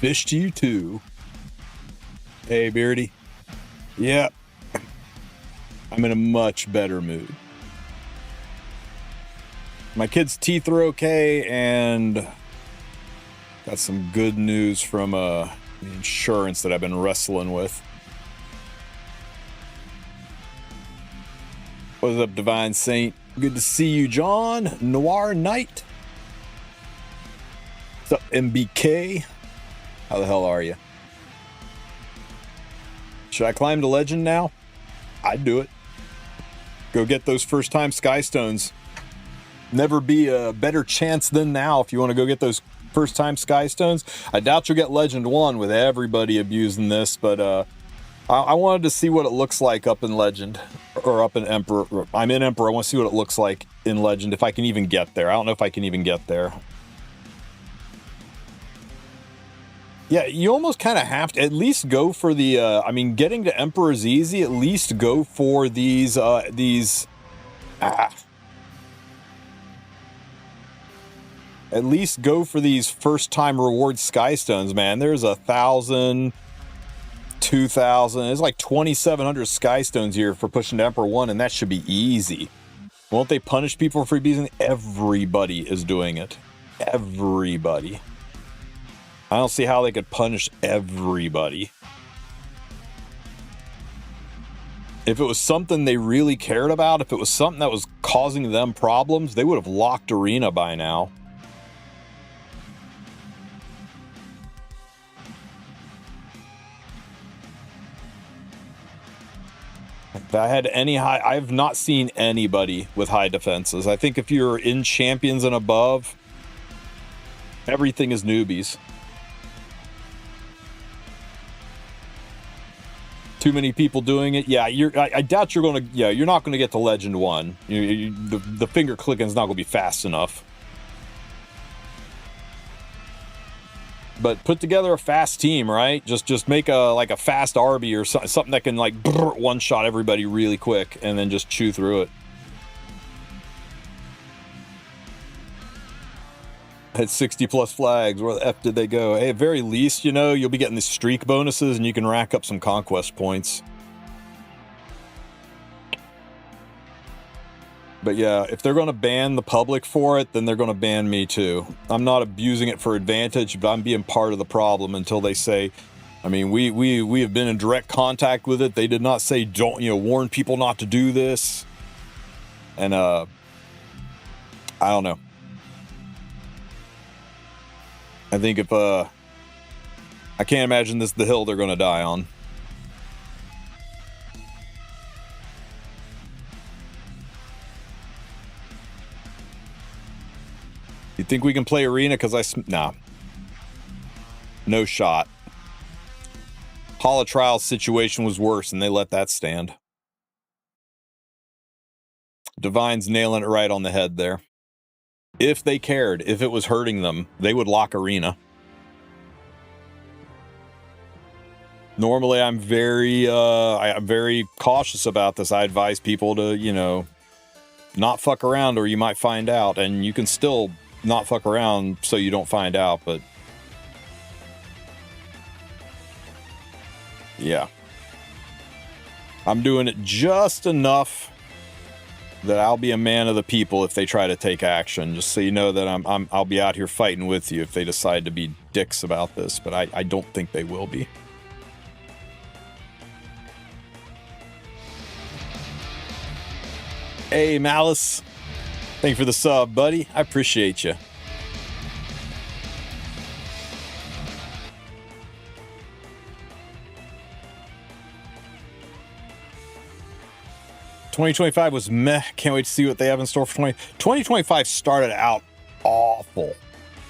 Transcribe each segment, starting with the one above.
Fish to you too. Hey, Beardy. Yeah. I'm in a much better mood. My kids' teeth are okay, and got some good news from the insurance that I've been wrestling with. What's up, Divine Saint? Good to see you, John. Noir Knight. What's up, MBK? How the hell are you? Should I climb to Legend now? I'd do it. Go get those first-time Skystones. Never be a better chance than now if you want to go get those first-time Skystones. I doubt you'll get Legend 1 with everybody abusing this, but I wanted to see what it looks like up in Legend, or up in Emperor. I'm in Emperor. I want to see what it looks like in Legend, if I can even get there. I don't know if I can even get there. Yeah, you almost kind of have to at least go for the, I mean, getting to Emperor is easy. At least go for these, At least go for these first-time reward Skystones, man. There's 1,000, 2,000. There's like 2,700 Skystones here for pushing to Emperor 1, and that should be easy. Won't they punish people for abusing? Everybody is doing it. Everybody. I don't see how they could punish everybody. If it was something they really cared about, if it was something that was causing them problems, they would have locked Arena by now. If I had any high, I've not seen anybody with high defenses. I think if you're in champions and above, everything is newbies. Too many people doing it. Yeah, I doubt you're going to. Yeah, you're not going to get to Legend 1. The finger clicking is not going to be fast enough. But put together a fast team, right? Just make a fast Arby or something that can like one shot everybody really quick, and then just chew through it. Had 60 plus flags. Where the F did they go? Hey, at very least, you'll be getting the streak bonuses and you can rack up some conquest points. But yeah, if they're going to ban the public for it, then they're going to ban me too. I'm not abusing it for advantage, but I'm being part of the problem until they say, I mean, we have been in direct contact with it. They did not say, don't, warn people not to do this. And, I don't know. I think if, I can't imagine this is the hill they're going to die on. You think we can play Arena? Because nah. No shot. Hall of Trials situation was worse, and they let that stand. Divine's nailing it right on the head there. If they cared, if it was hurting them, they would lock Arena. Normally, I'm very cautious about this. I advise people to, not fuck around, or you might find out, and you can still not fuck around so you don't find out, but yeah. I'm doing it just enough that I'll be a man of the people if they try to take action, just so you know that I'll be out here fighting with you if they decide to be dicks about this, but I don't think they will be. Hey, Malice. Thank you for the sub, buddy. I appreciate you. $2025 was meh. Can't wait to see what they have in store for 2025 started out awful,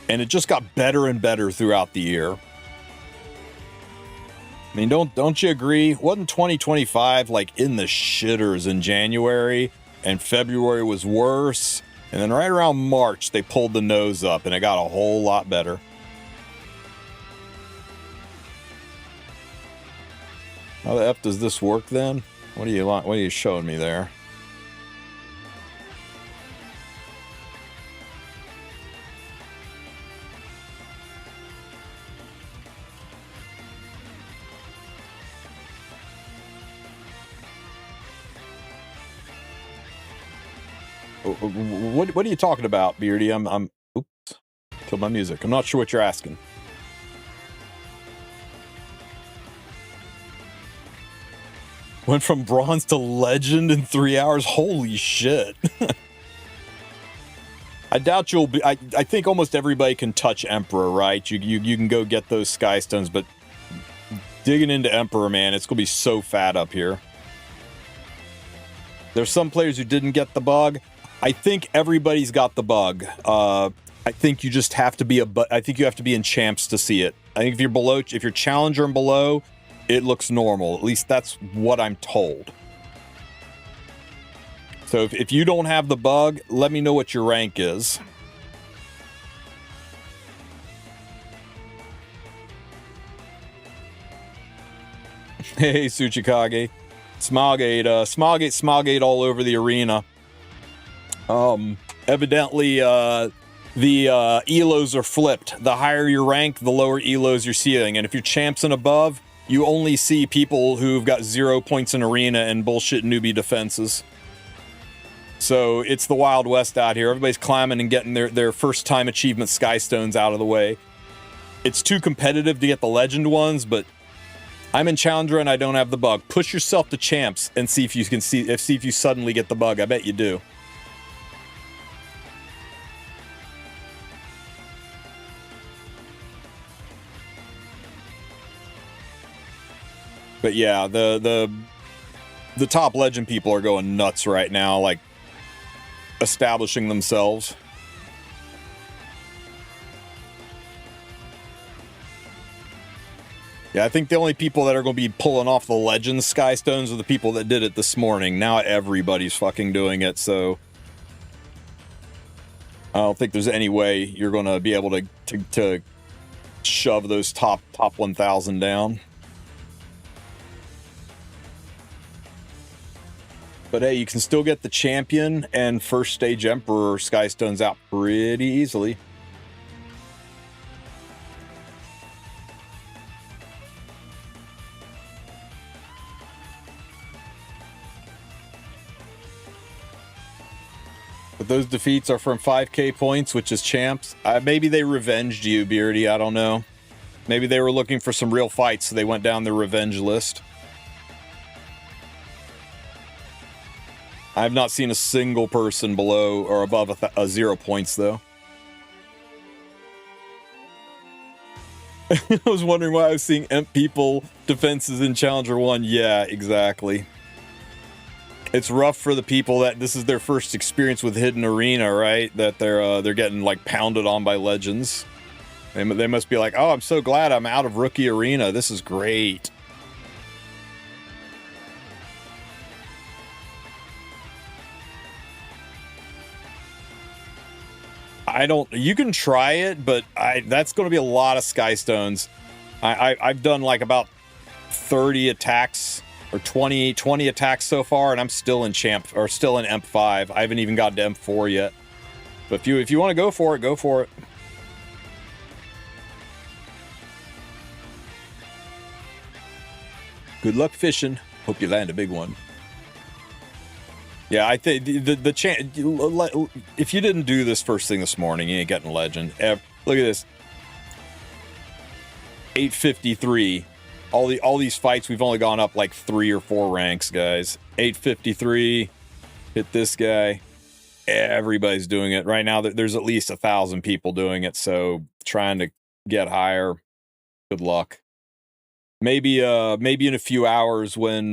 and it just got better and better throughout the year. I mean, don't you agree? Wasn't 2025 like in the shitters in January, and February was worse, and then right around March they pulled the nose up and it got a whole lot better. How the F does this work then? What are you showing me there? What are you talking about, Beardy? I'm oops, killed my music. I'm not sure what you're asking. Went from bronze to legend in 3 hours. Holy shit. I doubt you'll be. I think almost everybody can touch Emperor, right? You can go get those Sky Stones, but digging into Emperor, man, it's gonna be so fat up here. There's some players who didn't get the bug. I think everybody's got the bug. I think you just have to be I think you have to be in champs to see it. I think if you're below, if you're challenger and below, it looks normal. At least that's what I'm told. So if you don't have the bug, let me know what your rank is. Hey, Tsuchikage. Smilegate all over the arena. Evidently, the elos are flipped. The higher your rank, the lower elos you're seeing. And if you're champs and above, you only see people who've got 0 points in arena and bullshit newbie defenses. So it's the Wild West out here. Everybody's climbing and getting their first time achievement Sky Stones out of the way. It's too competitive to get the legend ones, but I'm in Challenger and I don't have the bug. Push yourself to champs and see if you can see if you suddenly get the bug. I bet you do. But yeah, the top legend people are going nuts right now, like establishing themselves. Yeah, I think the only people that are going to be pulling off the Legends Sky Stones are the people that did it this morning. Now everybody's fucking doing it, so I don't think there's any way you're going to be able to shove those top 1,000 down. But hey, you can still get the Champion and First Stage Emperor Sky Stones out pretty easily. But those defeats are from 5k points, which is champs. Maybe they revenged you, Beardy. I don't know. Maybe they were looking for some real fights, so they went down the revenge list. I've not seen a single person below or above 0 points, though. I was wondering why I was seeing Emp people defenses in Challenger 1. Yeah, exactly. It's rough for the people that this is their first experience with Hidden Arena, right? That they're getting like pounded on by legends. They must be like, oh, I'm so glad I'm out of Rookie Arena. This is great. You can try it, but that's going to be a lot of Sky Stones. I've done like about 30 attacks or 20 attacks so far, and I'm still in still in Emp 5. I haven't even gotten to Emp 4 yet. But if you want to go for it, go for it. Good luck fishing. Hope you land a big one. Yeah, I think the chance. If you didn't do this first thing this morning, you ain't getting legend. Look at this. 853. All these fights, we've only gone up like 3 or 4 ranks, guys. 853. Hit this guy. Everybody's doing it right now. There's at least 1,000 people doing it. So trying to get higher. Good luck. Maybe in a few hours when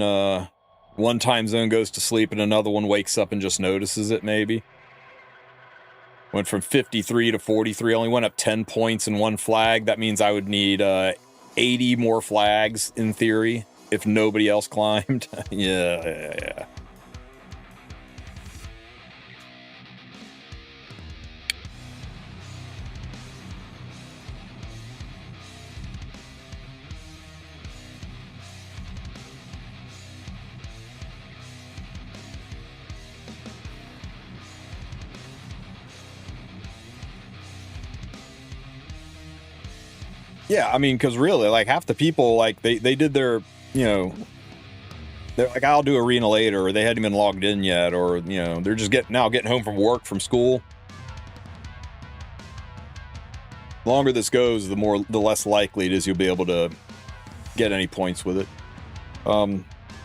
one time zone goes to sleep and another one wakes up and just notices it, maybe. Went from 53 to 43. Only went up 10 points in one flag. That means I would need 80 more flags, in theory, if nobody else climbed. Yeah. Yeah, I mean, because really, like, half the people, like, they did their, you know, They're like, I'll do arena later, or they hadn't even logged in yet, or, you know, they're just getting home from work, from school. The longer this goes, the less likely it is you'll be able to get any points with it.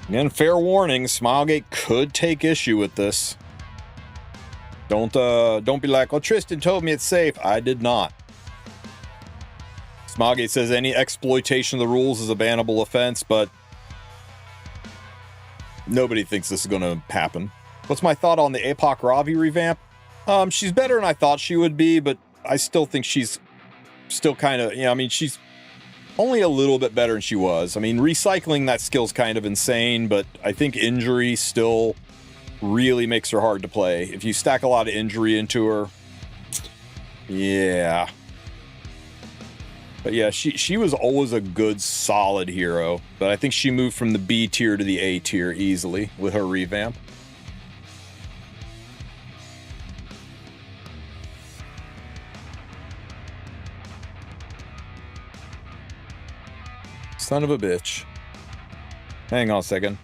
Again, fair warning, Smilegate could take issue with this. Don't be like, well, Tristen told me it's safe. I did not. Smilegate says any exploitation of the rules is a bannable offense, but nobody thinks this is going to happen. What's my thought on the Apoc Ravi revamp? She's better than I thought she would be, but I still think she's still kind of, you know, I mean, she's only a little bit better than she was. I mean, recycling that skill's kind of insane, but I think injury still really makes her hard to play. If you stack a lot of injury into her, yeah. But yeah, she was always a good, solid hero. But I think she moved from the B tier to the A tier easily with her revamp. Son of a bitch. Hang on a second.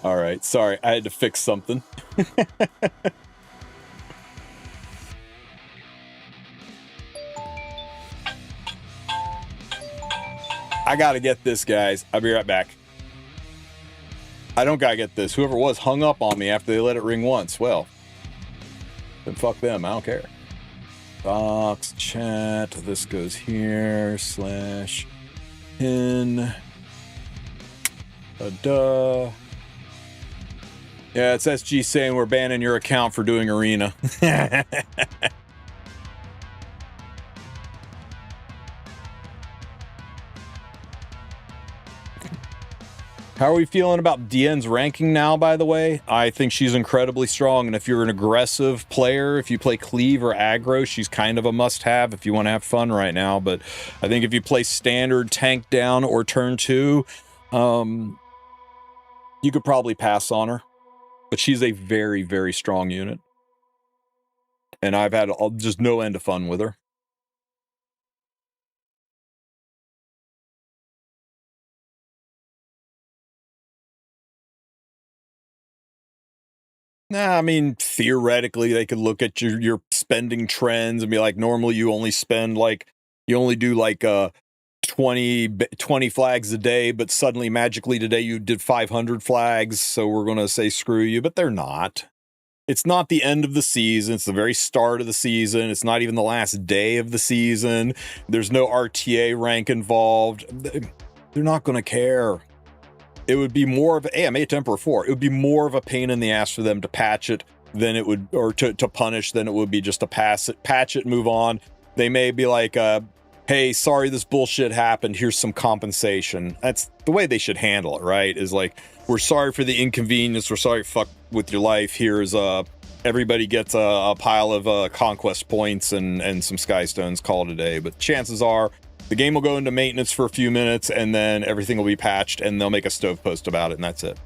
All right, sorry, I had to fix something. I gotta get this, guys. I'll be right back. I don't gotta get this. Whoever it was hung up on me after they let it ring once. Well, then fuck them. I don't care. Box, chat. This goes here. Slash pin. Duh. Yeah, it's SG saying we're banning your account for doing arena. How are we feeling about Dian's ranking now, by the way? I think she's incredibly strong, and if you're an aggressive player, if you play Cleave or aggro, she's kind of a must-have if you want to have fun right now. But I think if you play standard, tank down, or turn 2, you could probably pass on her. But she's a very, very strong unit. And I've had just no end of fun with her. Nah, I mean, theoretically, they could look at your spending trends and be like, normally you only spend like, you only do like 20 flags a day, but suddenly magically today you did 500 flags, so we're going to say screw you, but they're not. It's not the end of the season. It's the very start of the season. It's not even the last day of the season. There's no RTA rank involved. They're not going to care. It would be more of, hey, I made Temper 4. It would be more of a pain in the ass for them to patch it than it would, or to punish than it would be just to patch it, move on. They may be like, hey, sorry this bullshit happened. Here's some compensation. That's the way they should handle it, right? Is like, we're sorry for the inconvenience. We're sorry fuck with your life. Here's everybody gets a pile of conquest points and some sky stones, call it a day. But chances are the game will go into maintenance for a few minutes and then everything will be patched and they'll make a stove post about it and that's it.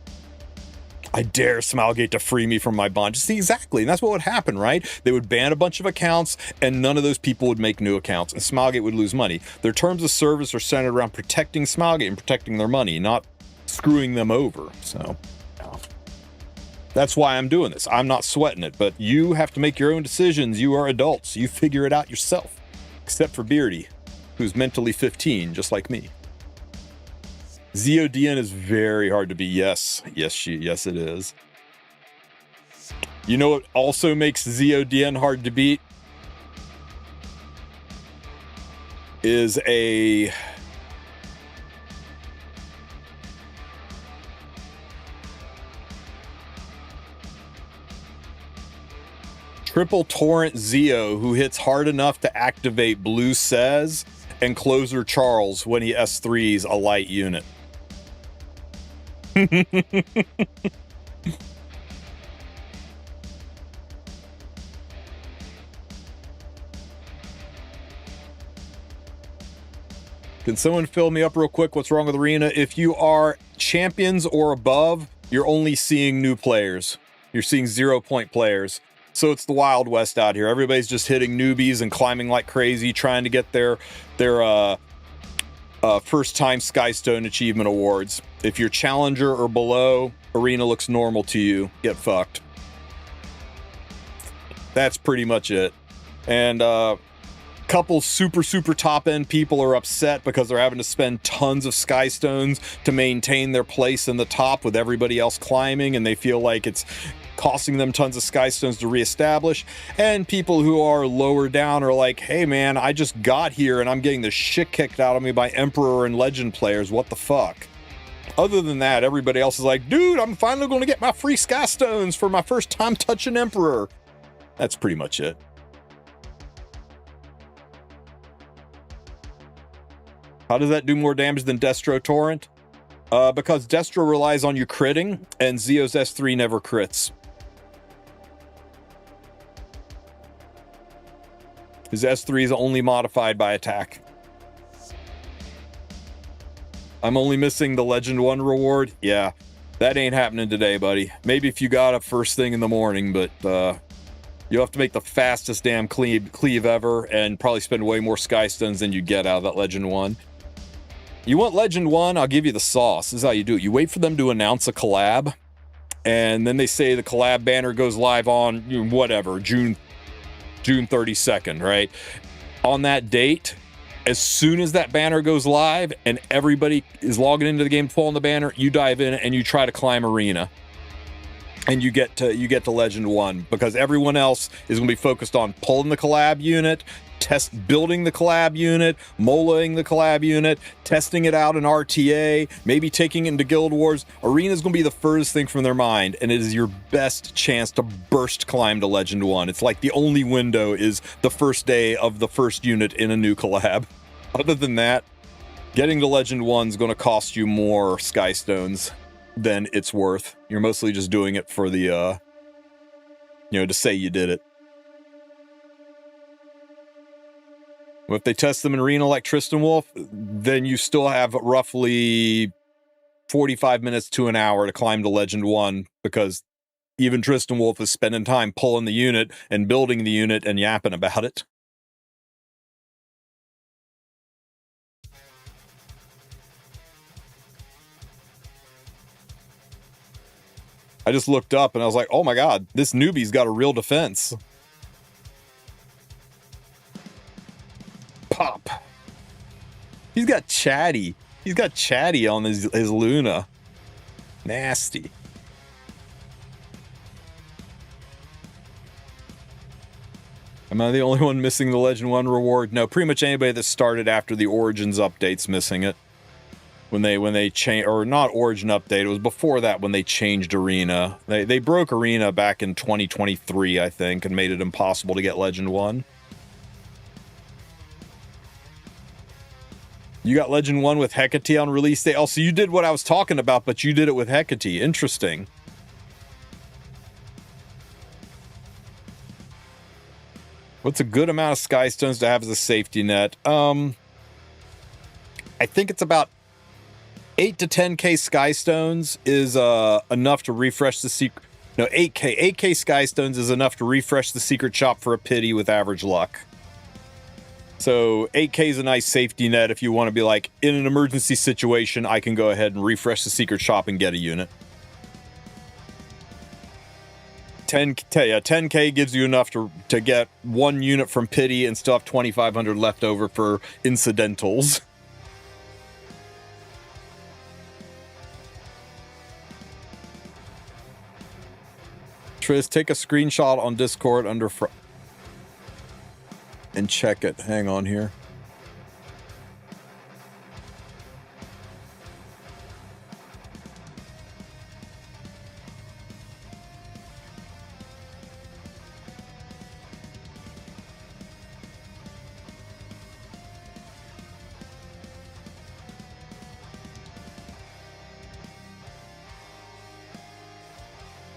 I dare Smilegate to free me from my bond. See, exactly. And that's what would happen, right? They would ban a bunch of accounts and none of those people would make new accounts and Smilegate would lose money. Their terms of service are centered around protecting Smilegate and protecting their money, not screwing them over. So yeah. That's why I'm doing this. I'm not sweating it, but you have to make your own decisions. You are adults. You figure it out yourself, except for Beardy, who's mentally 15, just like me. Zeodian is very hard to beat. Yes, it is. You know what also makes Zeodian hard to beat? Is a Triple Torrent Zeo, who hits hard enough to activate Blue Says, and Closer Charles when he S3s a light unit. Can someone fill me up real quick? What's wrong with Arena? If you are champions or above, you're only seeing new players. You're seeing 0-point players. So it's the Wild West out here. Everybody's just hitting newbies and climbing like crazy, trying to get their first-time Skystone Achievement Awards. If you're Challenger or below, Arena looks normal to you. Get fucked. That's pretty much it. And couple super top end people are upset because they're having to spend tons of Skystones to maintain their place in the top with everybody else climbing, and they feel like it's costing them tons of Skystones to reestablish. And people who are lower down are like, hey man, I just got here and I'm getting the shit kicked out of me by Emperor and Legend players. What the fuck? Other than that, everybody else is like, dude, I'm finally going to get my free Skystones for my first time touching Emperor. That's pretty much it. How does that do more damage than Destro Torrent? Because Destro relies on you critting, and Zeo's S3 never crits. His S3 is only modified by attack. I'm only missing the Legend 1 reward. Yeah, that ain't happening today, buddy. Maybe if you got up first thing in the morning, but you'll have to make the fastest damn cleave ever and probably spend way more Skystones than you get out of that Legend 1. You want Legend 1? I'll give you the sauce. This is how you do it. You wait for them to announce a collab, and then they say the collab banner goes live on, whatever, June 32nd, right? On that date, as soon as that banner goes live and everybody is logging into the game pulling the banner, you dive in and you try to climb Arena. And you get to Legend 1, because everyone else is going to be focused on pulling the collab unit, building the collab unit, molaing the collab unit, testing it out in RTA, maybe taking it into Guild Wars. Arena is going to be the furthest thing from their mind, and it is your best chance to burst climb to Legend 1. It's like the only window is the first day of the first unit in a new collab. Other than that, getting to Legend 1 is going to cost you more Skystones than it's worth. You're mostly just doing it for the, to say you did it. If they test them in Arena like Tristen Wulf, then you still have roughly 45 minutes to an hour to climb to Legend 1, because even Tristen Wulf is spending time pulling the unit and building the unit and yapping about it. I just looked up and I was like, oh my god, this newbie's got a real defense. Pop. He's got Chatty. He's got Chatty on his Luna. Nasty. Am I the only one missing the Legend 1 reward? No, pretty much anybody that started after the Origins update's missing it. When they changed, or not Origin update, it was before that when they changed Arena. They broke Arena back in 2023, I think, and made it impossible to get Legend 1. You got Legend 1 with Hecate on release day. Oh, so you did what I was talking about, but you did it with Hecate. Interesting. What's a good amount of Skystones to have as a safety net? I think it's about 8 to 10k Skystones is enough to refresh the secret. No, 8k Skystones is enough to refresh the secret shop for a pity with average luck. So 8k is a nice safety net if you want to be like, in an emergency situation, I can go ahead and refresh the secret shop and get a unit. 10k gives you enough to get one unit from pity and still have 2,500 left over for incidentals. Tris, take a screenshot on Discord under and check it. Hang on here.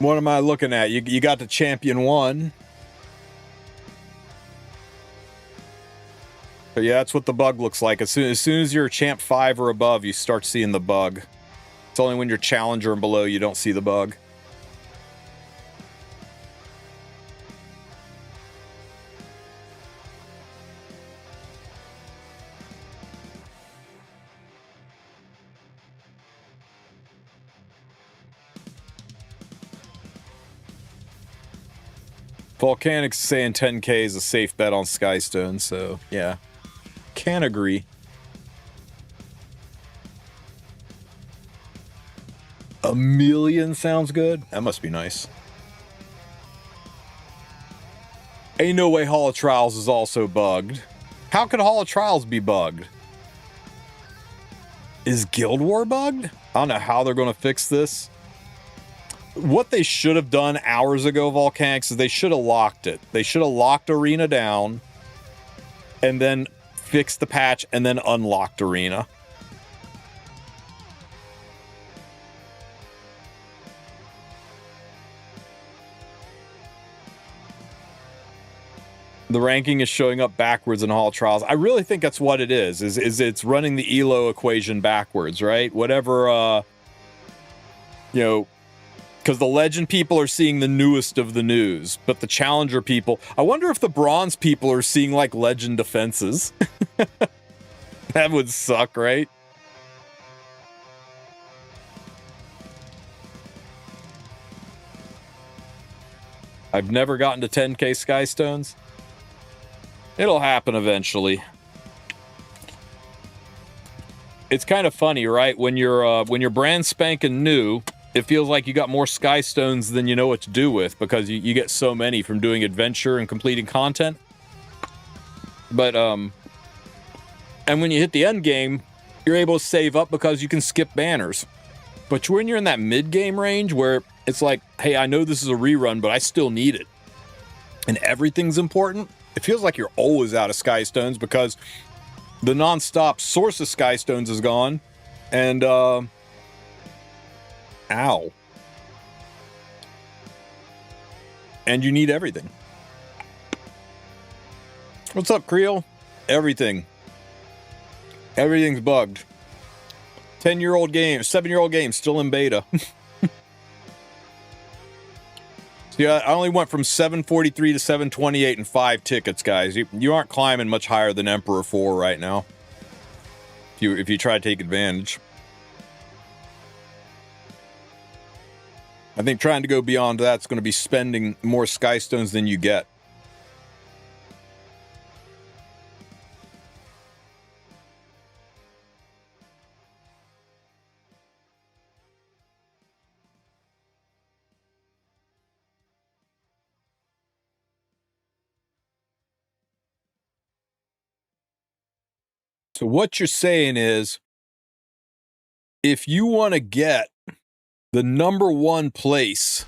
What am I looking at? You got the champion 1. But yeah, that's what the bug looks like. As soon as you're champ 5 or above, you start seeing the bug. It's only when you're challenger and below you don't see the bug. Volcanic's saying 10k is a safe bet on Skystone, so yeah. Can agree. A million sounds good. That must be nice. Ain't no way Hall of Trials is also bugged. How could Hall of Trials be bugged? Is Guild War bugged? I don't know how they're going to fix this. What they should have done hours ago, Volcanics, is they should have locked it. They should have locked Arena down and then fixed the patch and then unlocked Arena. The ranking is showing up backwards in Hall of Trials. I really think that's what it is it's running the ELO equation backwards, right? Whatever, you know, because the Legend people are seeing the newest of the news, but the Challenger people, I wonder if the Bronze people are seeing, like, Legend defenses. That would suck, right? I've never gotten to 10k Skystones. It'll happen eventually. It's kind of funny, right? When you're brand spanking new, it feels like you got more Skystones than you know what to do with, because you get so many from doing adventure and completing content. But and when you hit the end game, you're able to save up because you can skip banners. But when you're in that mid-game range where it's like, hey, I know this is a rerun, but I still need it, and everything's important, it feels like you're always out of Skystones because the non-stop source of Skystones is gone, and ow. And you need everything. What's up, Creel? Everything. Everything's bugged. 10-year-old game, 7-year-old game, still in beta. See, I only went from 743 to 728 in 5 tickets, guys. You aren't climbing much higher than Emperor 4 right now. If you try to take advantage. I think trying to go beyond that's going to be spending more Skystones than you get. So what you're saying is, if you want to get the #1 place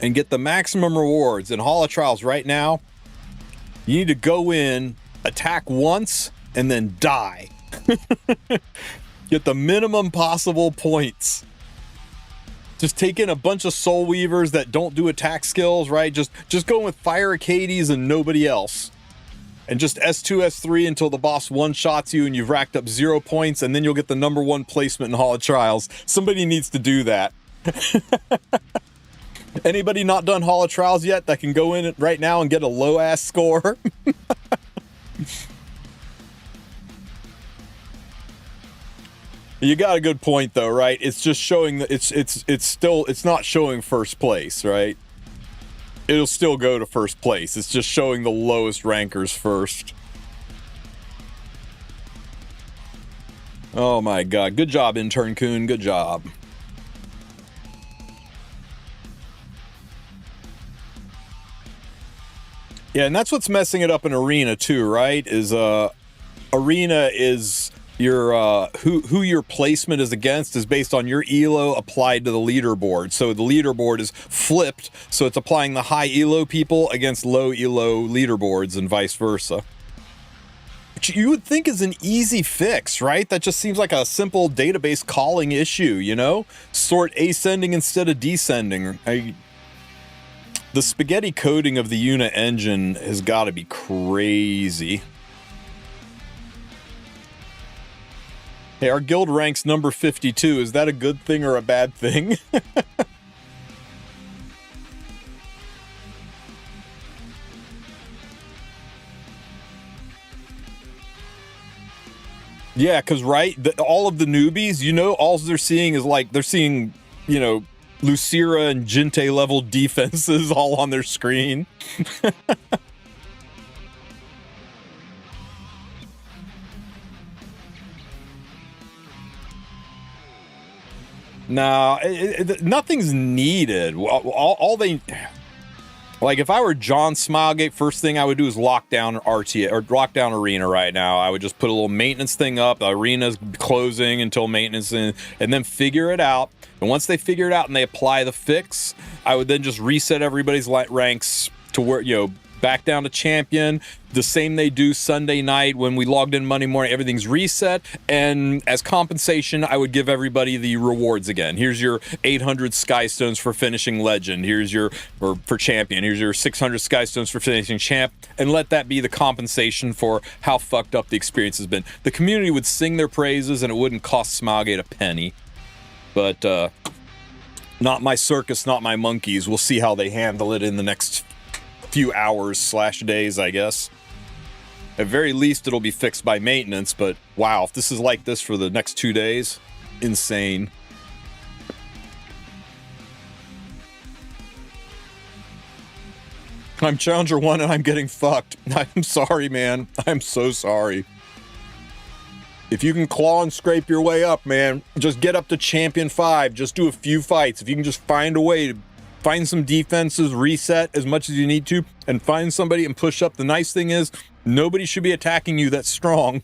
and get the maximum rewards in Hall of Trials right now, you need to go in, attack once, and then die. Get the minimum possible points. Just take in a bunch of Soul Weavers that don't do attack skills, right? Just go with Fire Acades and nobody else. And just S2, S3 until the boss one-shots you and you've racked up 0 points, and then you'll get the #1 placement in Hall of Trials. Somebody needs to do that. Anybody not done Hall of Trials yet that can go in right now and get a low-ass score? You got a good point, though, right? It's just showing that it's not showing first place, right? It'll still go to first place. It's just showing the lowest rankers first. Oh my god. Good job, Intern Coon. Good job. Yeah, and that's what's messing it up in Arena too, right? Is Arena is your who your placement is against is based on your elo applied to the leaderboard. So the leaderboard is flipped, so it's applying the high elo people against low elo leaderboards and vice versa. which you would think is an easy fix, right? That just seems like a simple database calling issue, you know? Sort ascending instead of descending. The spaghetti coding of the Una engine has got to be crazy. Hey, our guild ranks number 52. Is that a good thing or a bad thing? Yeah, because, right, all of the newbies, you know, all they're seeing is, like, they're seeing, you know, Lucira and Gente level defenses all on their screen. No, nothing's needed. All they... Like, if I were John Smilegate, first thing I would do is lock down RTA, or lock down Arena right now. I would just put a little maintenance thing up. The Arena's closing until maintenance, and then figure it out. And once they figure it out and they apply the fix, I would then just reset everybody's ranks to where, you know, back down to champion. The same they do Sunday night when we logged in Monday morning, everything's reset. And as compensation, I would give everybody the rewards again. Here's your 800 Skystones for finishing Legend. Here's your, or for Champion. Here's your 600 Skystones for finishing Champ. And let that be the compensation for how fucked up the experience has been. The community would sing their praises and it wouldn't cost Smilegate a penny. But, not my circus, not my monkeys. We'll see how they handle it in the next few hours / days, I guess. At very least, it'll be fixed by maintenance, but wow, if this is like this for the next 2 days, insane. I'm Challenger 1 and I'm getting fucked. I'm sorry, man. I'm so sorry. If you can claw and scrape your way up, man, just get up to Champion 5. Just do a few fights. If you can just find a way to find some defenses, reset as much as you need to, and find somebody and push up. The nice thing is, nobody should be attacking you that's strong.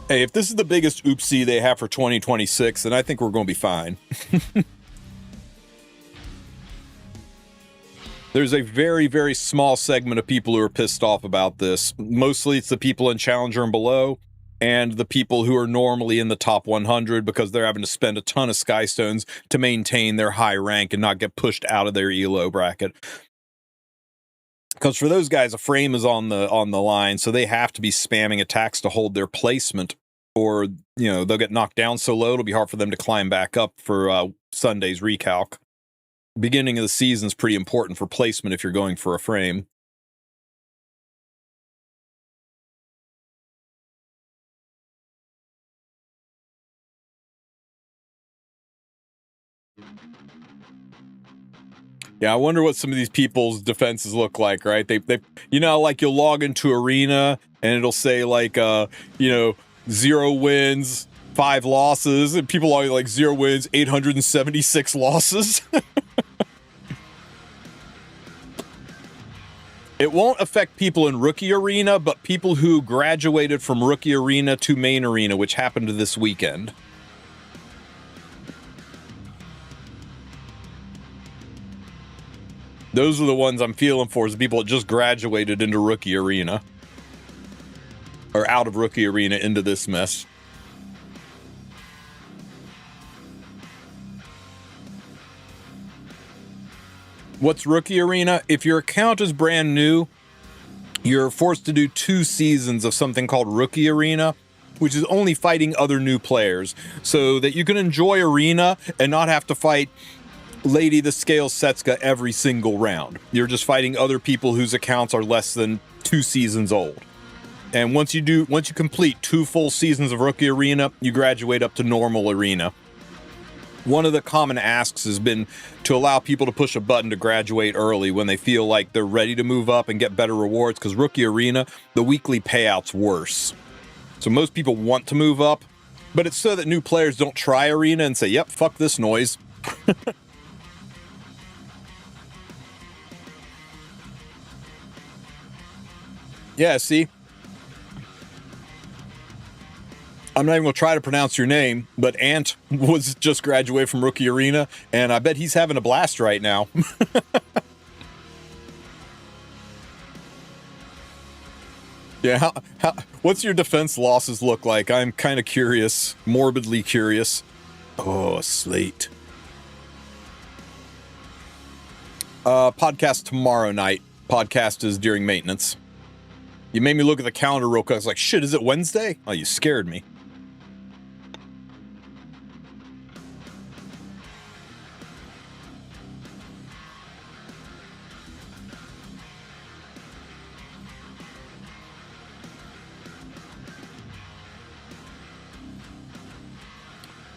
Hey, if this is the biggest oopsie they have for 2026, then I think we're going to be fine. There's a very, very small segment of people who are pissed off about this. Mostly it's the people in Challenger and below, and the people who are normally in the top 100 because they're having to spend a ton of Skystones to maintain their high rank and not get pushed out of their ELO bracket. Because for those guys, a frame is on the line, so they have to be spamming attacks to hold their placement, or, you know, they'll get knocked down so low it'll be hard for them to climb back up for Sunday's recalc. Beginning of the season is pretty important for placement if you're going for a frame. Yeah, I wonder what some of these people's defenses look like, right? They you know, like you'll log into Arena and it'll say like, you know, 0 wins, 5 losses, and people are like 0 wins, 876 losses. It won't affect people in Rookie Arena, but people who graduated from Rookie Arena to Main Arena, which happened this weekend. Those are the ones I'm feeling for, is the people that just graduated into Rookie Arena. Or out of Rookie Arena into this mess. What's Rookie Arena? If your account is brand new, you're forced to do 2 seasons of something called Rookie Arena, which is only fighting other new players, so that you can enjoy Arena and not have to fight Lady the Scale Setsuka every single round. You're just fighting other people whose accounts are less than 2 seasons old. And once you complete 2 full seasons of Rookie Arena, you graduate up to normal Arena. One of the common asks has been to allow people to push a button to graduate early when they feel like they're ready to move up and get better rewards, because Rookie Arena, the weekly payout's worse. So most people want to move up, but it's so that new players don't try Arena and say, yep, fuck this noise. Yeah, see? I'm not even going to try to pronounce your name, but Ant was just graduated from Rookie Arena, and I bet he's having a blast right now. Yeah, what's your defense losses look like? I'm kind of curious, morbidly curious. Oh, slate. Podcast tomorrow night. Podcast is during maintenance. You made me look at the calendar real quick. I was like, shit, is it Wednesday? Oh, you scared me.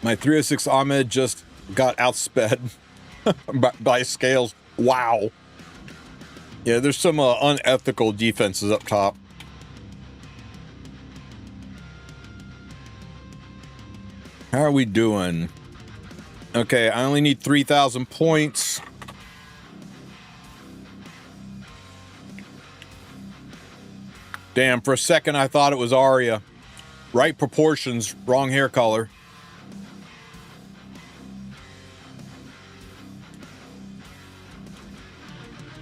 My 306 Ahmed just got outsped by Scales. Wow. Yeah, there's some unethical defenses up top. How are we doing? Okay, I only need 3,000 points. Damn, for a second I thought it was Arya. Right proportions, wrong hair color.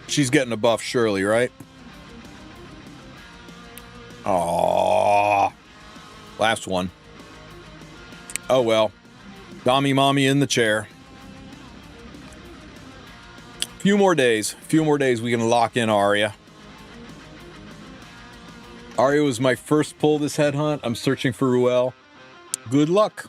She's getting a buff, surely, right? Aww. Last one. Oh well. Dommy mommy in the chair. Few more days we can lock in Arya. Arya was my first pull this headhunt. I'm searching for Ruel. Good luck.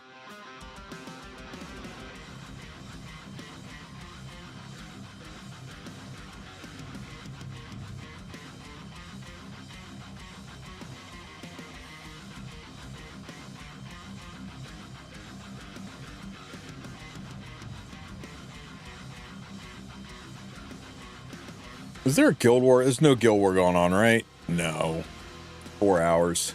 Is there a guild war? There's no guild war going on, right? No. 4 hours.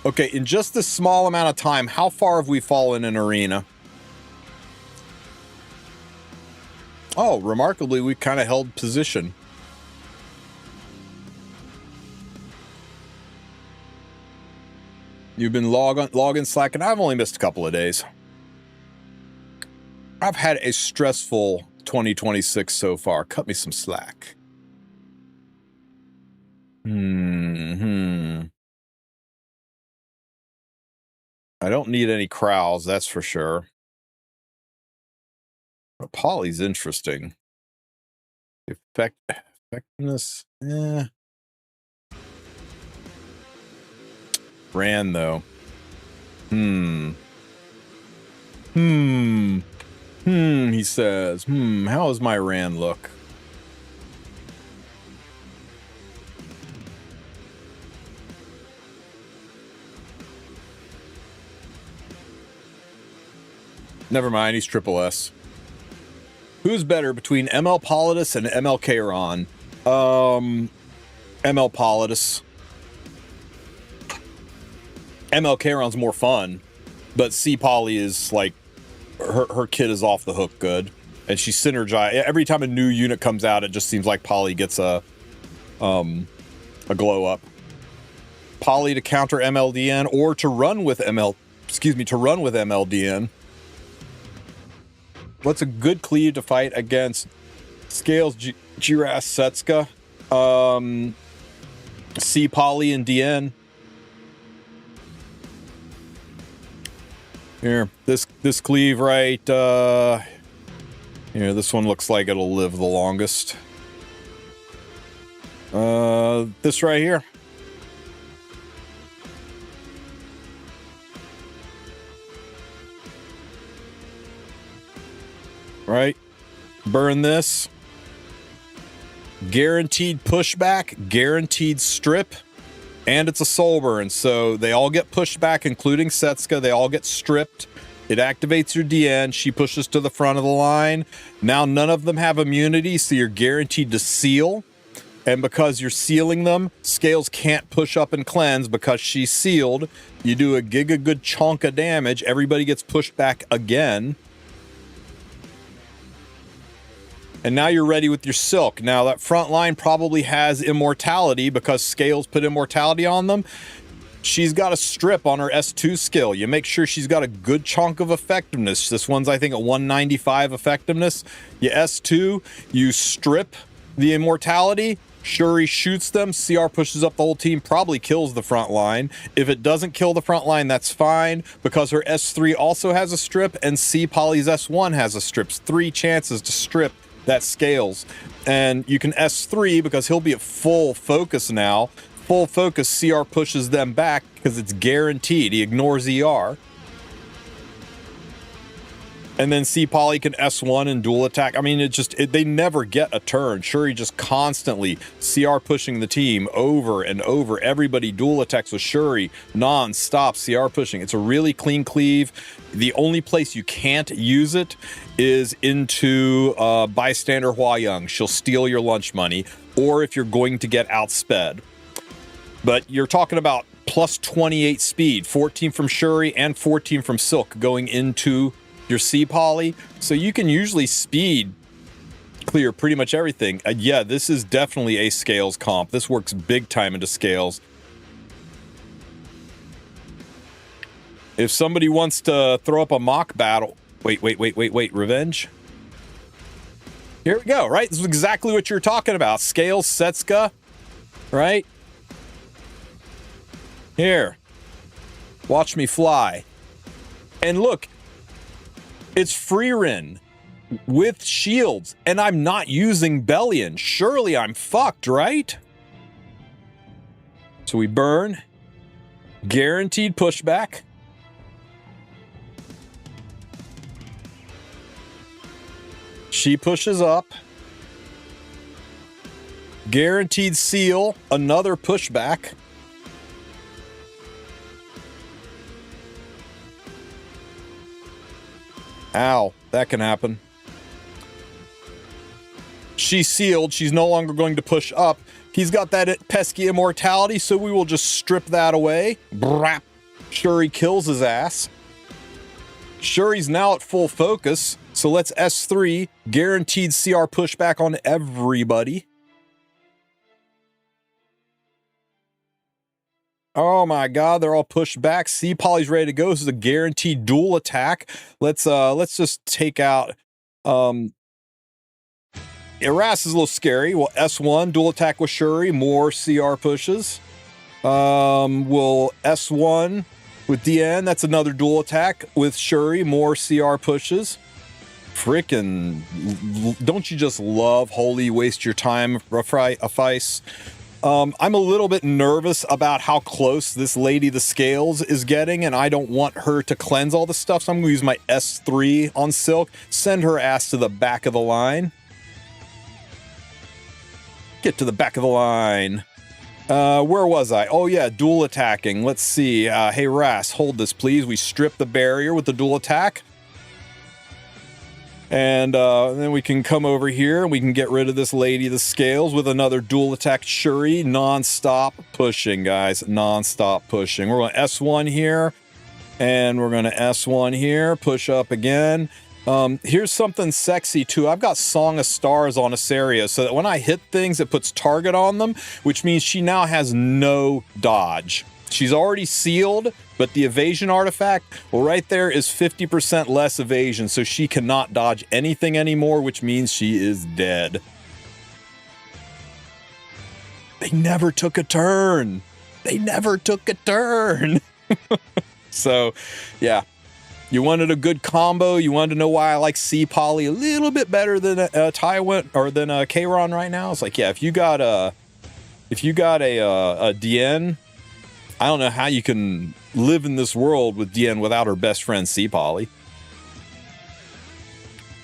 Okay, in just this small amount of time, how far have we fallen in arena? Oh, remarkably, we kind of held position. You've been logging Slack, and I've only missed a couple of days. I've had a stressful 2026 so far. Cut me some slack. I don't need any crowds, that's for sure. But Polly's interesting. Effectiveness, Ran though. He says, how does my Rand look? Never mind, he's triple S. Who's better between ML Politis and ML Kairon? ML Politis. ML Kairon's more fun, but C Polly is like, her kid is off the hook good, and she synergize. Every time a new unit comes out, it just seems like Polly gets a glow up. Polly to counter MLDN or to run with MLDN. What's a good cleave to fight against Scales, Giras, Setska, C Polly and DN? Here, this cleave right, here, this one looks like it'll live the longest. This right here. Right? Burn this. Guaranteed pushback, guaranteed strip. And it's a soul burn, so they all get pushed back, including Setska. They all get stripped. It activates your DN. She pushes to the front of the line. Now none of them have immunity, so you're guaranteed to seal. And because you're sealing them, Scales can't push up and cleanse because she's sealed. You do a good chunk of damage. Everybody gets pushed back again. And now you're ready with your Silk. Now that front line probably has immortality because Scales put immortality on them. She's got a strip on her S2 skill. You make sure she's got a good chunk of effectiveness. This one's, I think, at 195 effectiveness. You S2, you strip the immortality. Shuri shoots them. CR pushes up the whole team, probably kills the front line. If it doesn't kill the front line, that's fine, because her S3 also has a strip, and C Poly's S1 has a strip. 3 chances to strip that Scales. And you can S3 because he'll be at full focus now. Full focus, CR pushes them back because it's guaranteed. He ignores ER. And then C Poly can S1 and dual attack. I mean, they never get a turn. Shuri just constantly CR pushing the team over and over. Everybody dual attacks with Shuri non-stop CR pushing. It's a really clean cleave. The only place you can't use it is into bystander Hua Young. She'll steal your lunch money, or if you're going to get outsped. But you're talking about plus 28 speed, 14 from Shuri and 14 from Silk going into your C Poly. So you can usually speed clear pretty much everything. Yeah, this is definitely a Scales comp. This works big time into Scales. If somebody wants to throw up a mock battle... Wait, Revenge? Here we go, right? This is exactly what you're talking about. Scales, Setsuka, right? Here, watch me fly. And look, it's Freerin with shields, and I'm not using Bellion. Surely I'm fucked, right? So we burn. Guaranteed pushback. She pushes up. Guaranteed seal, another pushback. Ow, that can happen. She's sealed. She's no longer going to push up. He's got that pesky immortality, so we will just strip that away. Brap. Shuri kills his ass. Shuri's now at full focus, so let's S3. Guaranteed CR pushback on everybody. Oh my god, they're all pushed back. C Poly's ready to go. This is a guaranteed dual attack. Let's just take out Eras is a little scary. Well, S1, dual attack with Shuri, more CR pushes. We'll S1 with DN, that's another dual attack with Shuri, more CR pushes. Frickin', don't you just love holy waste your time, Fice? I'm a little bit nervous about how close this Lady the Scales is getting, and I don't want her to cleanse all the stuff, so I'm going to use my S3 on Silk, send her ass to the back of the line. Get to the back of the line. Where was I? Oh yeah, dual attacking. Let's see. Hey Ras, hold this please. We strip the barrier with the dual attack. And then we can come over here and we can get rid of this Lady the Scales with another dual attack Shuri. Non-stop pushing, guys. Non-stop pushing. We're going to S1 here. And we're going to S1 here. Push up again. Here's something sexy too. I've got Song of Stars on Asaria so that when I hit things, it puts target on them, which means she now has no dodge. She's already sealed, but the evasion artifact, well, right there is 50% less evasion, so she cannot dodge anything anymore, which means she is dead. They never took a turn. They never took a turn. So, yeah. You wanted a good combo. You wanted to know why I like C Poly a little bit better than Taiwan or than Kayron right now. It's like, yeah, if you got a DN, I don't know how you can live in this world with DN without her best friend C Poly.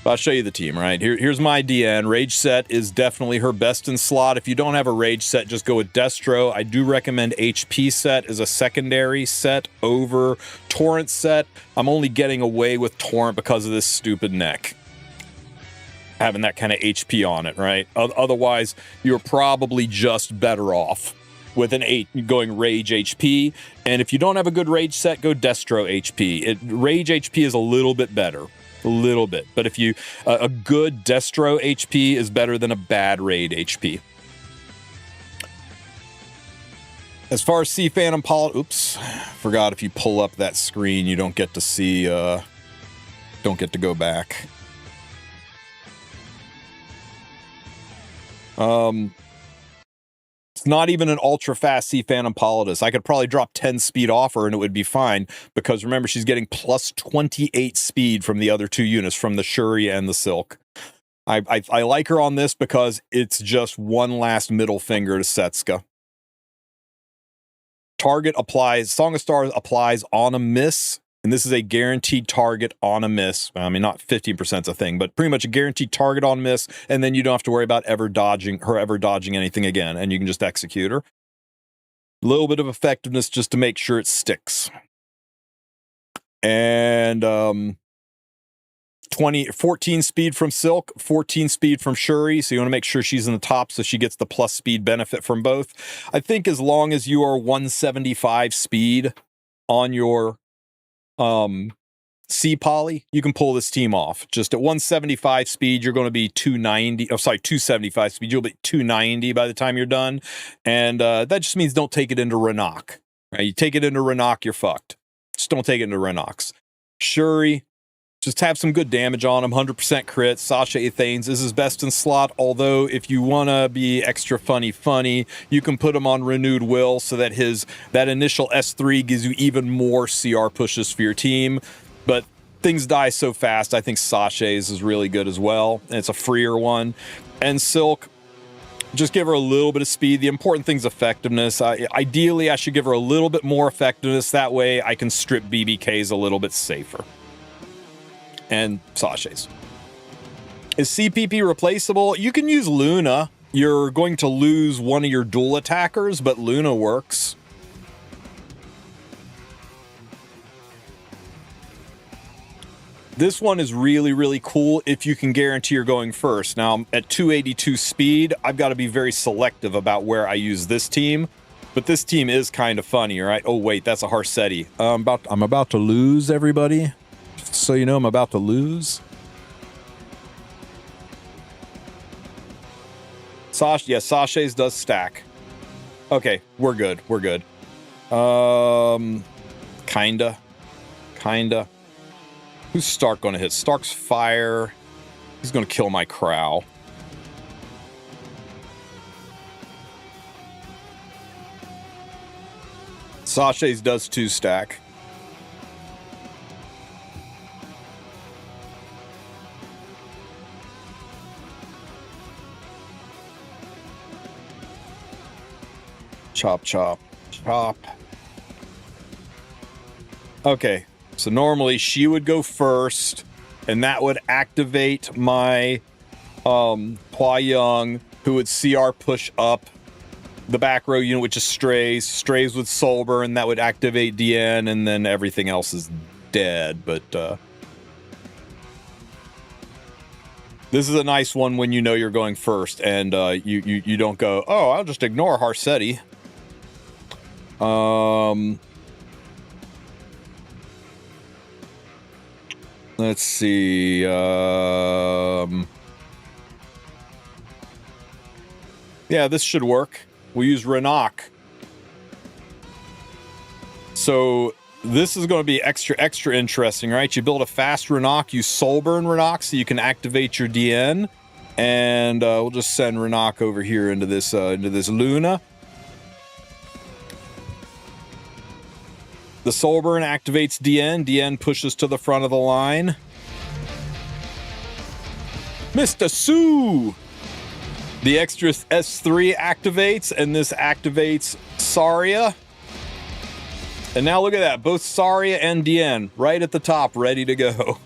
But I'll show you the team, right? Here's my DN. Rage set is definitely her best in slot. If you don't have a Rage set, just go with Destro. I do recommend HP set as a secondary set over Torrent set. I'm only getting away with Torrent because of this stupid neck. Having that kind of HP on it, right? Otherwise, you're probably just better off with an 8 going Rage HP. And if you don't have a good Rage set, go Destro HP. Rage HP is a little bit better. A little bit. But if you... a good Destro HP is better than a bad Raid HP. As far as Sea Phantom oops. Forgot if you pull up that screen, you don't get to see... don't get to go back. It's not even an ultra-fast Sea Phantom Politis. I could probably drop 10 speed off her and it would be fine, because remember, she's getting plus 28 speed from the other two units, from the Shuri and the Silk. I like her on this because it's just one last middle finger to Setsuka. Target applies, Song of Stars applies on a miss, and this is a guaranteed target on a miss. I mean, not 15% is a thing, but pretty much a guaranteed target on miss, and then you don't have to worry about ever dodging anything again, and you can just execute her. A little bit of effectiveness just to make sure it sticks. And 14 speed from Silk, 14 speed from Shuri, so you want to make sure she's in the top so she gets the plus speed benefit from both. I think as long as you are 175 speed on your C poly, you can pull this team off. Just at 175 speed, you're going to be 275 speed, you'll be 290 by the time you're done. And that just means don't take it into Renok. Right? You take it into Renok, you're fucked. Just don't take it into Renoks. Shuri, just have some good damage on him. 100% crit. Sasha Ethanes is his best in slot, although if you want to be extra funny, you can put him on Renewed Will so that that initial S3 gives you even more CR pushes for your team. But things die so fast, I think Sasha's is really good as well. And it's a freer one. And Silk, just give her a little bit of speed. The important thing's effectiveness. Ideally, I should give her a little bit more effectiveness. That way I can strip BBKs a little bit safer. And Sasha's. Is CPP replaceable? You can use Luna. You're going to lose one of your dual attackers, but Luna works. This one is really, really cool if you can guarantee you're going first. Now, at 282 speed, I've got to be very selective about where I use this team. But this team is kind of funny, right? Oh, wait, that's a Harsetti. I'm about to lose, everybody. So you know I'm about to lose. Sasha, yes, Sasha's does stack. Okay, we're good. We're good. Kinda. Who's Stark gonna hit? Stark's fire. He's gonna kill my Crow. Sasha's does 2 stack. Chop, chop, chop. Okay, so normally she would go first, and that would activate my Hua Young, who would CR push up the back row unit, which is Strays. Strays with Soulburn, and that would activate DN, and then everything else is dead. But this is a nice one when you know you're going first, and you don't go, oh, I'll just ignore Harsetti. Let's see. Yeah, this should work. We use Renok. So this is going to be extra interesting, right? You build a fast Renok, use Soulburn Renok so you can activate your DN, and we'll just send Renok over here into this Luna. The Soulburn activates DN. DN pushes to the front of the line. Mr. Sue! The extra S3 activates, and this activates Saria. And now look at that. Both Saria and DN right at the top, ready to go.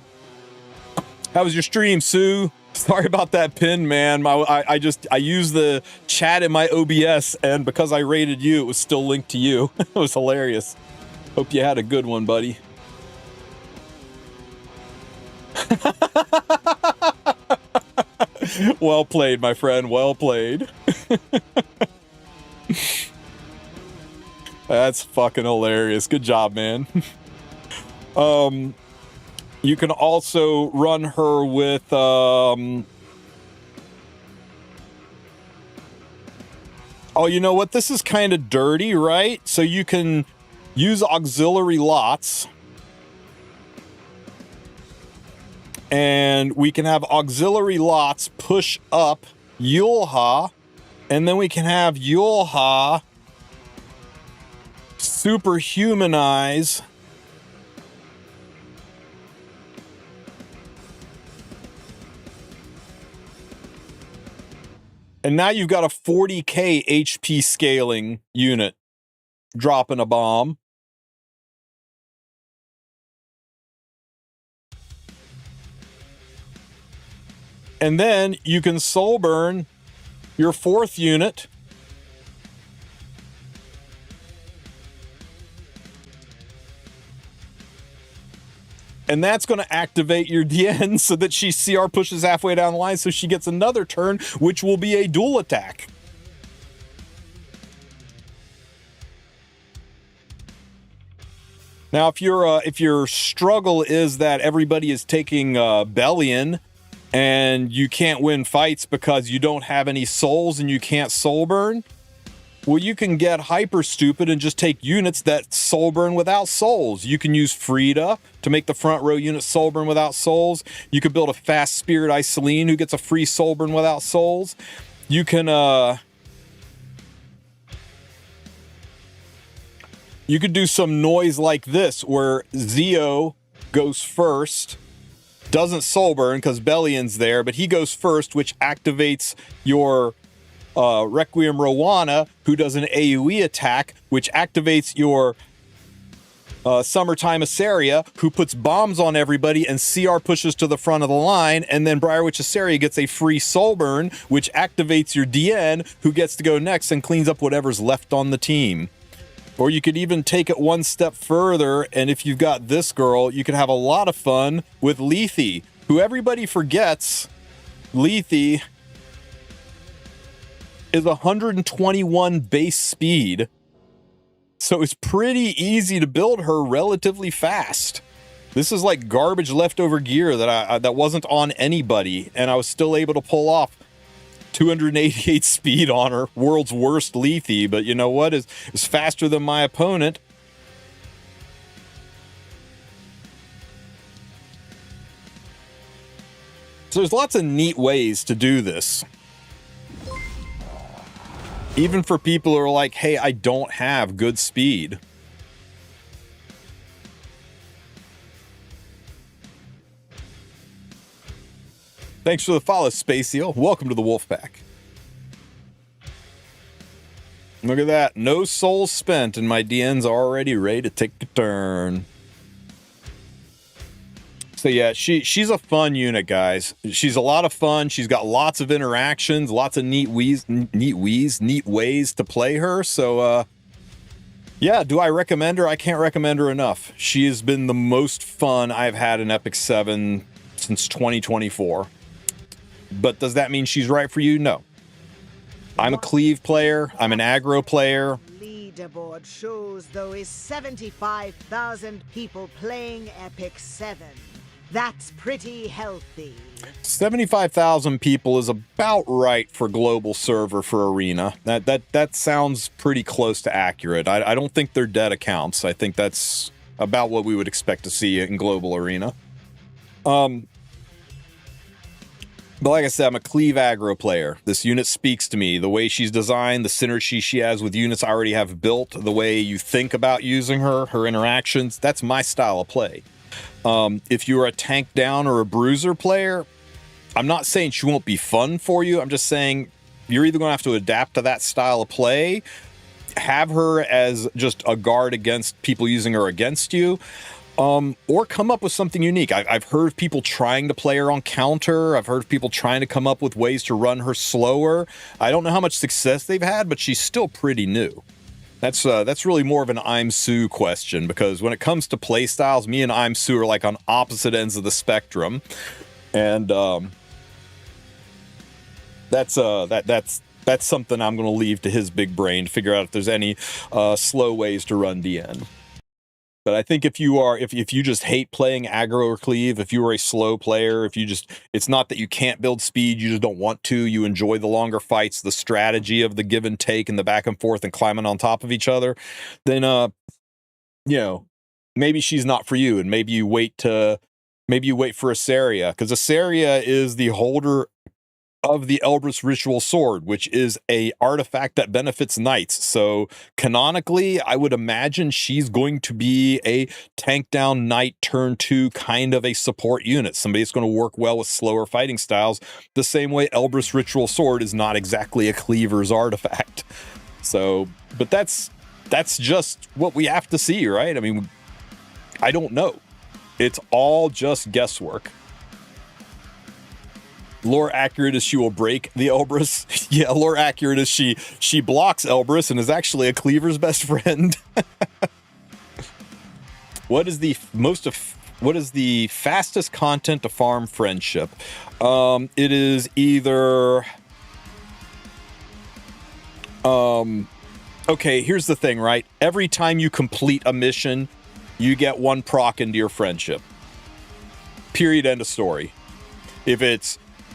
How was your stream, Sue? Sorry about that pin, man. I used the chat in my OBS, and because I rated you, it was still linked to you. It was hilarious. Hope you had a good one, buddy. Well played, my friend. Well played. That's fucking hilarious. Good job, man. You can also run her with oh, you know what? This is kind of dirty, right? So you can use auxiliary lots. And we can have auxiliary lots push up Yulha. And then we can have Yulha superhumanize and now you've got a 40k HP scaling unit dropping a bomb. And then you can soul burn your 4th unit. And that's going to activate your DN so that she CR pushes halfway down the line, so she gets another turn, which will be a dual attack. Now, if your struggle is that everybody is taking Bellion and you can't win fights because you don't have any souls and you can't soul burn, well, you can get hyper stupid and just take units that soul burn without souls. You can use Frida to make the front row unit soul burn without souls. You could build a fast spirit Iceline who gets a free soul burn without souls. You can you could do some noise like this where Zeo goes first, doesn't soul burn because Bellion's there, but he goes first, which activates your Requiem Rowana, who does an AoE attack, which activates your Summertime Assaria, who puts bombs on everybody and CR pushes to the front of the line, and then Briarwitch Assaria gets a free soul burn, which activates your DN, who gets to go next and cleans up whatever's left on the team. Or you could even take it one step further, and if you've got this girl, you can have a lot of fun with Lethe, who everybody forgets. Lethe is 121 base speed, so it's pretty easy to build her relatively fast. This is like garbage leftover gear that wasn't on anybody, and I was still able to pull off 288 speed on her. World's worst Lethe, but you know what? Is faster than my opponent. So there's lots of neat ways to do this. Even for people who are like, hey, I don't have good speed. Thanks for the follow, Space Eel. Welcome to the Wolf Pack. Look at that. No souls spent, and my DN's already ready to take a turn. So yeah, she's a fun unit, guys. She's a lot of fun. She's got lots of interactions, lots of neat ways to play her. So yeah, do I recommend her? I can't recommend her enough. She has been the most fun I've had in Epic 7 since 2024. But does that mean she's right for you? No. I'm a Cleave player. I'm an aggro player. Leaderboard shows there is 75,000 people playing Epic 7. That's pretty healthy. 75,000 people is about right for global server for Arena. That sounds pretty close to accurate. I don't think they're dead accounts. I think that's about what we would expect to see in global Arena. But like I said, I'm a Cleave aggro player. This unit speaks to me. The way she's designed, the synergy she has with units I already have built, the way you think about using her, her interactions, that's my style of play. If you're a tank down or a bruiser player, I'm not saying she won't be fun for you. I'm just saying you're either going to have to adapt to that style of play, have her as just a guard against people using her against you, or come up with something unique. I've heard people trying to play her on counter. I've heard people trying to come up with ways to run her slower. I don't know how much success they've had, but she's still pretty new. That's really more of an I'm Sue question, because when it comes to play styles, me and I'm Sue are like on opposite ends of the spectrum, and that's something I'm going to leave to his big brain to figure out if there's any slow ways to run DN. But I think if you just hate playing aggro or cleave, if you are a slow player, it's not that you can't build speed, you just don't want to, you enjoy the longer fights, the strategy of the give and take and the back and forth and climbing on top of each other, then, maybe she's not for you. And maybe you wait for Asaria, because Asaria is the holder of the Elbrus Ritual Sword, which is a artifact that benefits knights. So canonically, I would imagine she's going to be a tank down knight turn 2 kind of a support unit. Somebody that's going to work well with slower fighting styles, the same way Elbrus Ritual Sword is not exactly a cleaver's artifact. So, but that's just what we have to see, right? I mean, I don't know. It's all just guesswork. Lore accurate as she will break the Elbrus. Yeah, lore accurate as she blocks Elbrus and is actually a cleaver's best friend. What is the fastest content to farm friendship? It is either okay, here's the thing, right? Every time you complete a mission, you get 1 proc into your friendship. Period, end of story.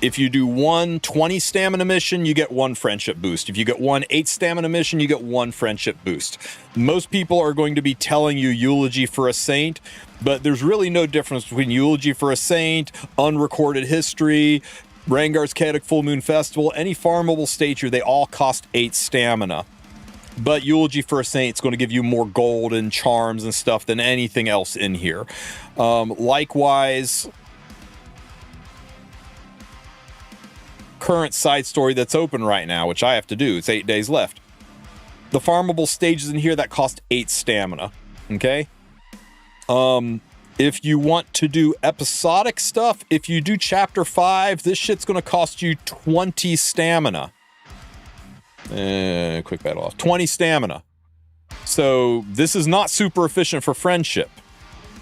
If you do 1 20 stamina mission, you get 1 friendship boost. If you get 1 8 stamina mission, you get 1 friendship boost. Most people are going to be telling you Eulogy for a Saint, but there's really no difference between Eulogy for a Saint, Unrecorded History, Rangar's Chaotic Full Moon Festival, any farmable stature, they all cost 8 stamina. But Eulogy for a Saint is going to give you more gold and charms and stuff than anything else in here. Likewise, current side story that's open right now, which I have to do, it's 8 days left. The farmable stages in here that cost 8 stamina. Okay? If you want to do episodic stuff, if you do chapter 5, this shit's going to cost you 20 stamina. Quick battle off. 20 stamina. So this is not super efficient for friendship.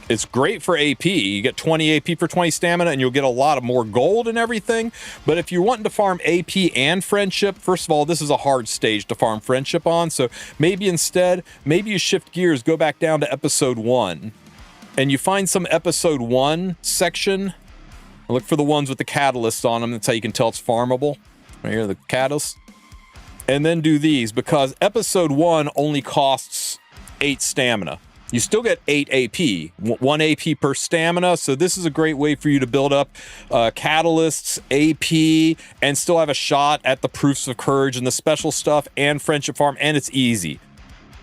It's great for AP. You get 20 AP for 20 stamina and you'll get a lot of more gold and everything. But if you're wanting to farm AP and friendship, first of all, this is a hard stage to farm friendship on. So maybe instead, you shift gears, go back down to episode 1. And you find some episode 1 section. Look for the ones with the catalysts on them. That's how you can tell it's farmable. Right here, the catalysts. And then do these, because episode 1 only costs 8 stamina. You still get 8 AP, 1 AP per stamina, so this is a great way for you to build up catalysts, AP, and still have a shot at the proofs of courage and the special stuff and friendship farm, and it's easy.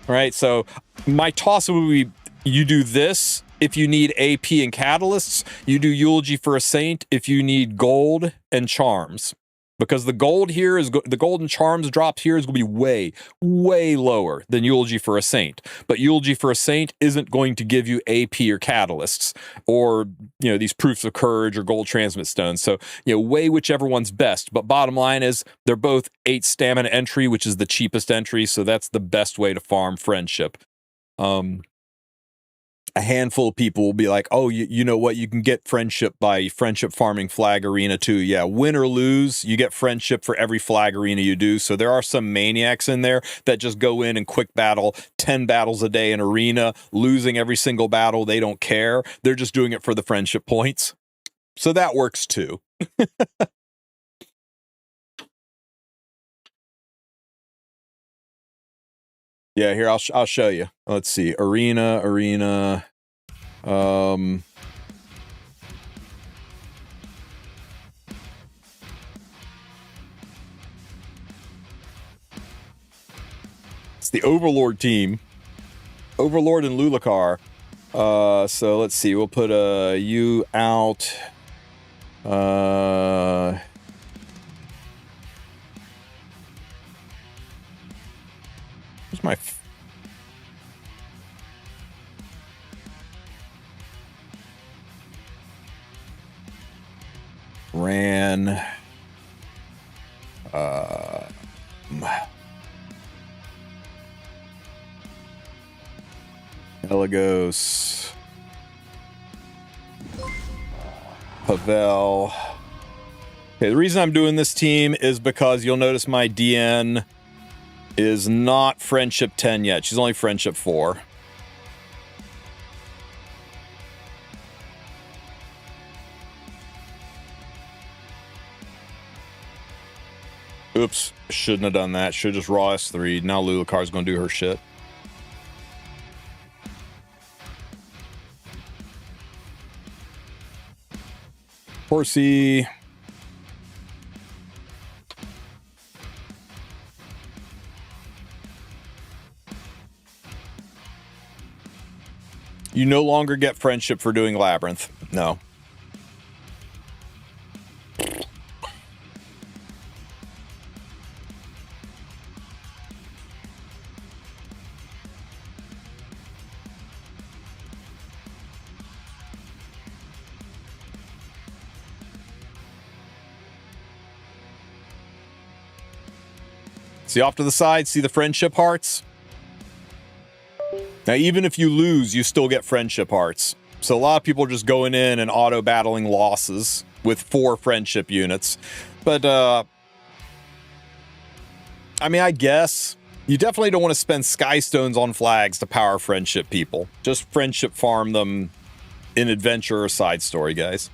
Right, so my toss would be, you do this if you need AP and catalysts, you do Eulogy for a Saint if you need gold and charms. Because the gold here the gold and charms drop here is going to be way, way lower than Eulogy for a Saint. But Eulogy for a Saint isn't going to give you AP or catalysts or, these proofs of courage or gold transmit stones. So, weigh whichever one's best. But bottom line is they're both 8 stamina entry, which is the cheapest entry. So that's the best way to farm friendship. A handful of people will be like, oh, you know what? You can get friendship by friendship farming flag arena too. Yeah, win or lose, you get friendship for every flag arena you do. So there are some maniacs in there that just go in and quick battle 10 battles a day in arena, losing every single battle. They don't care. They're just doing it for the friendship points. So that works too. Yeah, here, I'll show you. Let's see. Arena. It's the Overlord team. Overlord and Lulakar. So let's see. We'll put you out. Where's my... Ran... Elagos... Pavel... Okay, the reason I'm doing this team is because you'll notice my DN is not Friendship 10 yet. She's only Friendship 4. Oops, shouldn't have done that. Should have just raw S3. Now Lulacar's going to do her shit. Horsey. You no longer get friendship for doing Labyrinth. No. See off to the side, see the friendship hearts? Now, even if you lose, you still get friendship hearts. So a lot of people are just going in and auto-battling losses with 4 friendship units. But, I mean, I guess you definitely don't want to spend Skystones on flags to power friendship people. Just friendship farm them in adventure or side story, guys.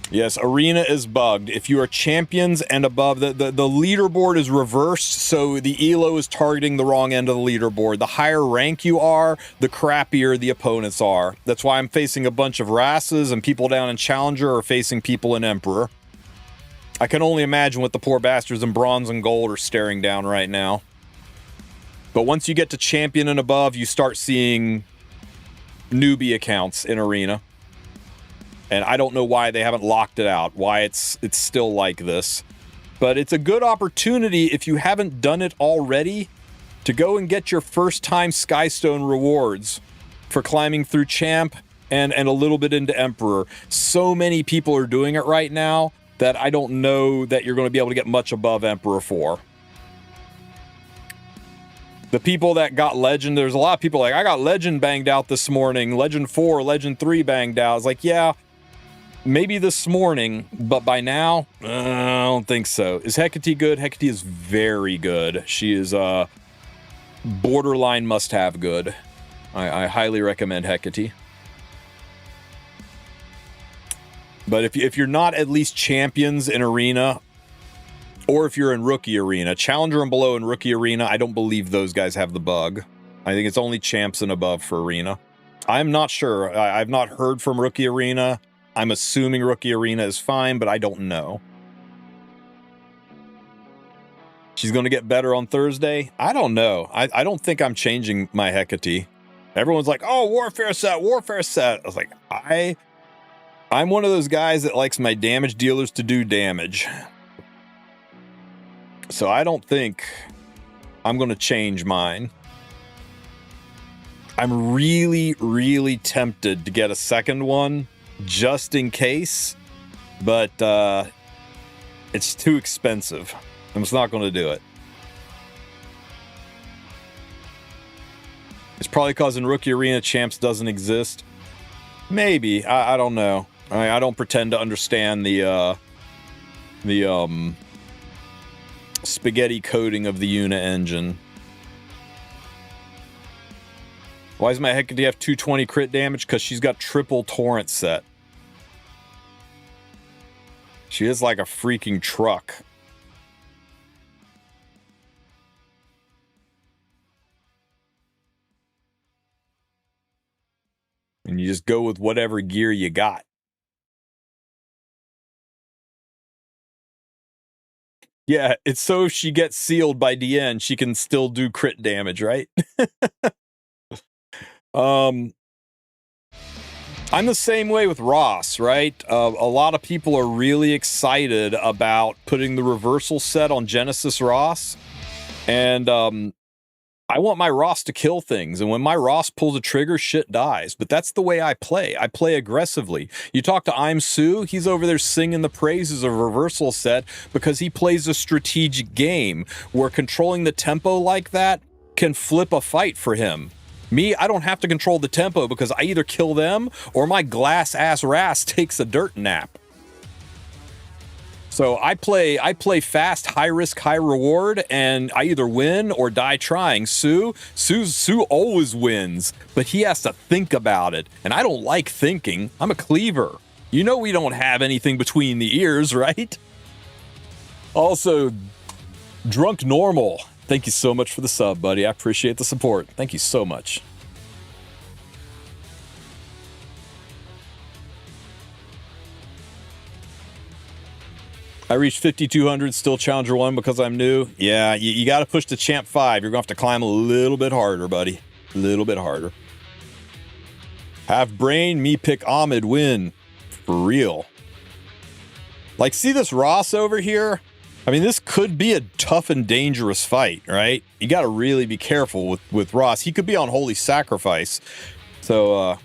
Yes, Arena is bugged. If you are champions and above, the leaderboard is reversed, so the ELO is targeting the wrong end of the leaderboard. The higher rank you are, the crappier the opponents are. That's why I'm facing a bunch of Rasses, and people down in Challenger are facing people in Emperor. I can only imagine what the poor bastards in Bronze and Gold are staring down right now. But once you get to Champion and above, you start seeing newbie accounts in Arena. And I don't know why they haven't locked it out, why it's still like this. But it's a good opportunity, if you haven't done it already, to go and get your first-time Skystone rewards for climbing through Champ and a little bit into Emperor. So many people are doing it right now that I don't know that you're going to be able to get much above Emperor 4. The people that got Legend, there's a lot of people like, I got Legend banged out this morning, Legend 4, Legend 3 banged out. It's like, yeah, maybe this morning, but by now, I don't think so. Is Hecate good? Hecate is very good. She is borderline must-have good. I highly recommend Hecate. But if you're not at least champions in Arena, or if you're in Rookie Arena, Challenger and below in Rookie Arena, I don't believe those guys have the bug. I think it's only champs and above for Arena. I'm not sure. I've not heard from Rookie Arena. I'm assuming Rookie Arena is fine, but I don't know. She's going to get better on Thursday? I don't know. I don't think I'm changing my Hecate. Everyone's like, oh, Warfare set, Warfare set. I was like, I'm one of those guys that likes my damage dealers to do damage. So I don't think I'm going to change mine. I'm really, really tempted to get a second one just in case, but it's too expensive. I'm just not going to do it. It's probably because in Rookie Arena, Champs doesn't exist. Maybe. I don't know. I don't pretend to understand the spaghetti coding of the Una engine. Why does my Hecate have 220 crit damage? Because she's got triple torrent set. She is like a freaking truck. And you just go with whatever gear you got. Yeah, it's so if she gets sealed by DN, she can still do crit damage, right? I'm the same way with Ross, right? A lot of people are really excited about putting the reversal set on Genesis Ross. And I want my Ross to kill things. And when my Ross pulls a trigger, shit dies. But that's the way I play. I play aggressively. You talk to I'm Sue, he's over there singing the praises of reversal set because he plays a strategic game where controlling the tempo like that can flip a fight for him. Me, I don't have to control the tempo because I either kill them or my glass-ass Ras takes a dirt nap. So I play fast, high risk, high reward, and I either win or die trying. Sue always wins, but he has to think about it. And I don't like thinking. I'm a cleaver. You know we don't have anything between the ears, right? Also, Drunk Normal, thank you so much for the sub, buddy. I appreciate the support. Thank you so much. I reached 5,200, still Challenger 1 because I'm new. Yeah, you got to push to Champ 5. You're going to have to climb a little bit harder, buddy. A little bit harder. Have brain, me pick Ahmed, win. For real. Like, see this Ross over here? I mean, this could be a tough and dangerous fight, right? You got to really be careful with Ross. He could be on Holy Sacrifice. So,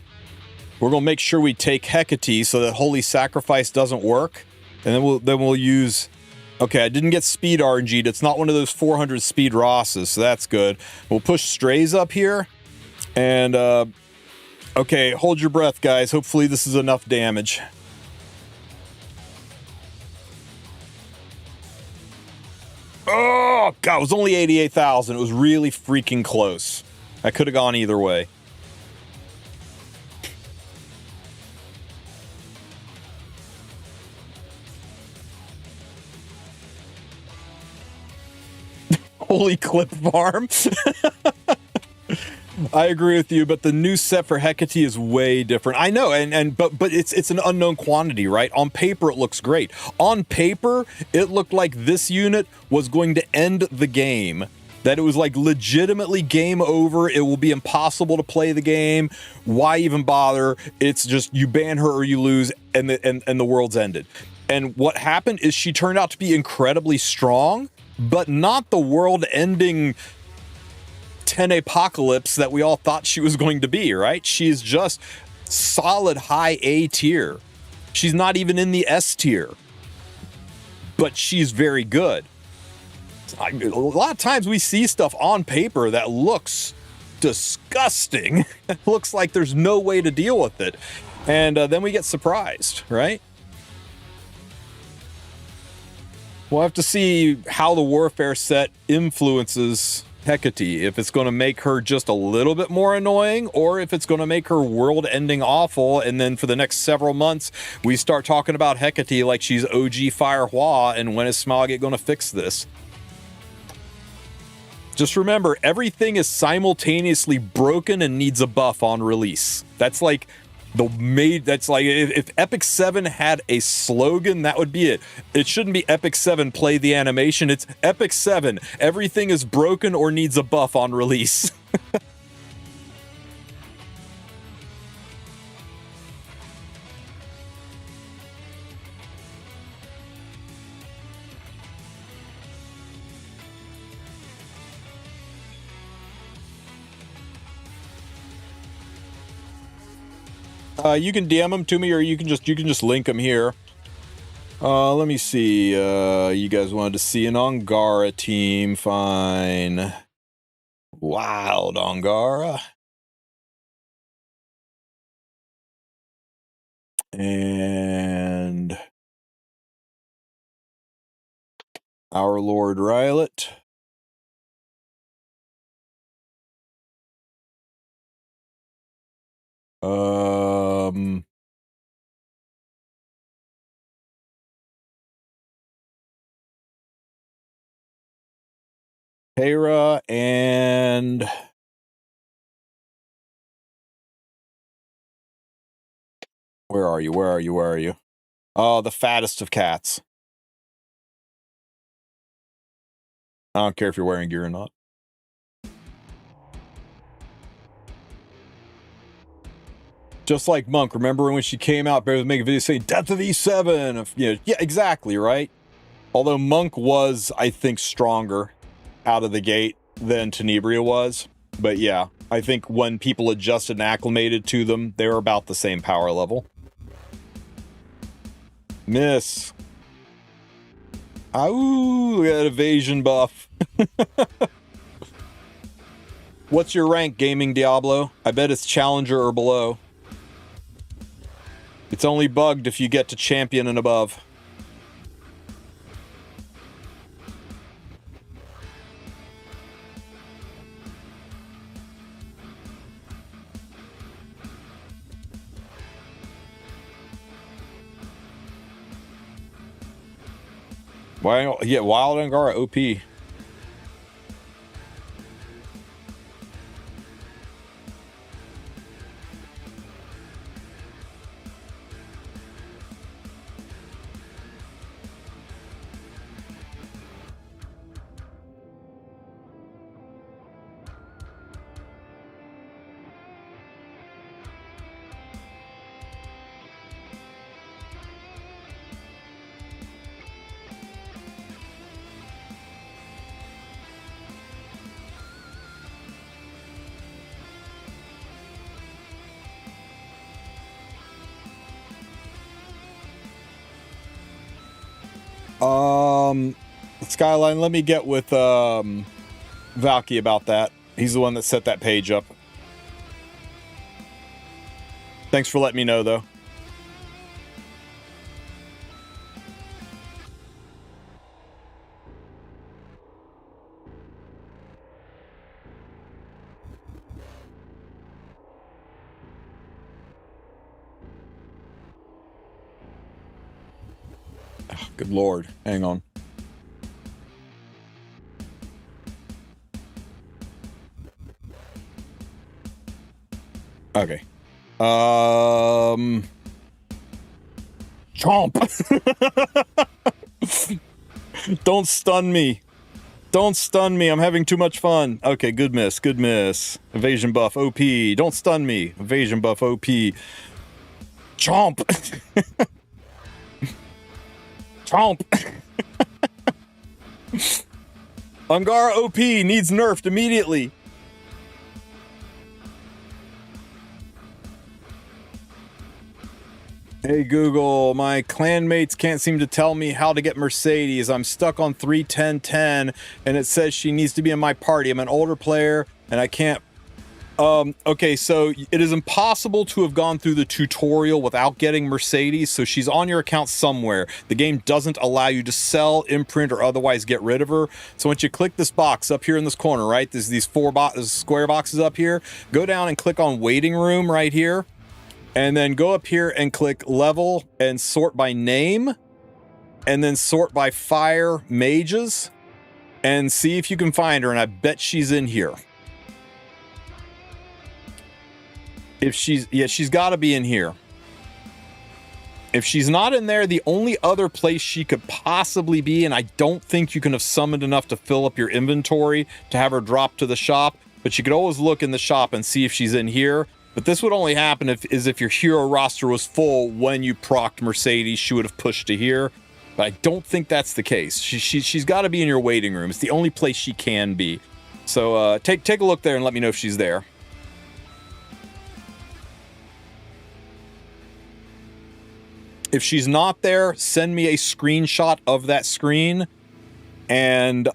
we're going to make sure we take Hecate so that Holy Sacrifice doesn't work. And then we'll use... Okay, I didn't get speed RNG'd. It's not one of those 400 speed Rosses, so that's good. We'll push Strays up here. And, okay, hold your breath, guys. Hopefully this is enough damage. Oh, God, it was only 88,000. It was really freaking close. I could have gone either way. Holy clip farm. I agree with you, but the new set for Hecate is way different. I know, but it's an unknown quantity, right? On paper, it looks great. On paper, it looked like this unit was going to end the game. That it was like legitimately game over. It will be impossible to play the game. Why even bother? It's just you ban her or you lose, and the world's ended. And what happened is she turned out to be incredibly strong, but not the world-ending 10 apocalypse that we all thought she was going to be, right? She's just solid high A tier. She's not even in the S tier, but she's very good. A lot of times we see stuff on paper that looks disgusting. It looks like there's no way to deal with it. And then we get surprised, right? We'll have to see how the warfare set influences Hecate, if it's going to make her just a little bit more annoying, or if it's going to make her world-ending awful, and then for the next several months, we start talking about Hecate like she's OG Fire Hua, and when is Smaugit going to fix this? Just remember, everything is simultaneously broken and needs a buff on release. That's like that's like if Epic 7 had a slogan, that would be it. It shouldn't be Epic 7 play the animation. It's Epic 7 everything is broken or needs a buff on release. You can DM them to me, or you can just link them here. Let me see. You guys wanted to see an Angara team. Fine. Wild Angara. And our Lord Rylet. Hera and where are you? Oh, the fattest of cats. I don't care if you're wearing gear or not. Just like Monk, remember when she came out, Bear was making a video saying Death of E7? You know, yeah, exactly, right? Although Monk was, I think, stronger out of the gate than Tenebria was. But yeah, I think when people adjusted and acclimated to them, they were about the same power level. Miss. Ooh, we got evasion buff. What's your rank, Gaming Diablo? I bet it's Challenger or below. It's only bugged if you get to Champion and above. Why? Yeah, Wild Angara OP. Skyline, let me get with Valky about that. He's the one that set that page up. Thanks for letting me know, though. Oh, good Lord. Hang on. Okay. Chomp. Don't stun me. Don't stun me. I'm having too much fun. Okay, good miss. Good miss. Evasion buff OP. Don't stun me. Evasion buff OP. Chomp. Chomp. Angara OP needs nerfed immediately. Hey Google, my clanmates can't seem to tell me how to get Mercedes. I'm stuck on 31010 and it says she needs to be in my party. I'm an older player and I can't. Okay, so it is impossible to have gone through the tutorial without getting Mercedes, so she's on your account somewhere. The game doesn't allow you to sell, imprint, or otherwise get rid of her. So once you click this box up here in this corner, right, there's these four square boxes up here, go down and click on waiting room right here. And then go up here and click level and sort by name. And then sort by fire mages. And see if you can find her. And I bet she's in here. If she's... Yeah, she's got to be in here. If she's not in there, the only other place she could possibly be, and I don't think you can have summoned enough to fill up your inventory to have her drop to the shop, but you could always look in the shop and see if she's in here. But this would only happen if your hero roster was full when you procced Mercedes. She would have pushed to here. But I don't think that's the case. She's got to be in your waiting room. It's the only place she can be. So take a look there and let me know if she's there. If she's not there, send me a screenshot of that screen. And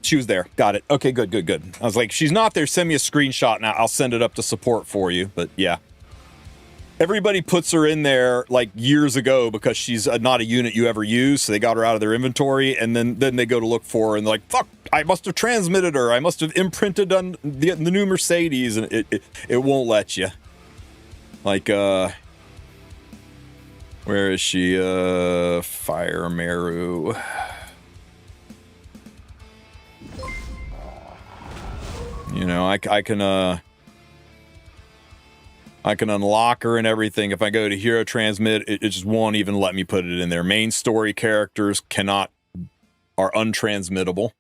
she was there. Got it. Okay, good. I was like, she's not there. Send me a screenshot and I'll send it up to support for you. But yeah. Everybody puts her in there like years ago because she's not a unit you ever use. So they got her out of their inventory and then they go to look for her and they're like, fuck, I must have transmitted her. I must have imprinted on the new Mercedes and it won't let you. Like, where is she? Fire Meru. You know, I can unlock her and everything. If I go to Hero Transmit, it just won't even let me put it in there. Main story characters are untransmittable.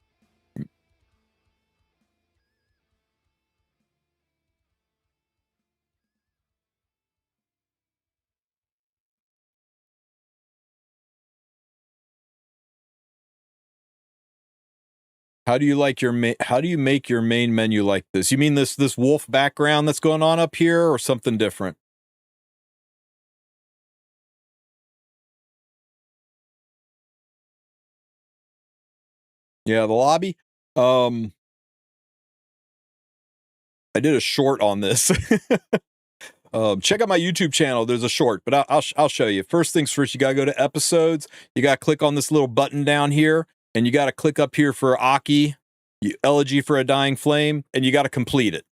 How do you like your how do you make your main menu like this? You mean this Wulf background that's going on up here or something different? Yeah, the lobby. I did a short on this. Check out my YouTube channel. There's a short, but I'll show you. First things first, you gotta go to episodes. You gotta click on this little button down here, and you gotta click up here for Aki, Elegy for a Dying Flame, and you gotta complete it.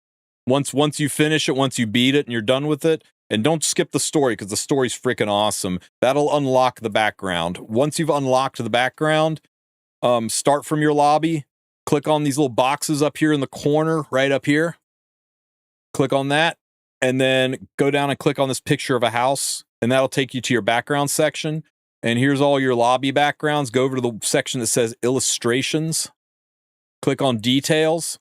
Once you finish it, once you beat it and you're done with it, And don't skip the story, because the story's freaking awesome. That'll unlock the background. Once you've unlocked the background, start from your lobby. Click on these little boxes up here in the corner, right up here. Click on that. And then go down and click on this picture of a house. And that'll take you to your background section. And here's all your lobby backgrounds. Go over to the section that says illustrations. Click on details.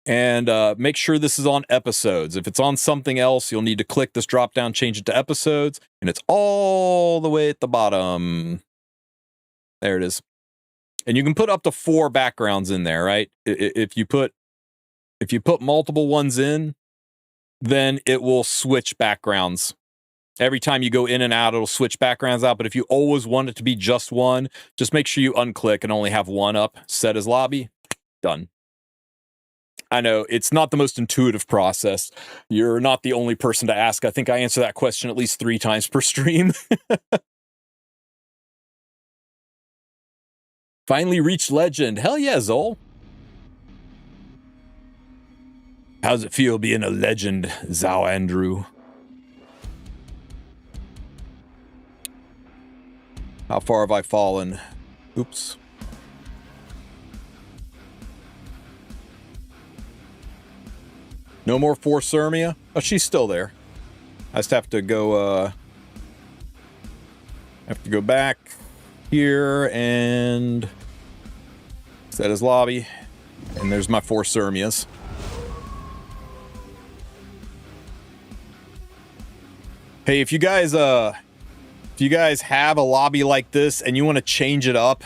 And make sure this is on episodes. If it's on something else, you'll need to click this drop down, change it to episodes. And it's all the way at the bottom. There it is. And you can put up to 4 backgrounds in there, right? If you put multiple ones in, then it will switch backgrounds. Every time you go in and out, it'll switch backgrounds out. But if you always want it to be just one, just make sure you unclick and only have one up, set as lobby. Done. I know it's not the most intuitive process. You're not the only person to ask. I think I answer that question at least 3 times per stream. Finally reached legend. Hell yeah, Zol. How's it feel being a legend, Zhao Andrew? How far have I fallen? Oops. No more Force Hermia? Oh, she's still there. I just have to go, back here and set as lobby. And there's my 4 Hermias. Hey, if you guys have a lobby like this and you want to change it up,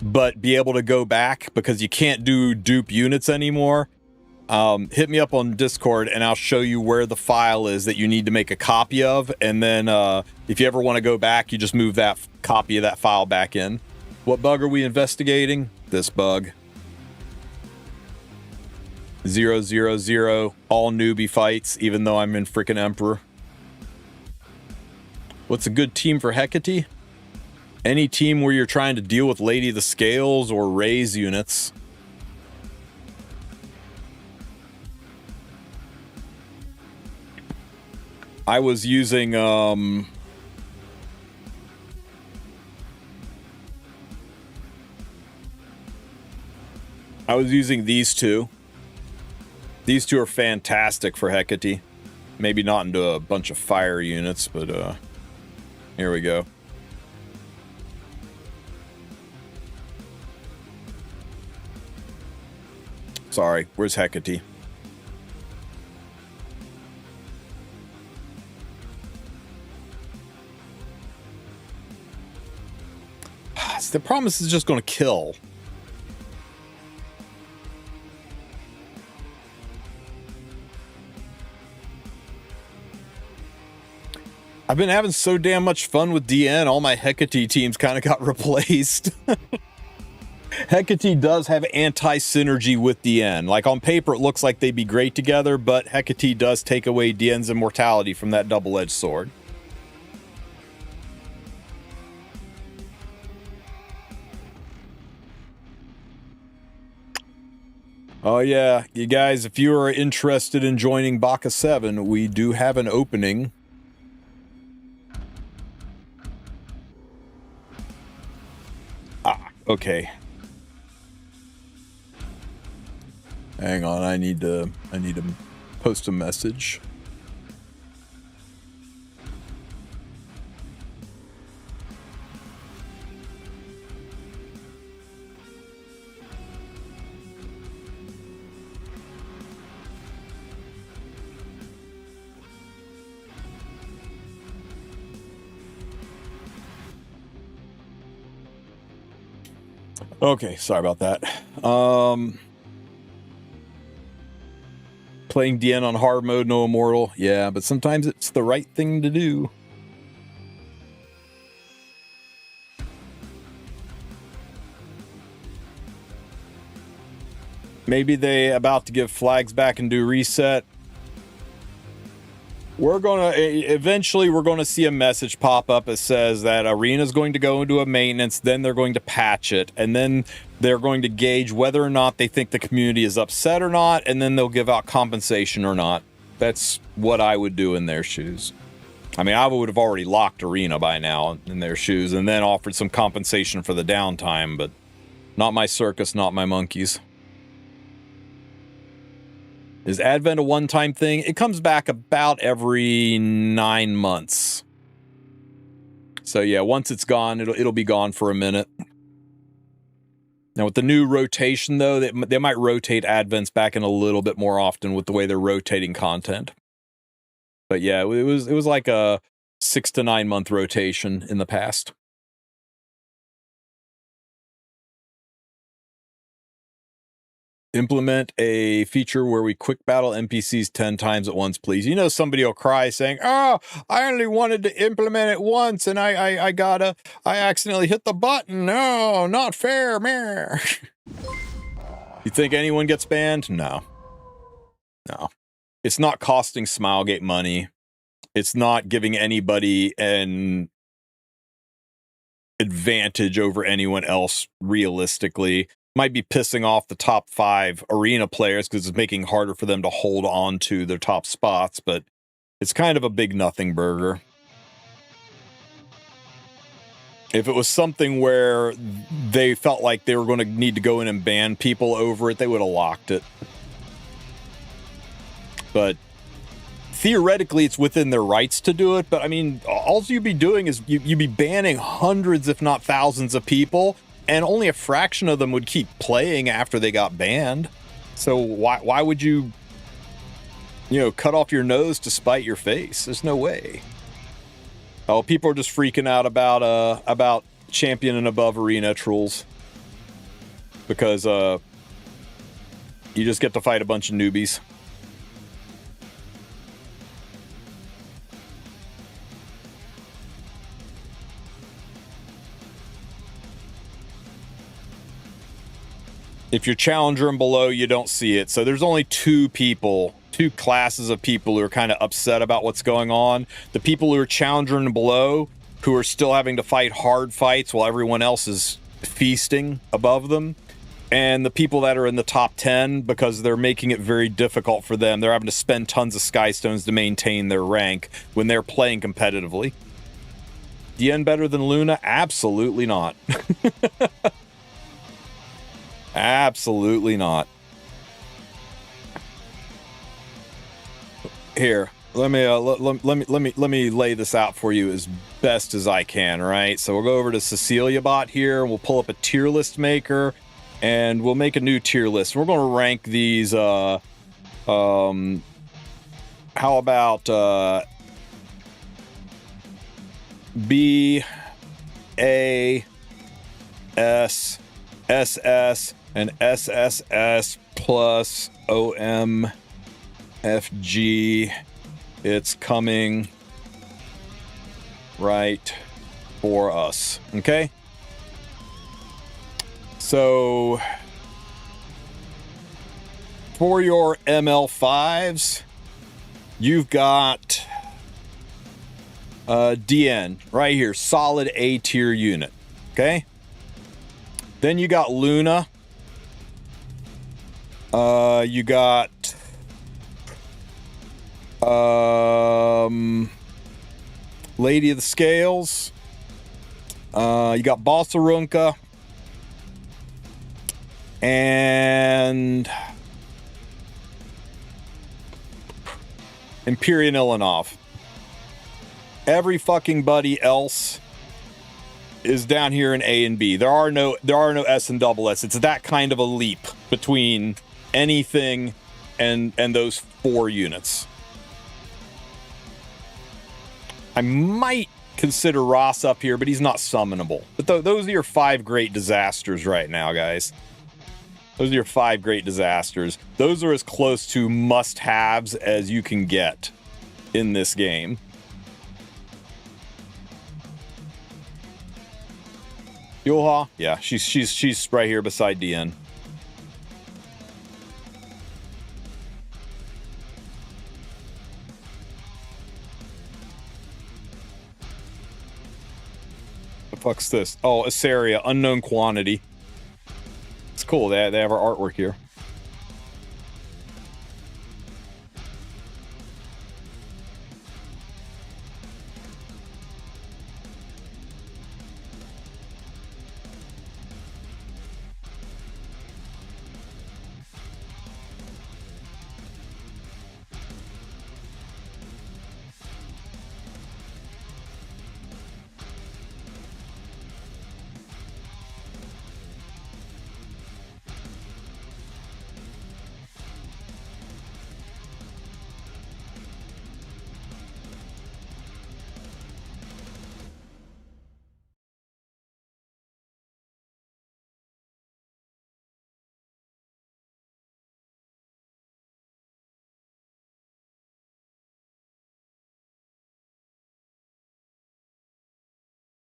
but be able to go back because you can't do dupe units anymore, hit me up on Discord and I'll show you where the file is that you need to make a copy of. And then if you ever want to go back, you just move that copy of that file back in. What bug are we investigating? This bug. 000, all newbie fights, even though I'm in freaking Emperor. What's a good team for Hecate? Any team where you're trying to deal with Lady of the Scales or raise units. I was using these two. These two are fantastic for Hecate. Maybe not into a bunch of fire units, but here we go. Sorry, where's Hecate? The promise is just going to kill. I've been having so damn much fun with DN, all my Hecate teams kind of got replaced. Hecate does have anti-synergy with DN. Like on paper, it looks like they'd be great together, but Hecate does take away DN's immortality from that double-edged sword. Oh yeah, you guys, if you are interested in joining Baka 7, we do have an opening. Okay. Hang on, I need to post a message. Okay, sorry about that. Playing DN on hard mode, no immortal. Yeah, but sometimes it's the right thing to do. Maybe they about to give flags back and do reset. We're eventually see a message pop up that says that Arena's going to go into a maintenance, then they're going to patch it, and then they're going to gauge whether or not they think the community is upset or not, and then they'll give out compensation or not. That's what I would do in their shoes. I mean, I would have already locked Arena by now in their shoes and then offered some compensation for the downtime, but not my circus, not my monkeys. Is Advent a one-time thing? It comes back about every 9 months. So yeah, once it's gone, it'll be gone for a minute. Now with the new rotation though, they might rotate Advents back in a little bit more often with the way they're rotating content. But yeah, it was like a 6 to 9 month rotation in the past. Implement a feature where we quick battle NPCs 10 times at once, please. You know, somebody will cry saying, "Oh, I only wanted to implement it once and I accidentally hit the button. No, not fair, man." You think anyone gets banned? No. No. It's not costing Smilegate money. It's not giving anybody an advantage over anyone else realistically. Might be pissing off the top 5 arena players because it's making it harder for them to hold on to their top spots, but it's kind of a big nothing burger. If it was something where they felt like they were going to need to go in and ban people over it, they would have locked it. But theoretically, it's within their rights to do it. But I mean, all you'd be doing is you'd be banning hundreds, if not thousands of people. And only a fraction of them would keep playing after they got banned. So why would you cut off your nose to spite your face? There's no way. Oh, people are just freaking out about champion and above arena trolls. Because you just get to fight a bunch of newbies. If you're challenger and below, you don't see it. So there's only two classes of people who are kind of upset about what's going on. The people who are challenger and below, who are still having to fight hard fights while everyone else is feasting above them. And the people that are in the top 10, because they're making it very difficult for them. They're having to spend tons of Skystones to maintain their rank when they're playing competitively. DN better than Luna? Absolutely not. Absolutely not. Here, let me lay this out for you as best as I can, right? So we'll go over to Cecilia bot here, and we'll pull up a tier list maker, and we'll make a new tier list. We're going to rank these. How about B, A, S, SS, and SSS plus OMFG. It's coming right for us. Okay? So for your ML5s, you've got DN right here, solid A tier unit. Okay? Then you got Luna. You got Lady of the Scales. You got Balsarunka. And Empyrean Ilanov. Every fucking buddy else is down here in A and B. There are no S and double S. It's that kind of a leap between anything and those 4 units. I might consider Ross up here, but he's not summonable. But those are your 5 great disasters right now, guys. Those are your 5 great disasters. Those are as close to must-haves as you can get in this game. Yulha? Yeah, she's right here beside DN. The fuck's this? Oh, Asaria, unknown quantity. It's cool. They have our artwork here.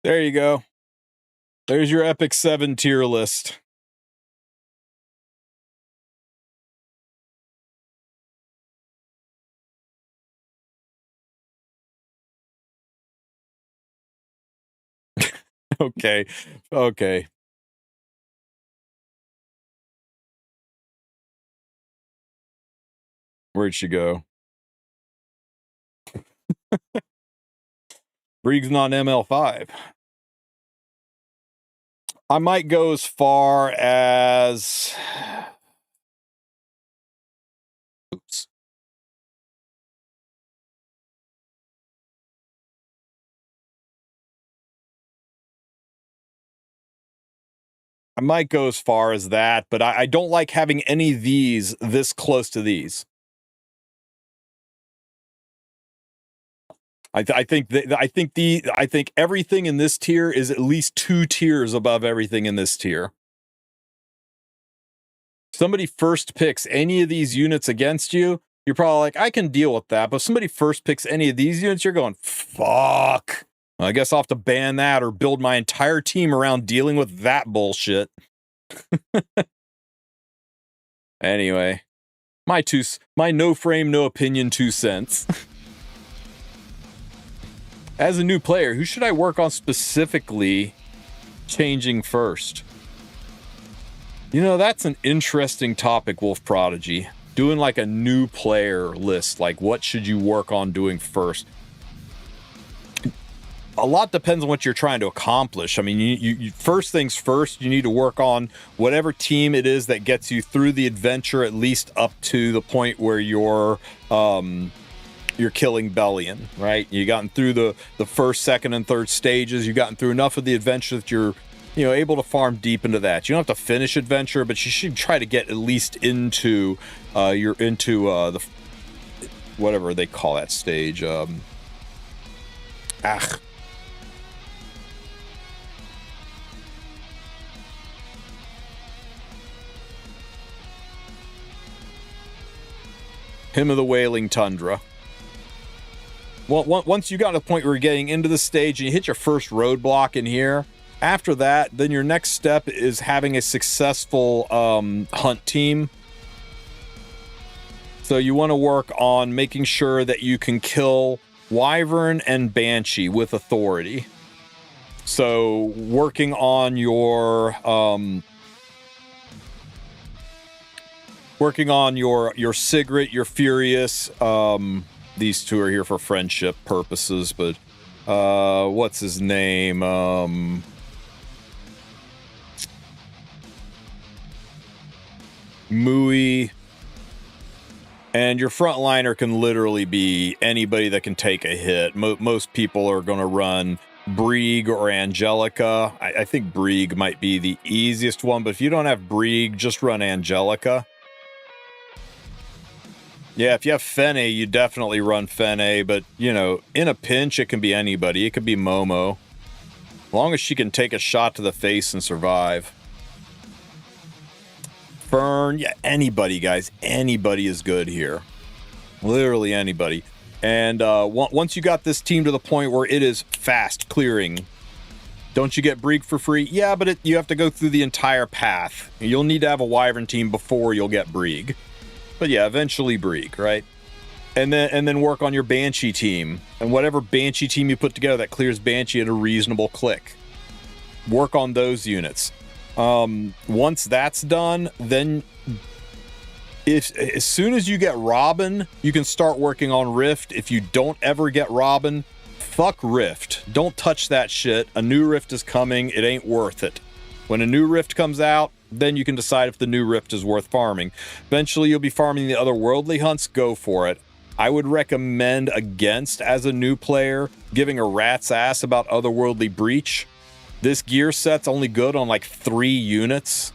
There you go. There's your Epic 7 tier list. Okay. Okay. Where'd she go? Brieg's not ML5. I might go as far as... Oops. I might go as far as that, but I don't like having any of these this close to these. I think everything in this tier is at least 2 tiers above everything in this tier. Somebody first picks any of these units against you, you're probably like, I can deal with that. But if somebody first picks any of these units, you're going, fuck. I guess I'll have to ban that or build my entire team around dealing with that bullshit. Anyway, my no frame, no opinion 2 cents. As a new player, who should I work on specifically changing first? You know, that's an interesting topic, Wolf Prodigy. Doing like a new player list, like what should you work on doing first? A lot depends on what you're trying to accomplish. I mean, you first things first, you need to work on whatever team it is that gets you through the adventure, at least up to the point where you're killing Bellion, right? You gotten through the first, second, and third stages. You've gotten through enough of the adventure that you're able to farm deep into that. You don't have to finish adventure, but you should try to get at least into the whatever they call that stage. Hymn of the Wailing Tundra. Well, once you got to the point where you're getting into the stage and you hit your first roadblock in here, after that, then your next step is having a successful hunt team. So you want to work on making sure that you can kill Wyvern and Banshee with authority. So working on your Sigrid, your Furious. These two are here for friendship purposes, but what's his name? Mui. And your frontliner can literally be anybody that can take a hit. Most people are going to run Brieg or Angelica. I think Brieg might be the easiest one, but if you don't have Brieg, just run Angelica. Yeah, if you have Fene, you definitely run Fene, but, in a pinch, it can be anybody. It could be Momo. As long as she can take a shot to the face and survive. Fern, yeah, anybody, guys. Anybody is good here. Literally anybody. And once you got this team to the point where it is fast clearing, don't you get Brieg for free? Yeah, but you have to go through the entire path. You'll need to have a Wyvern team before you'll get Brieg. But yeah, eventually Brieg, right? And then work on your Banshee team. And whatever Banshee team you put together that clears Banshee at a reasonable click. Work on those units. Once that's done, then as soon as you get Robin, you can start working on Rift. If you don't ever get Robin, fuck Rift. Don't touch that shit. A new Rift is coming. It ain't worth it. When a new Rift comes out, then you can decide if the new Rift is worth farming. Eventually, you'll be farming the otherworldly hunts. Go for it. I would recommend against, as a new player, giving a rat's ass about otherworldly breach. This gear set's only good on like 3 units,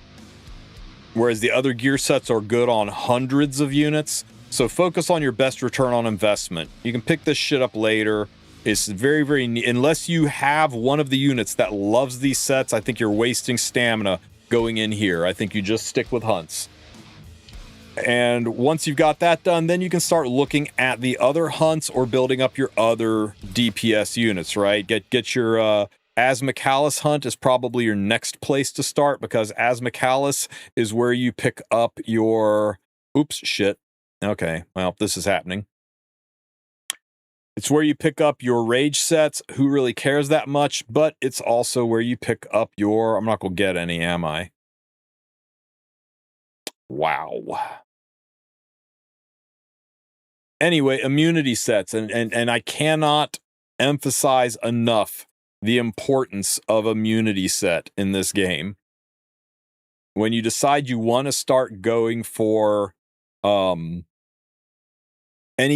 whereas the other gear sets are good on hundreds of units. So focus on your best return on investment. You can pick this shit up later. It's very, very... Unless you have one of the units that loves these sets, I think you're wasting stamina going in here. I think you just stick with hunts. And once you've got that done, then you can start looking at the other hunts or building up your other DPS units, right? Get your Asmacallus Hunt is probably your next place to start, because Asmacallus is where you pick up your... Oops, shit. Okay, well, this is happening. It's where you pick up your rage sets. Who really cares that much? But it's also where you pick up your... I'm not going to get any, am I? Wow. Anyway, immunity sets. And I cannot emphasize enough the importance of immunity set in this game. When you decide you want to start going for any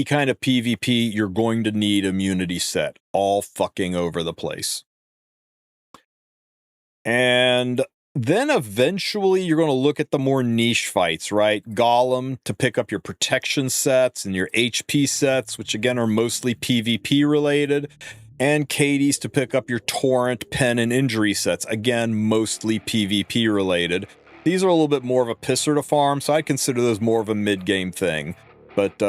kind of PvP, you're going to need immunity set all fucking over the place. And then eventually you're going to look at the more niche fights, right? Golem to pick up your protection sets and your HP sets, which again are mostly PvP related. And Katie's to pick up your torrent, pen, and injury sets, again mostly PvP related. These are a little bit more of a pisser to farm, so I consider those more of a mid-game thing. But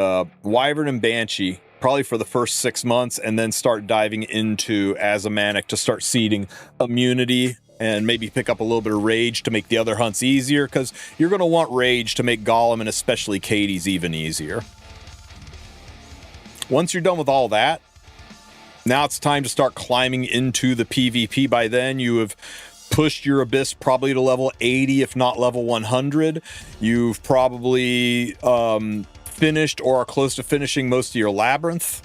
Wyvern and Banshee, probably for the first 6 months, and then start diving into Azamanic to start seeding immunity, and maybe pick up a little bit of Rage to make the other hunts easier, because you're going to want Rage to make Golem and especially Katie's even easier. Once you're done with all that, now it's time to start climbing into the PvP. By then, you have pushed your Abyss probably to level 80, if not level 100. You've probably finished or are close to finishing most of your Labyrinth.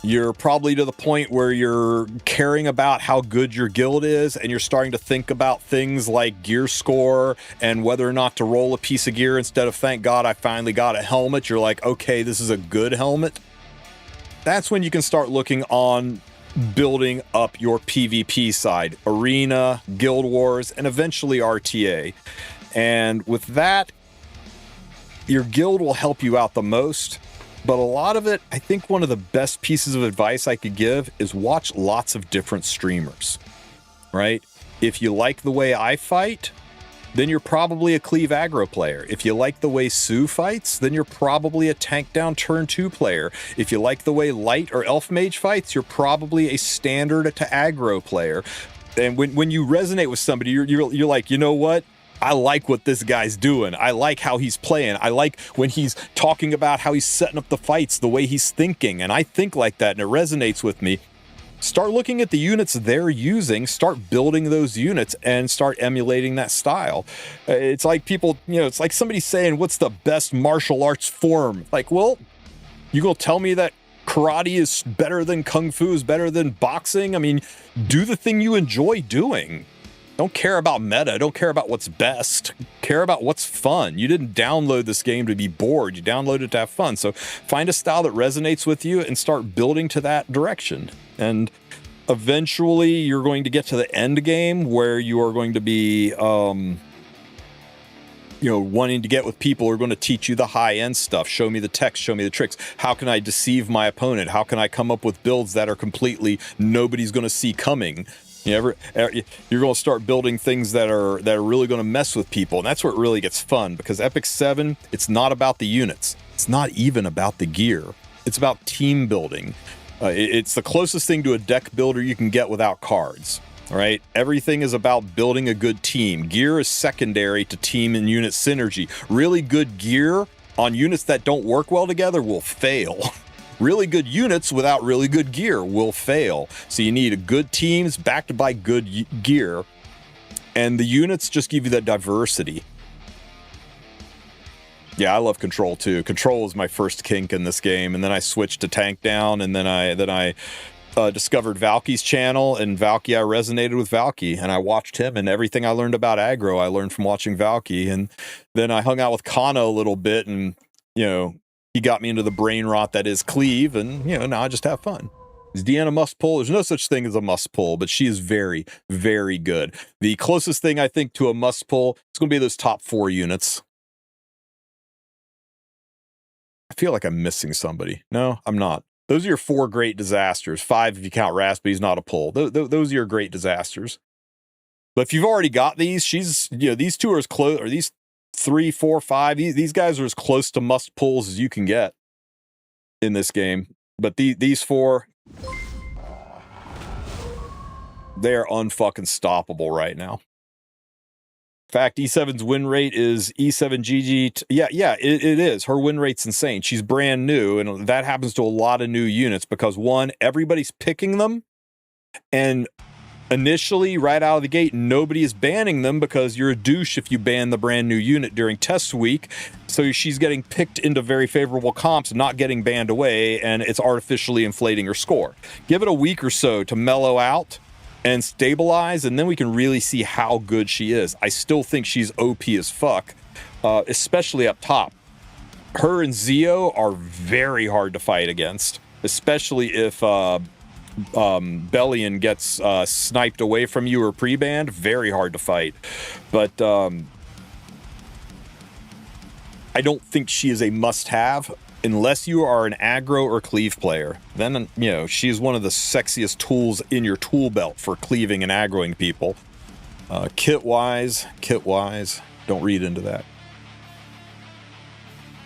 You're probably to the point where you're caring about how good your guild is, and you're starting to think about things like gear score and whether or not to roll a piece of gear instead of, thank God I finally got a helmet. You're like, okay, this is a good helmet. That's when you can start looking on building up your PvP side, Arena, Guild Wars, and eventually RTA. And with that, your guild will help you out the most. But a lot of it, I think one of the best pieces of advice I could give is watch lots of different streamers, right? If you like the way I fight, then you're probably a Cleave aggro player. If you like the way Sue fights, then you're probably a tank down turn 2 player. If you like the way Light or Elf Mage fights, you're probably a standard to aggro player. And when you resonate with somebody, you're like, you know what? I like what this guy's doing. I like how he's playing. I like when he's talking about how he's setting up the fights, the way he's thinking. And I think like that, and it resonates with me. Start looking at the units they're using, start building those units, and start emulating that style. It's like people, it's like somebody saying, what's the best martial arts form? Like, well, you gonna tell me that karate is better than kung fu, is better than boxing? I mean, do the thing you enjoy doing. Don't care about meta. Don't care about what's best. Care about what's fun. You didn't download this game to be bored. You downloaded it to have fun. So find a style that resonates with you and start building to that direction. And eventually you're going to get to the end game where you are going to be, wanting to get with people who are going to teach you the high-end stuff. Show me the text. Show me the tricks. How can I deceive my opponent? How can I come up with builds that are completely nobody's going to see coming? You're going to start building things that are really going to mess with people, and that's where it really gets fun. Because Epic 7, it's not about the units. It's not even about the gear. It's about team building. It's the closest thing to a deck builder you can get without cards. All right, everything is about building a good team. Gear is secondary to team and unit synergy. Really good gear on units that don't work well together will fail. Really good units without really good gear will fail. So you need good teams backed by good gear. And the units just give you that diversity. Yeah, I love Control too. Control was my first kink in this game. And then I switched to Tank Down. And then I discovered Valky's channel. And Valky, I resonated with Valky. And I watched him. And everything I learned about aggro, I learned from watching Valky. And then I hung out with Kana a little bit. And, he got me into the brain rot that is Cleave, and, now I just have fun. Is Deanna must pull? There's no such thing as a must pull, but she is very, very good. The closest thing I think to a must pull is going to be those top 4 units. I feel like I'm missing somebody. No, I'm not. Those are your 4 great disasters. 5 if you count Rasp, but he's not a pull. Those are your great disasters. But if you've already got these, these 2 are as close, or these 3, 4, 5. These guys are as close to must pulls as you can get in this game. But these 4, They're unfucking stoppable right now. In fact, E7's win rate is E7GG. Yeah, it is. Her win rate's insane. She's brand new, and that happens to a lot of new units because, one, everybody's picking them, and initially, right out of the gate, nobody is banning them because you're a douche if you ban the brand new unit during test week. So she's getting picked into very favorable comps, not getting banned away, and it's artificially inflating her score. Give it a week or so to mellow out and stabilize, and then we can really see how good she is. I still think she's OP as fuck, especially up top. Her and Zio are very hard to fight against, especially if Bellion gets sniped away from you or pre-banned. Very hard to fight. But I don't think she is a must-have unless you are an aggro or cleave player. Then, you know, she's one of the sexiest tools in your tool belt for cleaving and aggroing people. Kit-wise, don't read into that.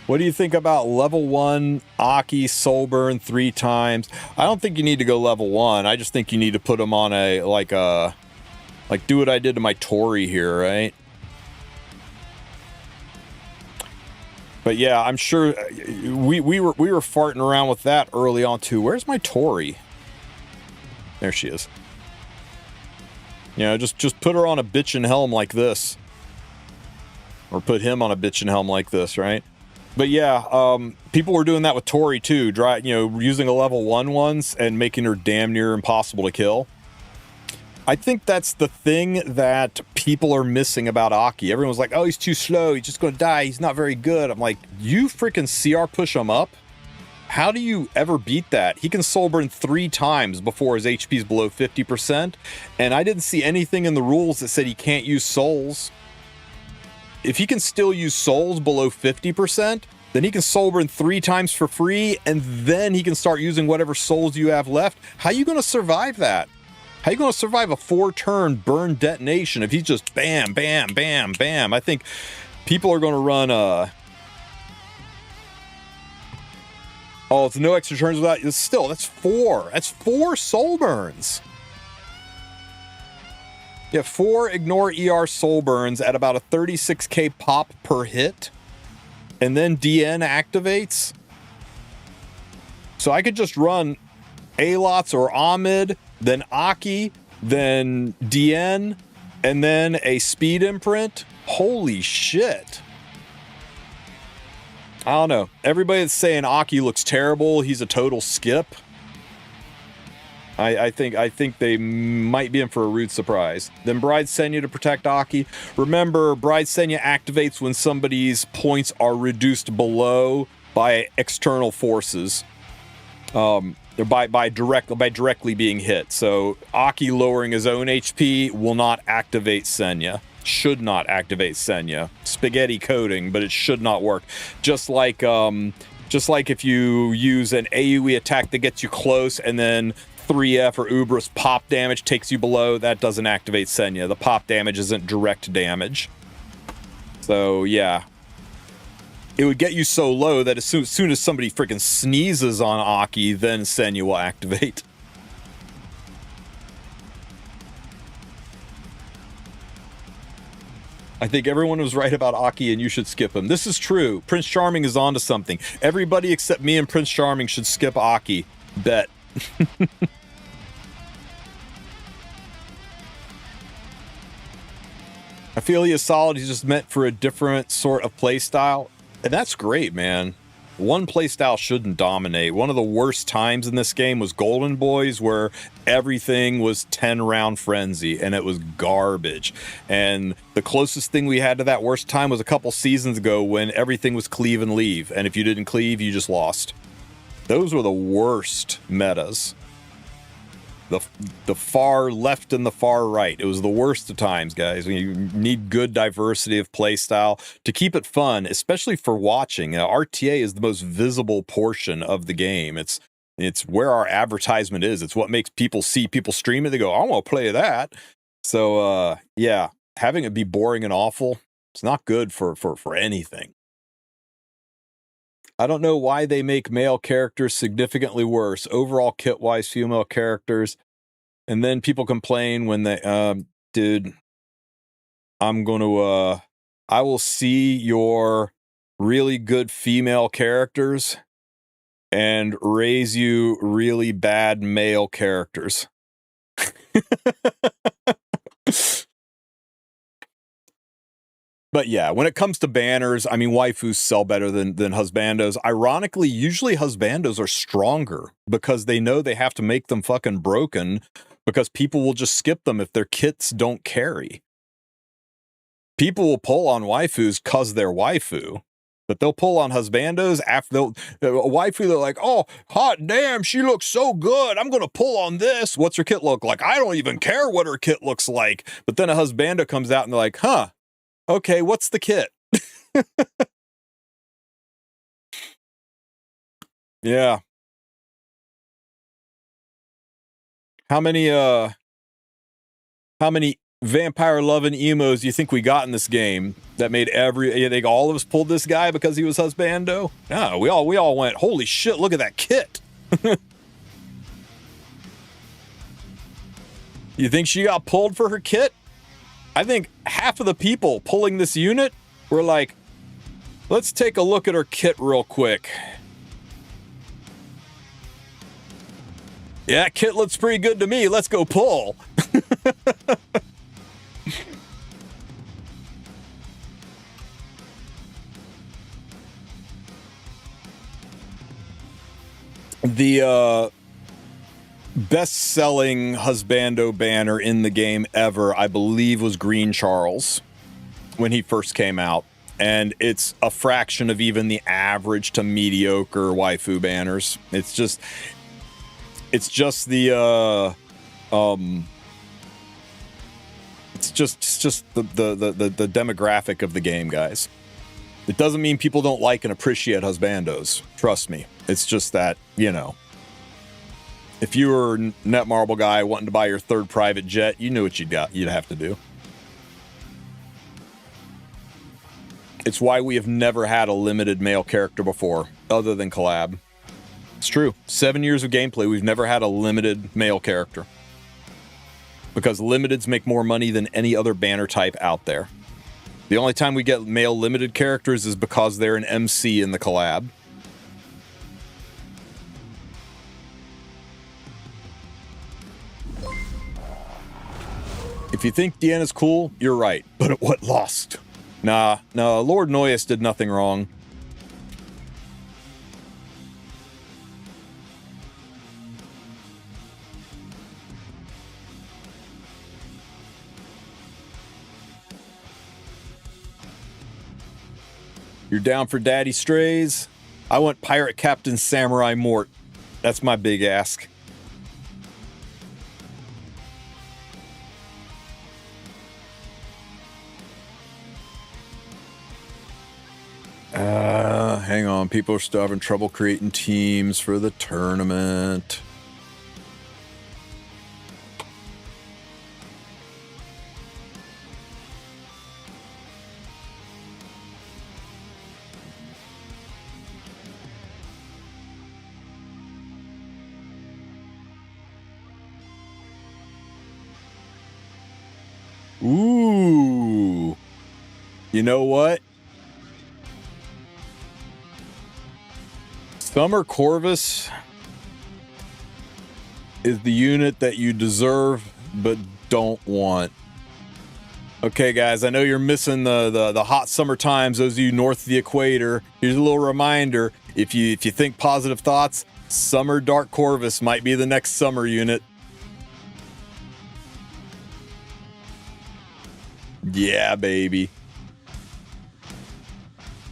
What do you think about level 1 Aki Soulburn 3 times? I don't think you need to go level 1. I just think you need to put them on a, like do what I did to my Tori here, right? But yeah, I'm sure we were farting around with that early on too. Where's my Tori? There she is. You know, just put her on a bitchin' helm like this. Or put him on a bitchin' helm like this, right? But yeah, people were doing that with Tori too, using a level 1 once and making her damn near impossible to kill. I think that's the thing that people are missing about Aki. Everyone's like, oh, he's too slow, he's just gonna die, he's not very good. I'm like, you freaking CR push him up? How do you ever beat that? He can soul burn 3 times before his HP is below 50%, and I didn't see anything in the rules that said he can't use souls. If he can still use souls below 50%, then he can soul burn 3 times for free, and then he can start using whatever souls you have left. How are you going to survive that? How are you going to survive a 4-turn burn detonation if he's just bam, bam, bam, bam? I think people are going to run... Oh, it's no extra turns without... Still, that's 4. That's 4 soul burns. Yeah, 4 ignore ER soul burns at about a 36k pop per hit. And then DN activates. So I could just run Alots or Ahmed, then Aki, then DN, and then a speed imprint. Holy shit. I don't know. Everybody that's saying Aki looks terrible, he's a total skip. I think they might be in for a rude surprise. Then Bride Senya to protect Aki. Remember, Bride Senya activates when somebody's points are reduced below by external forces. By directly being hit. So Aki lowering his own HP will not activate Senya. Should not activate Senya. Spaghetti coding, but it should not work. Just like if you use an AoE attack that gets you close and then 3F or Ubris pop damage takes you below, that doesn't activate Senya. The pop damage isn't direct damage. So yeah. It would get you so low that as soon as somebody freaking sneezes on Aki, then Senya will activate. I think everyone was right about Aki and you should skip him. This is true. Prince Charming is onto something. Everybody except me and Prince Charming should skip Aki. Bet. I feel he is solid. He's just meant for a different sort of playstyle. And that's great, man. One playstyle shouldn't dominate. One of the worst times in this game was Golden Boys, where everything was 10-round frenzy, and it was garbage. And the closest thing we had to that worst time was a couple seasons ago when everything was cleave and leave. And if you didn't cleave, you just lost. Those were the worst metas. The far left and the far right. It was the worst of times, guys. You need good diversity of playstyle to keep it fun, especially for watching. RTA is the most visible portion of the game. It's where our advertisement is. It's what makes people see people stream it. They go, I want to play that. So, yeah, having it be boring and awful, it's not good for anything. I don't know why they make male characters significantly worse. Overall, kit-wise, female characters. And then people complain when they, dude, I'm going to, I will see your really good female characters and raise you really bad male characters. But yeah, when it comes to banners, I mean, waifus sell better than husbandos. Ironically, usually husbandos are stronger because they know they have to make them fucking broken because people will just skip them if their kits don't carry. People will pull on waifus because they're waifu, but they'll pull on husbandos after a waifu. They're like, oh, hot damn, she looks so good. I'm going to pull on this. What's her kit look like? I don't even care what her kit looks like. But then a husbando comes out and they're like, huh, okay, what's the kit? Yeah. How many vampire loving emos do you think we got in this game that made you think all of us pulled this guy because he was husbando? No, we all went, holy shit, look at that kit. You think she got pulled for her kit? I think half of the people pulling this unit were like, let's take a look at her kit real quick. Yeah, kit looks pretty good to me. Let's go pull. The best-selling husbando banner in the game ever, I believe, was Green Charles when he first came out. And it's a fraction of even the average to mediocre waifu banners. It's just the the demographic of the game, guys. It doesn't mean people don't like and appreciate husbandos. Trust me. It's just that, you know, if you were a Netmarble guy wanting to buy your third private jet, you knew what you'd have to do. It's why we have never had a limited male character before, other than collab. It's true. 7 years of gameplay, we've never had a limited male character. Because limiteds make more money than any other banner type out there. The only time we get male limited characters is because they're an MC in the collab. If you think Deanna's cool, you're right. But at what lost? Nah, Lord Noyes did nothing wrong. You're down for Daddy Strays? I want Pirate Captain Samurai Mort. That's my big ask. Hang on. People are still having trouble creating teams for the tournament. Ooh. You know what? Summer Corvus is the unit that you deserve but don't want. Okay, guys, I know you're missing the hot summer times, those of you north of the equator. Here's a little reminder. If you think positive thoughts, Summer Dark Corvus might be the next summer unit. Yeah, baby.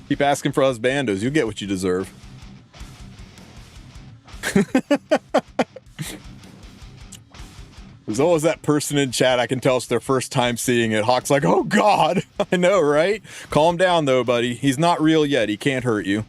Keep asking for husbandos. You'll get what you deserve. There's always that person in chat, I can tell it's their first time seeing it. Hawk's like, oh God. I know, right? Calm down though, buddy. He's not real yet. He can't hurt you.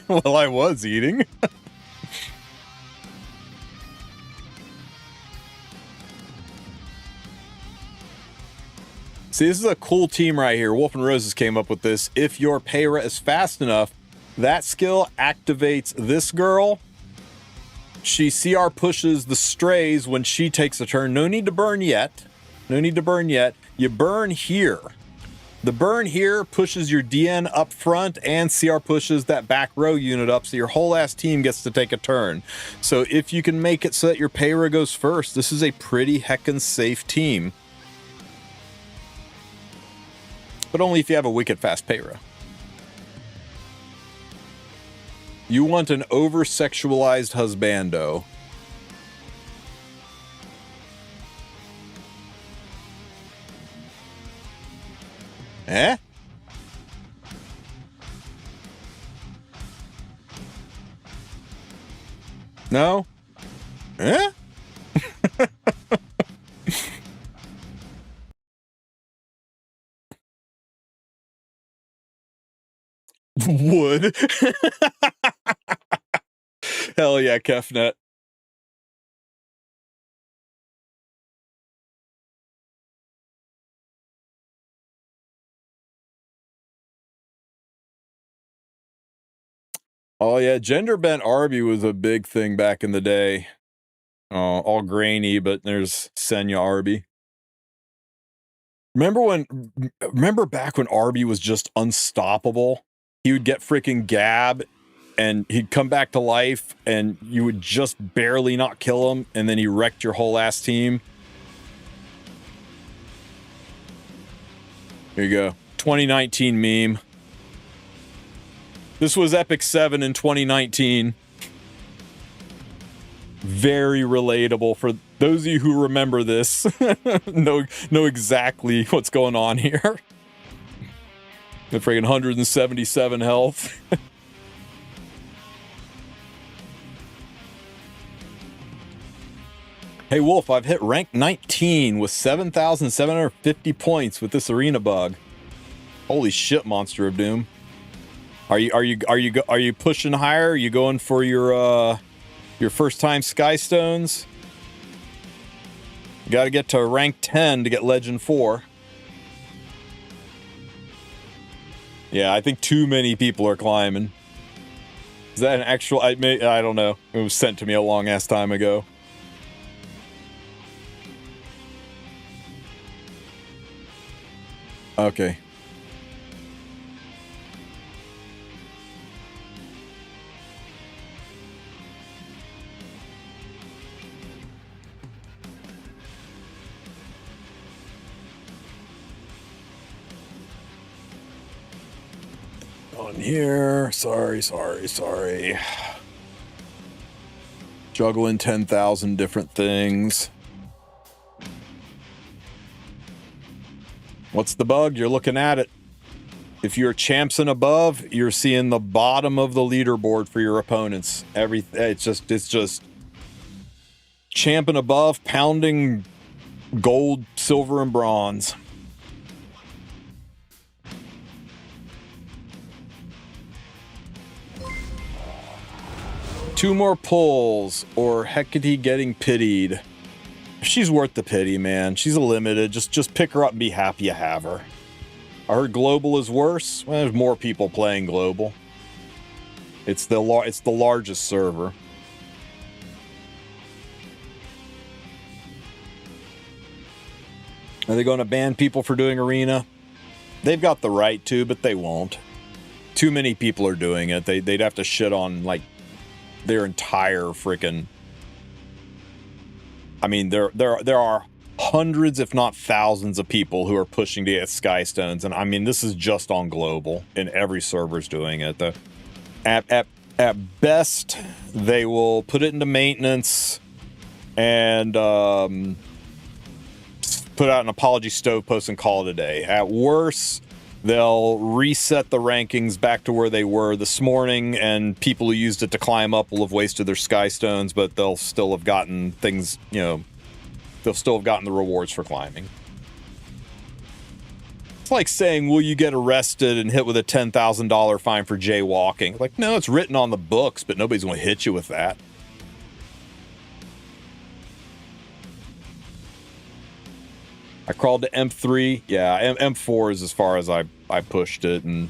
Well, I was eating. See, this is a cool team right here. Wolf and Roses came up with this. If your Payra is fast enough, that skill activates this girl. She CR pushes the strays when she takes a turn. No need to burn yet. No need to burn yet. You burn here. The burn here pushes your DN up front and CR pushes that back row unit up, so your whole ass team gets to take a turn. So if you can make it so that your Payra goes first, this is a pretty heckin' safe team. But only if you have a wicked fast Payra. You want an over-sexualized husbando. Eh? No? Eh? Wood. Hell yeah, Kefnet. Oh yeah, gender bent Arby was a big thing back in the day. All grainy, but there's Senya Arby. Remember back when Arby was just unstoppable? He would get freaking Gab and he'd come back to life and you would just barely not kill him and then he wrecked your whole ass team. Here you go. 2019 meme. This was Epic 7 in 2019. Very relatable for those of you who remember this. know exactly what's going on here. The friggin' 177 health. Hey Wolf, I've hit rank 19 with 7,750 points with this arena bug. Holy shit, Monster of Doom. Are you pushing higher? Are you going for your first time Skystones? You got to get to rank 10 to get Legend 4. Yeah, I think too many people are climbing. Is that an actual? I don't know. It was sent to me a long ass time ago. Okay. On here. Sorry. Juggling 10,000 different things. What's the bug? You're looking at it. If you're champs and above, you're seeing the bottom of the leaderboard for your opponents. It's just champ and above, pounding gold, silver, and bronze. Two more pulls, or Hecate getting pitied. She's worth the pity, man. She's a limited. Just pick her up and be happy you have her. I heard global is worse. Well, there's more people playing global. It's the largest server. Are they going to ban people for doing arena? They've got the right to, but they won't. Too many people are doing it. They'd have to shit on like their entire freaking. I mean, there are hundreds, if not thousands, of people who are pushing to get Skystones, and I mean, this is just on global, and every server's doing it. At best, they will put it into maintenance and put out an apology stove post and call it a day. At worst, they'll reset the rankings back to where they were this morning, and people who used it to climb up will have wasted their Skystones, but they'll still have gotten things, you know, they'll still have gotten the rewards for climbing. It's like saying, will you get arrested and hit with a $10,000 fine for jaywalking? Like, no, it's written on the books, but nobody's going to hit you with that. I crawled to M3. Yeah, M4 is as far as I pushed it, and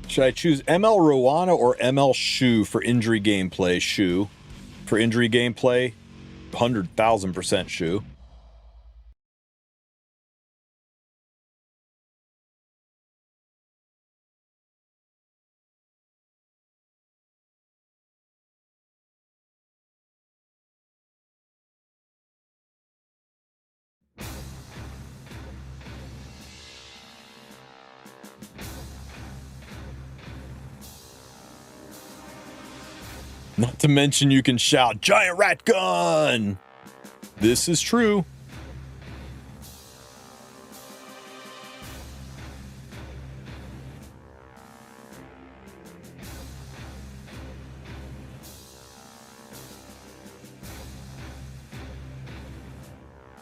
should I choose ML Rowana or ML Shu for injury gameplay? Shu. For injury gameplay, 100,000% Shu. Not to mention you can shout, giant rat gun! This is true.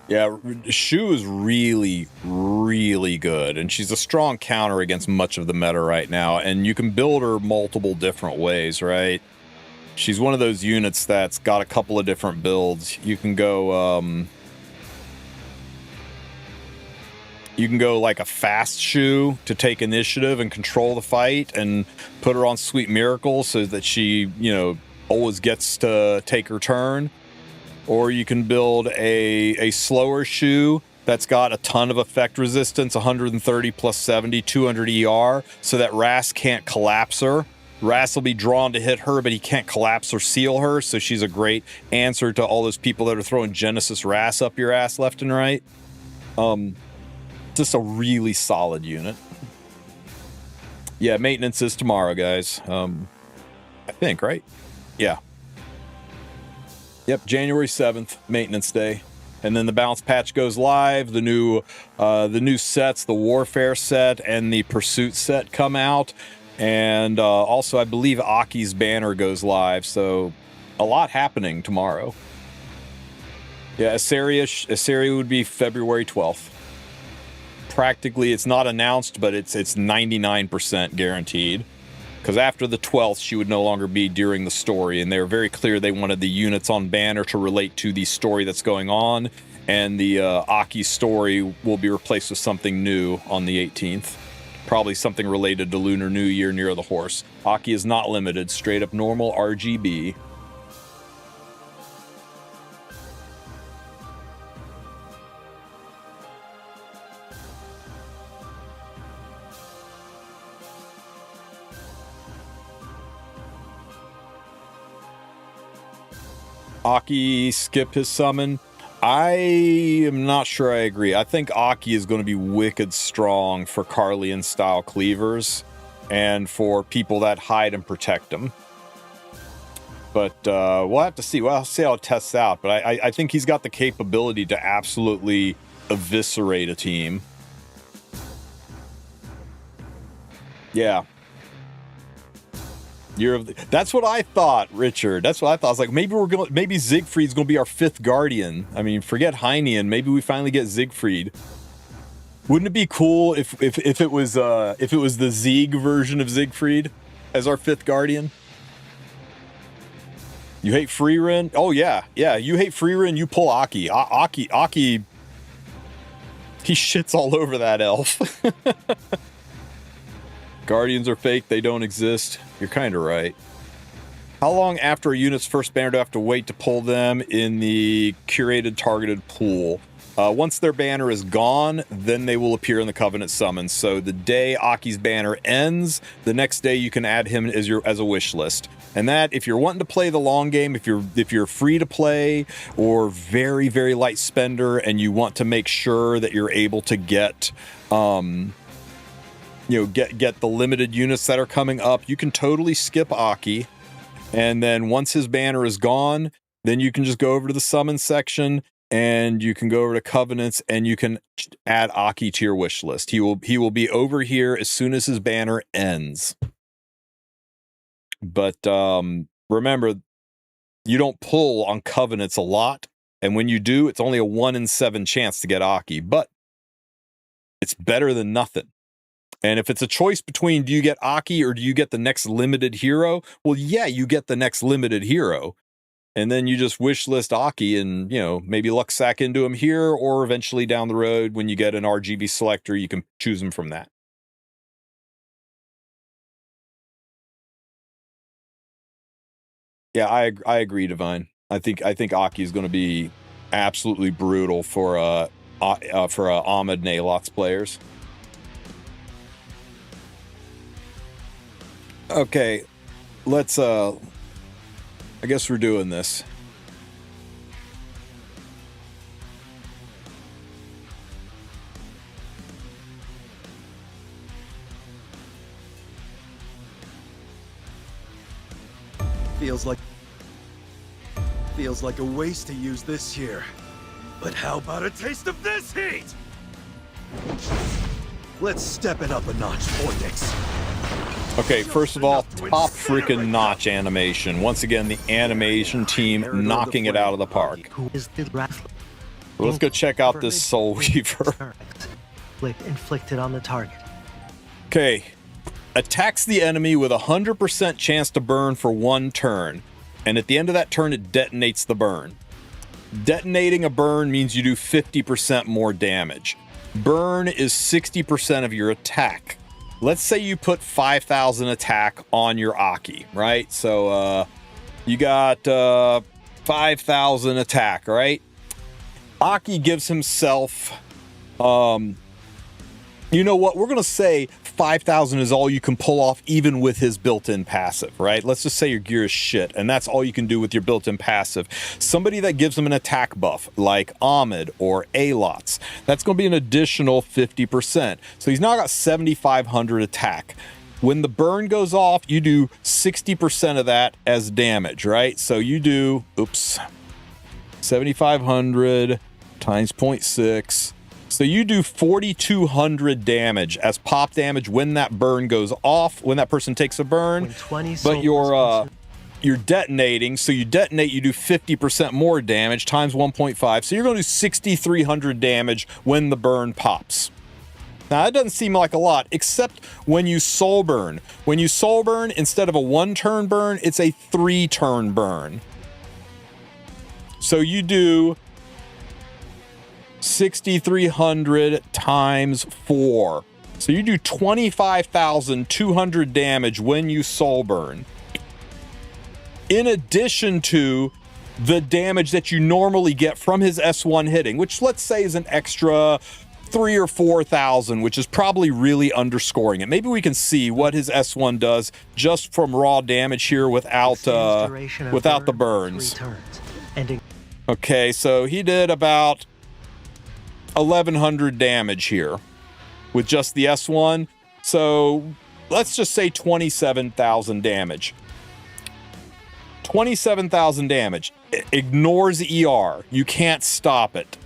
Yeah, Shu is really, really good, and she's a strong counter against much of the meta right now, and you can build her multiple different ways, right? She's one of those units that's got a couple of different builds. You can go like a fast Shu to take initiative and control the fight and put her on Sweet Miracle so that she, you know, always gets to take her turn. Or you can build a slower Shu that's got a ton of effect resistance, 130 plus 70, 200 ER, so that Ras can't collapse her. Ras will be drawn to hit her, but he can't collapse or seal her, so she's a great answer to all those people that are throwing Genesis Ras up your ass left and right. Just a really solid unit. Yeah, maintenance is tomorrow, guys. I think, right? Yeah. Yep, January 7th, maintenance day. And then the balance patch goes live. The new sets, the warfare set and the pursuit set come out. And also, I believe Aki's banner goes live, so a lot happening tomorrow. Yeah, Assyria would be February 12th. Practically, it's not announced, but it's 99% guaranteed. Because after the 12th, she would no longer be during the story, and they were very clear they wanted the units on banner to relate to the story that's going on, and the Aki story will be replaced with something new on the 18th. Probably something related to Lunar New Year near the horse. Aki is not limited, straight up normal RGB. Aki skip his summon. I am not sure I agree. I think Aki is going to be wicked strong for Carlian style cleavers and for people that hide and protect them. But we'll have to see. Well, I'll see how it tests out. But I think he's got the capability to absolutely eviscerate a team. Yeah. That's what I thought, Richard. That's what I thought. I was like, maybe Siegfried's gonna be our fifth guardian. I mean, forget Heinian. Maybe we finally get Siegfried. Wouldn't it be cool if it was the Sieg version of Siegfried as our fifth guardian? You hate Freerin? Oh yeah. You hate Freerin. You pull Aki. Aki. He shits all over that elf. Guardians are fake, they don't exist. You're kind of right. How long after a unit's first banner do I have to wait to pull them in the curated targeted pool? Once their banner is gone, then they will appear in the Covenant summons. So the day Aki's banner ends, the next day you can add him as a wish list. And that, if you're wanting to play the long game, if you're free to play or very, very light spender and you want to make sure that you're able to get get the limited units that are coming up, you can totally skip Aki, and then once his banner is gone, then you can just go over to the summon section and you can go over to Covenants and you can add Aki to your wish list. He will be over here as soon as his banner ends. But remember, you don't pull on Covenants a lot, and when you do, it's only a 1 in 7 chance to get Aki. But It's better than nothing. And if it's a choice between do you get Aki or do you get the next limited hero? Well, yeah, you get the next limited hero. And then you just wish list Aki and, you know, maybe luck sack into him here, or eventually down the road when you get an RGB selector, you can choose him from that. Yeah, I agree, Divine. I think Aki is going to be absolutely brutal for Ahmed and Alots players. Okay, let's I guess we're doing this. Feels like a waste to use this here. But how about a taste of this heat? Let's step it up a notch, Vortex. Okay, first of all, top freaking notch animation. Once again, the animation team knocking it out of the park. Let's go check out this Soul Weaver. Inflicted on the target. Okay, attacks the enemy with 100% chance to burn for 1 turn. And at the end of that turn, it detonates the burn. Detonating a burn means you do 50% more damage. Burn is 60% of your attack. Let's say you put 5,000 attack on your Aki, right? So you got 5,000 attack, right? Aki gives himself, you know what? We're going to say 5,000 is all you can pull off even with his built-in passive, right? Let's just say your gear is shit, and that's all you can do with your built-in passive. Somebody that gives him an attack buff, like Ahmed or Alots, that's going to be an additional 50%. So he's now got 7,500 attack. When the burn goes off, you do 60% of that as damage, right? So you do, 7,500 times 0.6. So you do 4,200 damage as pop damage when that burn goes off, when that person takes a burn. But you're detonating, so you detonate, you do 50% more damage times 1.5. So you're going to do 6,300 damage when the burn pops. Now, that doesn't seem like a lot, except when you soul burn. When you soul burn, instead of a 1-turn burn, it's a 3-turn burn. So you do 6,300 times 4. So you do 25,200 damage when you soul burn. In addition to the damage that you normally get from his S1 hitting, which let's say is an extra 3,000 or 4,000, which is probably really underscoring it. Maybe we can see what his S1 does just from raw damage here without the burns. Okay, so he did about 1,100 damage here with just the S1. So let's just say 27,000 damage. 27,000 damage. Ignores ER. You can't stop it.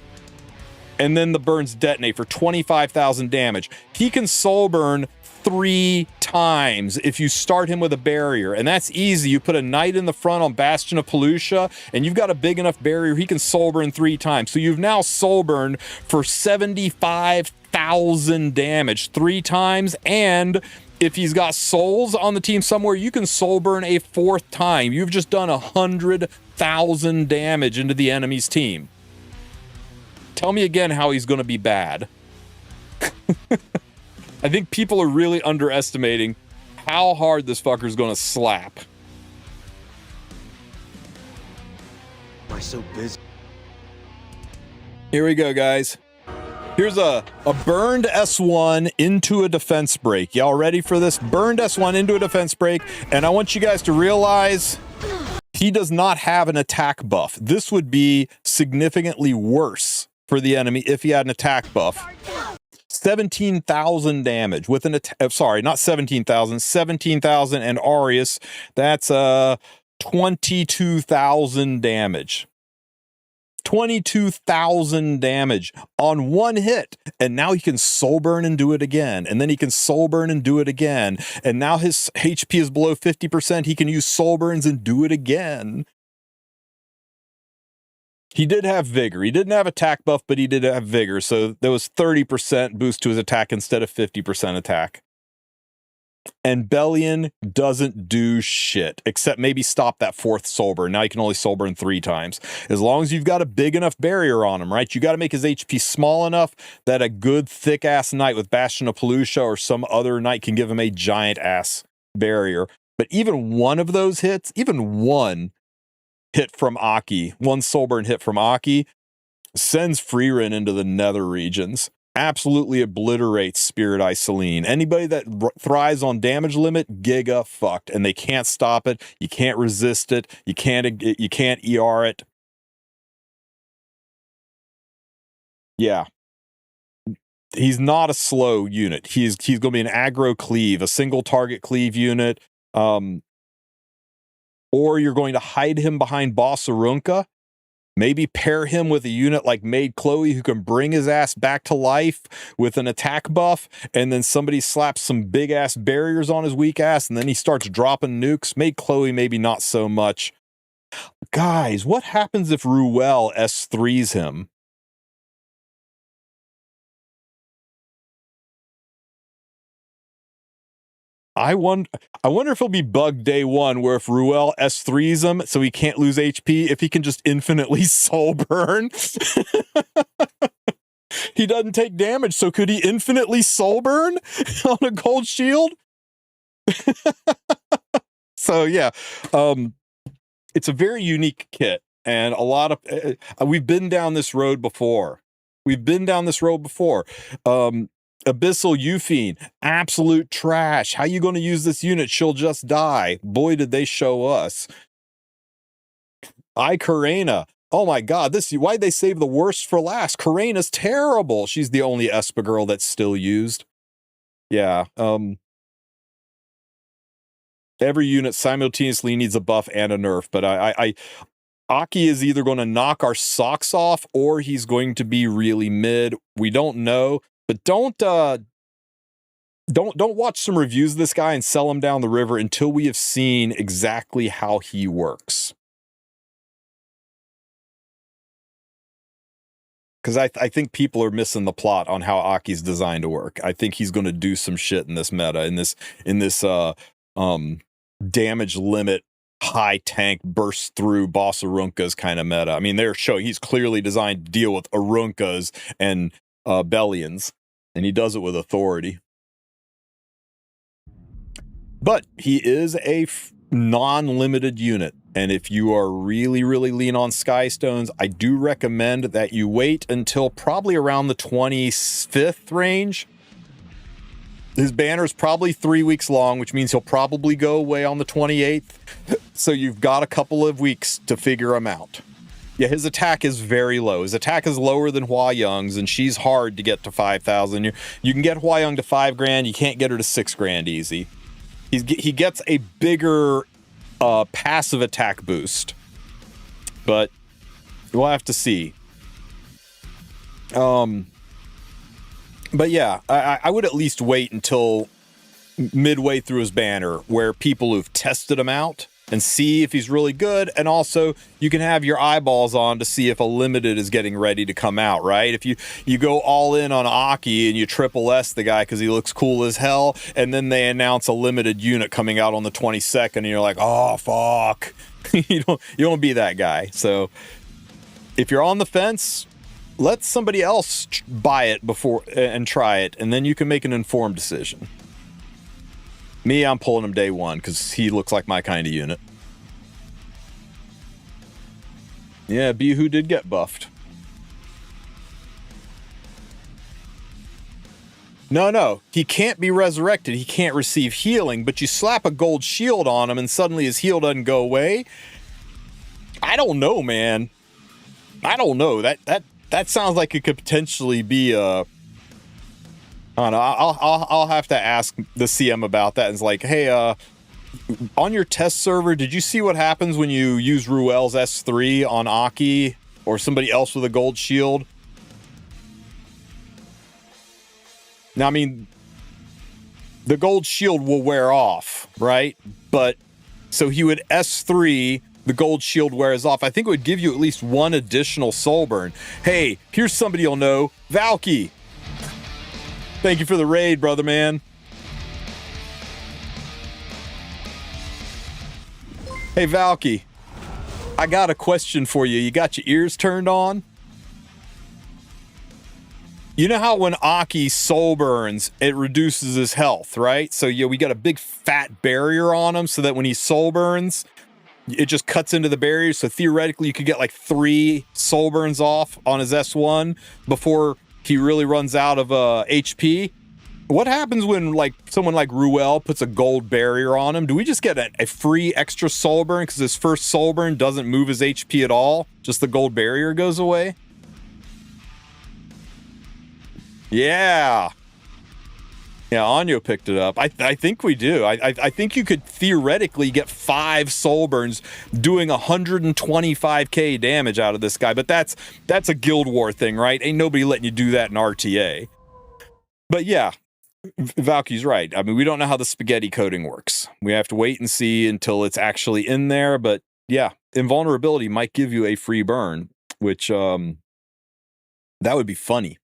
And then the burns detonate for 25,000 damage. He can soul burn 3 times if you start him with a barrier, and that's easy. You put a knight in the front on Bastion of Pelusia, and you've got a big enough barrier, he can soul burn 3 times. So you've now soul burned for 75,000 damage 3 times, and if he's got souls on the team somewhere, you can soul burn a 4th time. You've just done 100,000 damage into the enemy's team. Tell me again how he's going to be bad. I think people are really underestimating how hard this fucker's going to slap. Why so busy? Here we go, guys. Here's a burned S1 into a defense break. Y'all ready for this? Burned S1 into a defense break. And I want you guys to realize he does not have an attack buff. This would be significantly worse for the enemy if he had an attack buff. 17,000 damage with an attack. Sorry, not 17,000. 17,000 and Aureus. That's 22,000 damage. 22,000 damage on 1 hit. And now he can soul burn and do it again. And then he can soul burn and do it again. And now his HP is below 50%. He can use soul burns and do it again. He did have vigor. He didn't have attack buff, but he did have vigor. So there was 30% boost to his attack instead of 50% attack. And Bellion doesn't do shit, except maybe stop that fourth soul burn. Now you can only soul burn 3 times. As long as you've got a big enough barrier on him, right? You got to make his HP small enough that a good thick-ass knight with Bastion of Pelusia or some other knight can give him a giant-ass barrier. But even one of those hits, even one hit from Aki, one soul burn hit from Aki, sends Freerin into the nether regions. Absolutely obliterates Spirit Eye Selene. Anybody that thrives on damage limit, giga fucked, and they can't stop it. You can't resist it. You can't ER it. Yeah. He's not a slow unit. He's going to be an aggro cleave, a single target cleave unit. Or you're going to hide him behind Boss Arunca. Maybe pair him with a unit like Maid Chloe who can bring his ass back to life with an attack buff, and then somebody slaps some big-ass barriers on his weak ass, and then he starts dropping nukes. Maid Chloe maybe not so much. Guys, what happens if Ruel S3s him? I wonder if he'll be bugged day one, where if Ruel S3s him so he can't lose HP, if he can just infinitely soul burn. He doesn't take damage, so could he infinitely soul burn on a gold shield? So yeah, it's a very unique kit, and a lot of we've been down this road before. Abyssal Euphine, absolute trash. How you going to use this unit? She'll just die. Boy, did they show us. Karena. Oh my god, why'd they save the worst for last? Karena's terrible. She's the only Espa girl that's still used. Yeah. Every unit simultaneously needs a buff and a nerf, but Aki is either going to knock our socks off or he's going to be really mid. We don't know. But don't watch some reviews of this guy and sell him down the river until we have seen exactly how he works. Because I think people are missing the plot on how Aki's designed to work. I think he's going to do some shit in this meta, in this damage limit, high tank, burst through Boss Arunca's kind of meta. I mean, they're showing he's clearly designed to deal with Aruncas and Bellions, and he does it with authority. But he is a non-limited unit, and if you are really lean on Skystones, I do recommend that you wait until probably around the 25th range. His banner is probably 3 weeks long, which means he'll probably go away on the 28th, so you've got a couple of weeks to figure him out. Yeah, his attack is very low. His attack is lower than Hua Young's, and she's hard to get to 5,000. You can get Hua Young to 5 grand. You can't get her to 6 grand easy. He gets a bigger passive attack boost, but we'll have to see. But yeah, I would at least wait until midway through his banner, where people who've tested him out and see if he's really good, and also you can have your eyeballs on to see if a limited is getting ready to come out, right? If you go all in on Aki and you triple S the guy because he looks cool as hell, and then they announce a limited unit coming out on the 22nd, and you're like, oh fuck. you don't be that guy. So if you're on the fence, let somebody else buy it before and try it, and then you can make an informed decision. Me, I'm pulling him day one because he looks like my kind of unit. Yeah, Bihu did get buffed. No, he can't be resurrected. He can't receive healing, but you slap a gold shield on him and suddenly his heal doesn't go away. I don't know, man. I don't know. That sounds like it could potentially be a... I don't know. I'll have to ask the CM about that. It's like, hey, on your test server, did you see what happens when you use Ruel's S3 on Aki or somebody else with a gold shield? Now, I mean, the gold shield will wear off, right? But so he would S3 the gold shield wears off. I think it would give you at least one additional soul burn. Hey, here's somebody you'll know. Valky. Thank you for the raid, brother man. Hey, Valky. I got a question for you. You got your ears turned on? You know how when Aki soul burns, it reduces his health, right? So we got a big fat barrier on him so that when he soul burns, it just cuts into the barrier. So theoretically, you could get like 3 soul burns off on his S1 before he really runs out of HP. What happens when like someone like Ruel puts a gold barrier on him? Do we just get a free extra soul burn because his first soul burn doesn't move his HP at all? Just the gold barrier goes away? Yeah. Yeah, Anyo picked it up. I think we do. I think you could theoretically get 5 soul burns doing 125k damage out of this guy, but that's a Guild War thing, right? Ain't nobody letting you do that in RTA. But yeah, Valky's right. I mean, we don't know how the spaghetti coding works. We have to wait and see until it's actually in there, but yeah, invulnerability might give you a free burn, which that would be funny.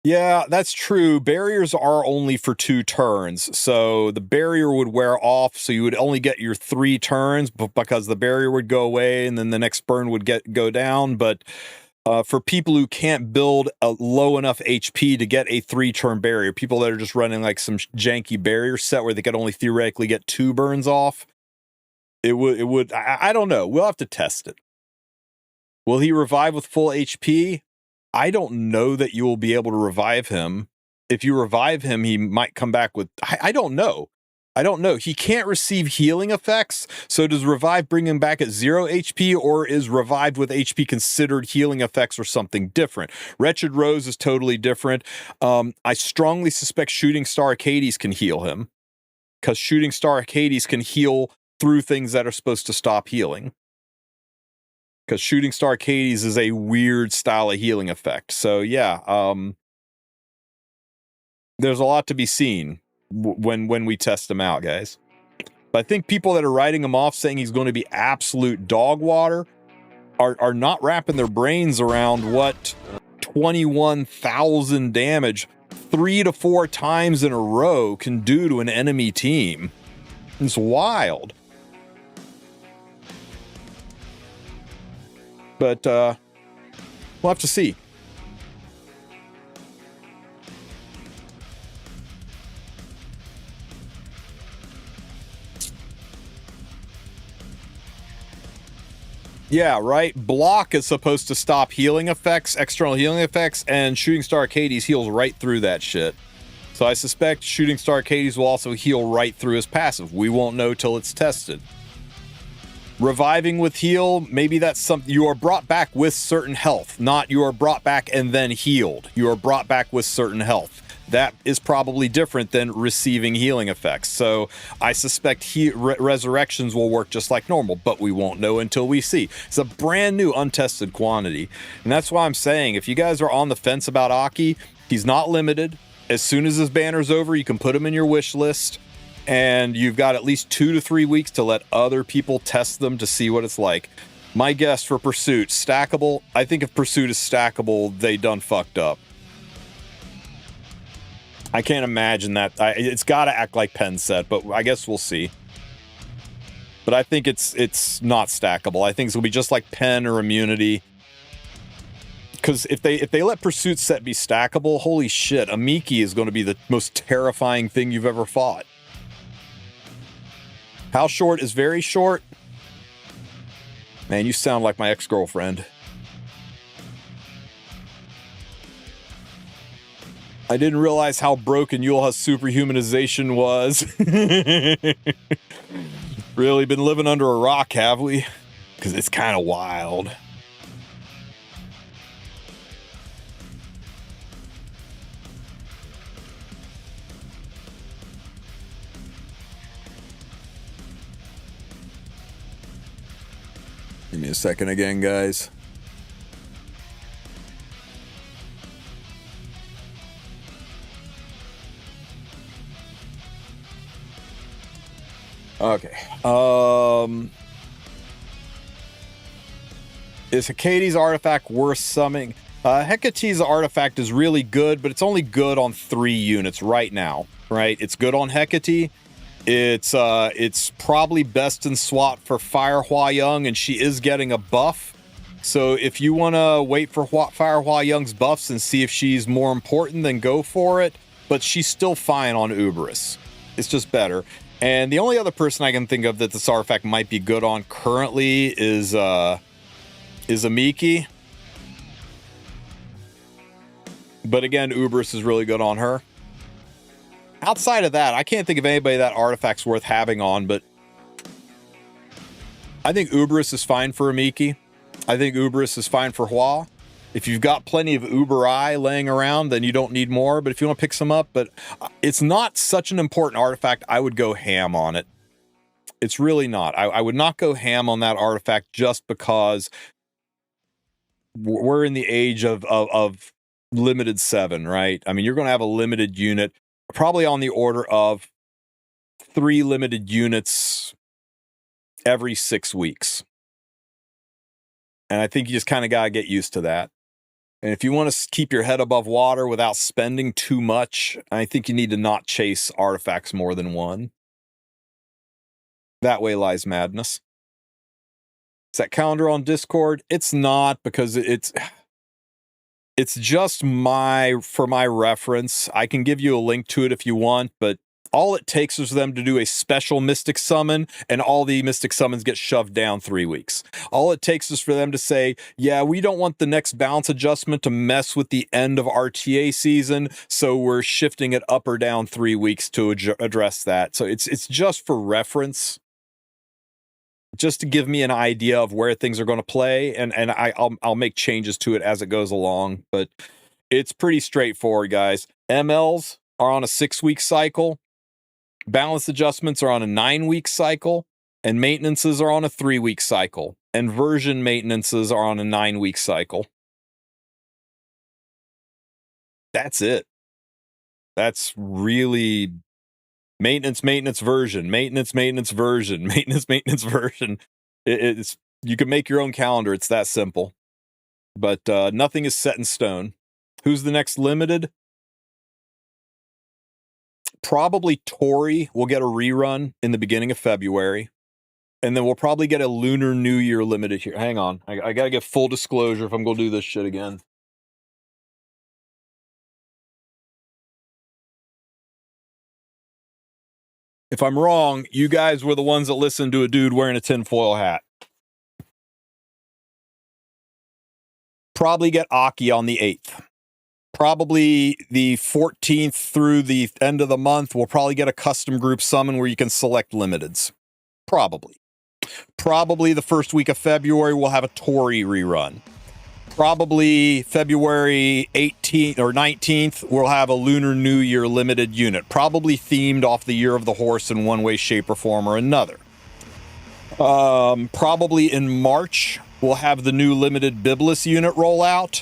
Yeah, that's true. Barriers are only for 2 turns. So the barrier would wear off, so you would only get your 3 turns because the barrier would go away and then the next burn would go down. But for people who can't build a low enough HP to get a 3-turn barrier, people that are just running like some janky barrier set where they could only theoretically get 2 burns off, it would I don't know. We'll have to test it. Will he revive with full HP? I don't know that you will be able to revive him. If you revive him, he might come back with... I don't know. I don't know. He can't receive healing effects. So does revive bring him back at 0 HP, or is revived with HP considered healing effects or something different? Wretched Rose is totally different. I strongly suspect Shooting Star Hades can heal him, because Shooting Star Hades can heal through things that are supposed to stop healing. Because Shooting Star Hades is a weird style of healing effect. So yeah, there's a lot to be seen when we test him out, guys. But I think people that are writing him off saying he's going to be absolute dog water are not wrapping their brains around what 21,000 damage 3 to 4 times in a row can do to an enemy team. It's wild. But we'll have to see. Yeah, right? Block is supposed to stop healing effects, external healing effects, and Shooting Star Hades heals right through that shit. So I suspect Shooting Star Hades will also heal right through his passive. We won't know till it's tested. Reviving with heal, maybe that's something. You are brought back with certain health, not you are brought back and then healed. You are brought back with certain health. That is probably different than receiving healing effects. So I suspect resurrections will work just like normal, but we won't know until we see. It's a brand new untested quantity. And that's why I'm saying, if you guys are on the fence about Aki, he's not limited. As soon as his banner's over, you can put him in your wish list. And you've got at least 2 to 3 weeks to let other people test them to see what it's like. My guess for Pursuit, stackable. I think if Pursuit is stackable, they done fucked up. I can't imagine that. It's got to act like Penn said, but I guess we'll see. But I think it's not stackable. I think it's going to be just like Penn or Immunity. Because if they let Pursuit set be stackable, holy shit, Amiki is going to be the most terrifying thing you've ever fought. How short is very short? Man, you sound like my ex-girlfriend. I didn't realize how broken Yulha's superhumanization was. Really been living under a rock, have we? Because it's kind of wild. Give me a second again, guys. Okay. Is Hecate's artifact worth summoning? Hecate's artifact is really good, but it's only good on 3 units right now, right? It's good on Hecate. It's probably best in swap for Fire Hua Young, and she is getting a buff. So if you want to wait for Fire Hua Young's buffs and see if she's more important, then go for it. But she's still fine on Uberus. It's just better. And the only other person I can think of that this artifact might be good on currently is Amiki. But again, Uberus is really good on her. Outside of that, I can't think of anybody that artifact's worth having on, but I think Uberus is fine for Amiki. I think Uberus is fine for Hua. If you've got plenty of Uber-Eye laying around, then you don't need more, but if you want to pick some up, but it's not such an important artifact, I would go ham on it. It's really not. I would not go ham on that artifact just because we're in the age of limited 7, right? I mean, you're going to have a limited unit, probably on the order of 3 limited units every 6 weeks. And I think you just kind of got to get used to that. And if you want to keep your head above water without spending too much, I think you need to not chase artifacts more than 1. That way lies madness. Is that calendar on Discord? It's not, because it's just for my reference. I can give you a link to it if you want, but all it takes is for them to do a special Mystic Summon, and all the Mystic Summons get shoved down 3 weeks. All it takes is for them to say, yeah, we don't want the next balance adjustment to mess with the end of RTA season, so we're shifting it up or down 3 weeks to address that. So it's just for reference, just to give me an idea of where things are going to play, and I'll make changes to it as it goes along. But it's pretty straightforward, guys. MLs are on a 6-week cycle. Balance adjustments are on a 9-week cycle, and maintenances are on a 3-week cycle, and version maintenances are on a 9-week cycle. That's it. That's really maintenance, version, maintenance, version, maintenance, version. It's, you can make your own calendar. It's that simple. But nothing is set in stone. Who's the next limited? Probably Tori will get a rerun in the beginning of February. And then we'll probably get a Lunar New Year limited here. Hang on. I got to get full disclosure if I'm going to do this shit again. If I'm wrong, you guys were the ones that listened to a dude wearing a tinfoil hat. Probably get Aki on the 8th. Probably the 14th through the end of the month, we'll probably get a custom group summon where you can select limiteds. Probably. Probably the first week of February, we'll have a Tori rerun. Probably February 18th or 19th, we'll have a Lunar New Year limited unit. Probably themed off the Year of the Horse in one way, shape, or form or another. Probably in March, we'll have the new limited Biblis unit rollout.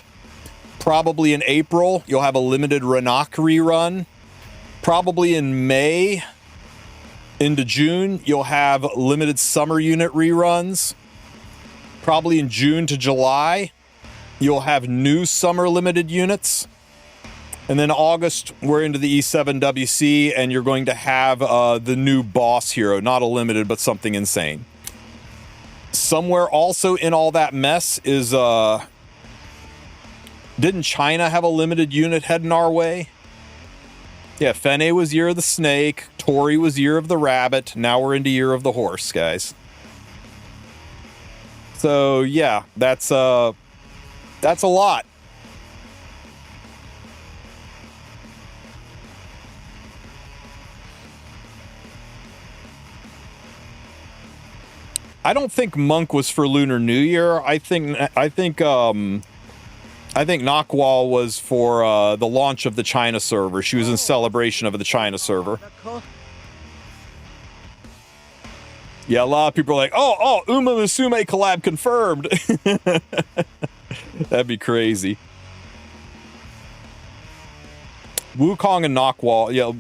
Probably in April, you'll have a limited Ranak rerun. Probably in May into June, you'll have limited summer unit reruns. Probably in June to July, you'll have new summer limited units. And then August, we're into the E7WC, and you're going to have the new boss hero. Not a limited, but something insane. Somewhere also in all that mess is... Didn't China have a limited unit heading our way? Yeah, Fene was Year of the Snake. Tori was Year of the Rabbit. Now we're into Year of the Horse, guys. So, yeah, that's a lot. I don't think Monk was for Lunar New Year. I think Nakwal was for the launch of the China server. She was in celebration of the China server. Yeah, a lot of people are like, oh, Uma Musume collab confirmed. That'd be crazy. Wukong and Nakwal, yeah,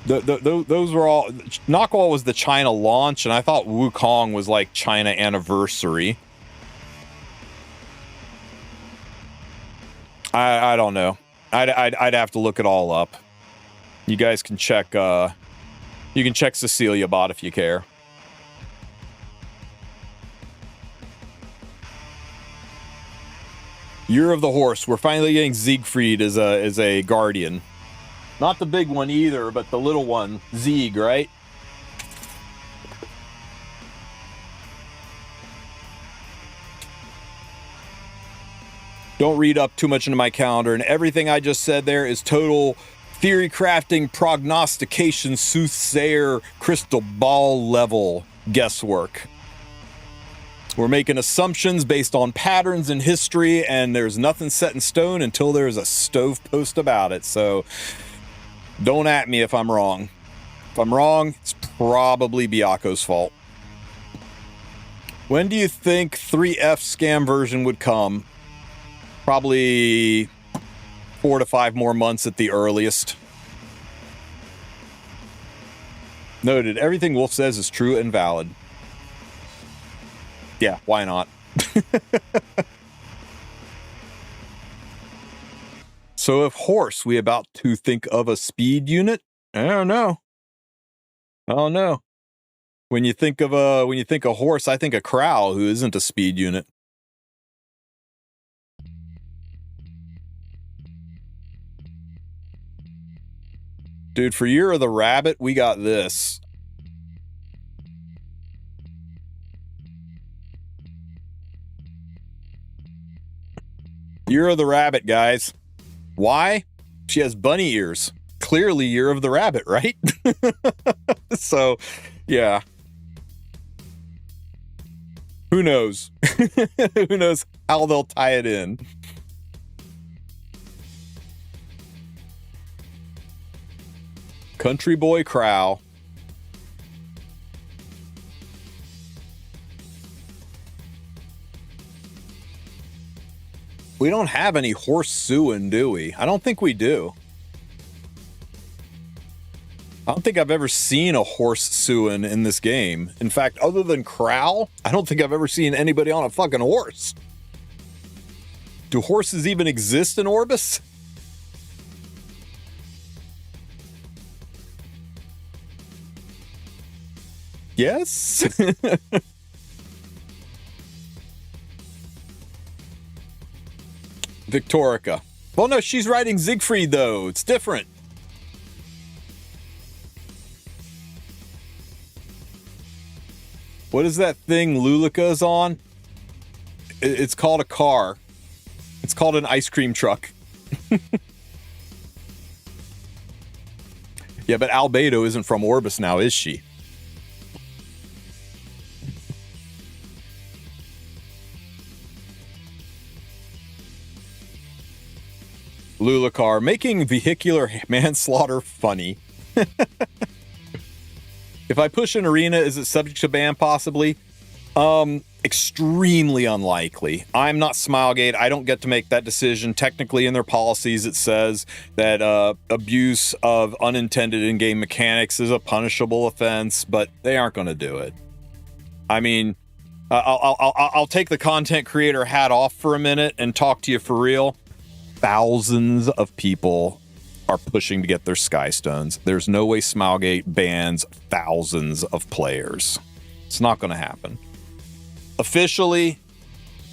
Those were all... Knockwall was the China launch, and I thought Wukong was like China anniversary. I don't know. I'd have to look it all up. You guys can check... you can check Cecilia Bot if you care. Year of the Horse. We're finally getting Siegfried as a guardian. Not the big one either, but the little one, Zieg, right? Don't read up too much into my calendar, and everything I just said there is total theory crafting, prognostication, soothsayer, crystal ball level guesswork. We're making assumptions based on patterns in history, and there's nothing set in stone until there's a stove post about it. So don't at me if I'm wrong. If I'm wrong, it's probably Byako's fault. When do you think 3F scam version would come? Probably 4 to 5 more months at the earliest. Noted. Everything Wulf says is true and valid. Yeah, why not? So if horse, we about to think of a speed unit? I don't know. I don't know. When you think of horse, I think of Crow, who isn't a speed unit. Dude, for Year of the Rabbit, we got this. Year of the Rabbit, guys. Why? She has bunny ears. Clearly Year of the Rabbit, right? So, yeah. Who knows? Who knows how they'll tie it in? Country Boy Crow. We don't have any horse suing, do we? I don't think we do. I don't think I've ever seen a horse suing in this game. In fact, other than Crow, I don't think I've ever seen anybody on a fucking horse. Do horses even exist in Orbis? Yes? Victorica. Well, no, she's riding Siegfried, though. It's different. What is that thing Lulica's on? It's called a car. It's called an ice cream truck. Yeah, but Albedo isn't from Orbis now, is she? Lulicar, making vehicular manslaughter funny. If I push an arena, is it subject to ban possibly? Extremely unlikely. I'm not Smilegate. I don't get to make that decision. Technically, in their policies, it says that abuse of unintended in-game mechanics is a punishable offense, but they aren't going to do it. I mean, I'll take the content creator hat off for a minute and talk to you for real. Thousands of people are pushing to get their Skystones. There's no way Smilegate bans thousands of players. It's not going to happen. Officially,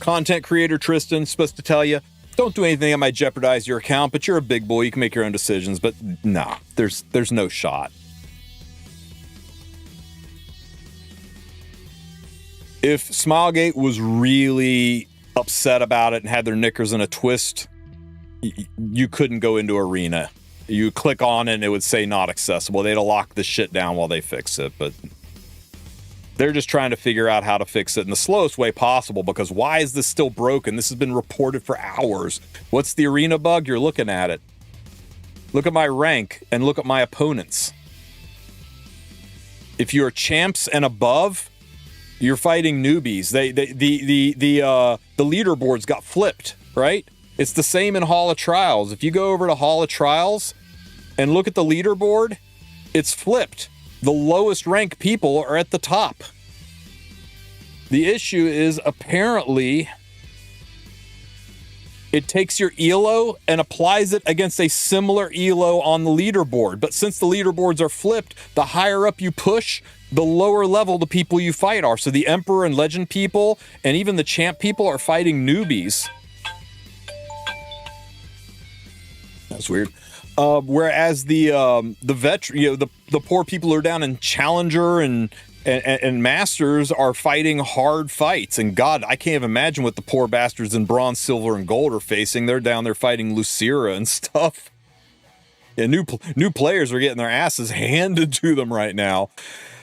content creator Tristen is supposed to tell you, don't do anything that might jeopardize your account, but you're a big boy, you can make your own decisions. But nah, there's no shot. If Smilegate was really upset about it and had their knickers in a twist, you couldn't go into Arena. You click on it and it would say not accessible. They'd lock the shit down while they fix it, but they're just trying to figure out how to fix it in the slowest way possible, because why is this still broken? This has been reported for hours. What's the Arena bug? You're looking at it. Look at my rank and look at my opponents. If you're champs and above, you're fighting newbies. The leaderboards got flipped, right? It's the same in Hall of Trials. If you go over to Hall of Trials and look at the leaderboard, It's flipped. The lowest ranked people are at the top. The issue is apparently it takes your ELO and applies it against a similar ELO on the leaderboard. But since the leaderboards are flipped, the higher up you push, the lower level the people you fight are. So the Emperor and Legend people and even the Champ people are fighting newbies. That's weird. Whereas the veteran, the poor people who are down in Challenger and Masters are fighting hard fights. And God, I can't even imagine what the poor bastards in Bronze, Silver, and Gold are facing. They're down there fighting Lucira and stuff. Yeah, new players are getting their asses handed to them right now.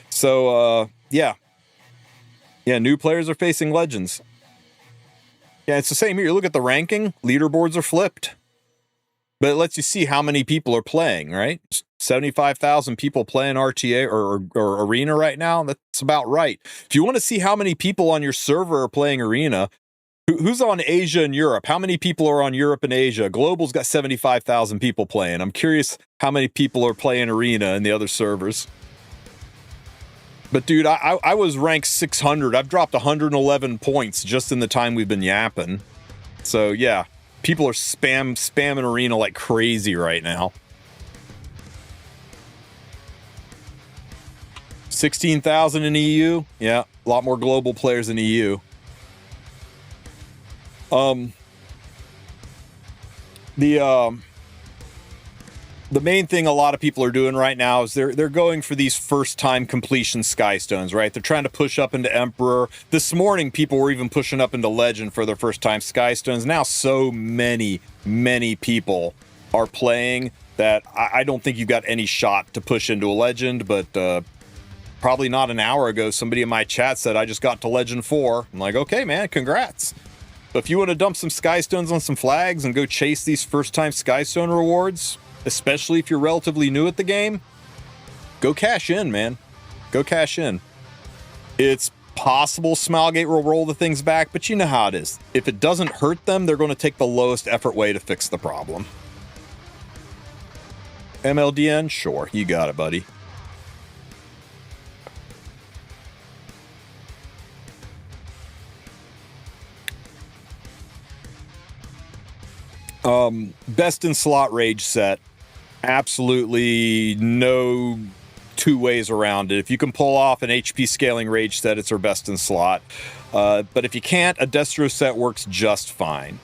So, yeah, new players are facing Legends. Yeah, it's the same here. Look at the ranking. Leaderboards are flipped. But it lets you see how many people are playing, right? 75,000 people playing RTA or Arena right now. That's about right. If you want to see how many people on your server are playing Arena, who's on Asia and Europe? How many people are on Europe and Asia? Global's got 75,000 people playing. I'm curious how many people are playing Arena in the other servers. But dude, I was ranked 600. I've dropped 111 points just in the time we've been yapping. So yeah. People are spamming Arena like crazy right now. 16,000 in EU. Yeah, a lot more global players in EU. The main thing a lot of people are doing right now is they're going for these first-time completion Skystones, right? They're trying to push up into Emperor. This morning, people were even pushing up into Legend for their first-time Skystones. Now, so many people are playing that I don't think you've got any shot to push into a Legend, but probably not an hour ago, somebody in my chat said, I just got to Legend 4. I'm like, okay, man, congrats. But if you want to dump some Skystones on some flags and go chase these first-time Skystone rewards, especially if you're relatively new at the game, go cash in, man. Go cash in. It's possible Smilegate will roll the things back, but you know how it is. If it doesn't hurt them, they're going to take the lowest effort way to fix the problem. MLDN? Sure, you got it, buddy. Best in slot rage set. Absolutely no two ways around it. If you can pull off an HP scaling rage set, it's our best in slot. But if you can't, a Destro set works just fine.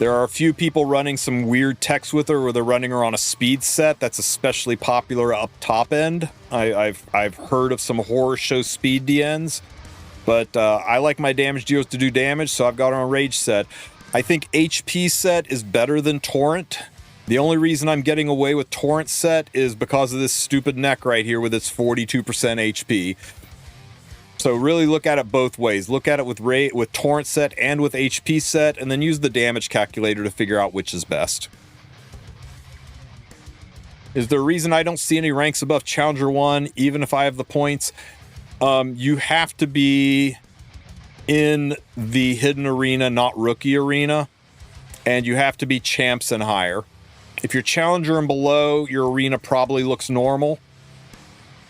There are a few people running some weird techs with her where they're running her on a speed set. That's especially popular up top end. I've heard of some horror show speed DNs, but I like my damage deals to do damage, so I've got her on rage set. I think HP set is better than Torrent. The only reason I'm getting away with Torrent set is because of this stupid neck right here with its 42% HP. So really look at it both ways. Look at it with Torrent set and with HP set, and then use the damage calculator to figure out which is best. Is there a reason I don't see any ranks above Challenger 1, even if I have the points? You have to be in the hidden arena, not rookie arena, and you have to be champs and higher. If you're challenger and below, your arena probably looks normal,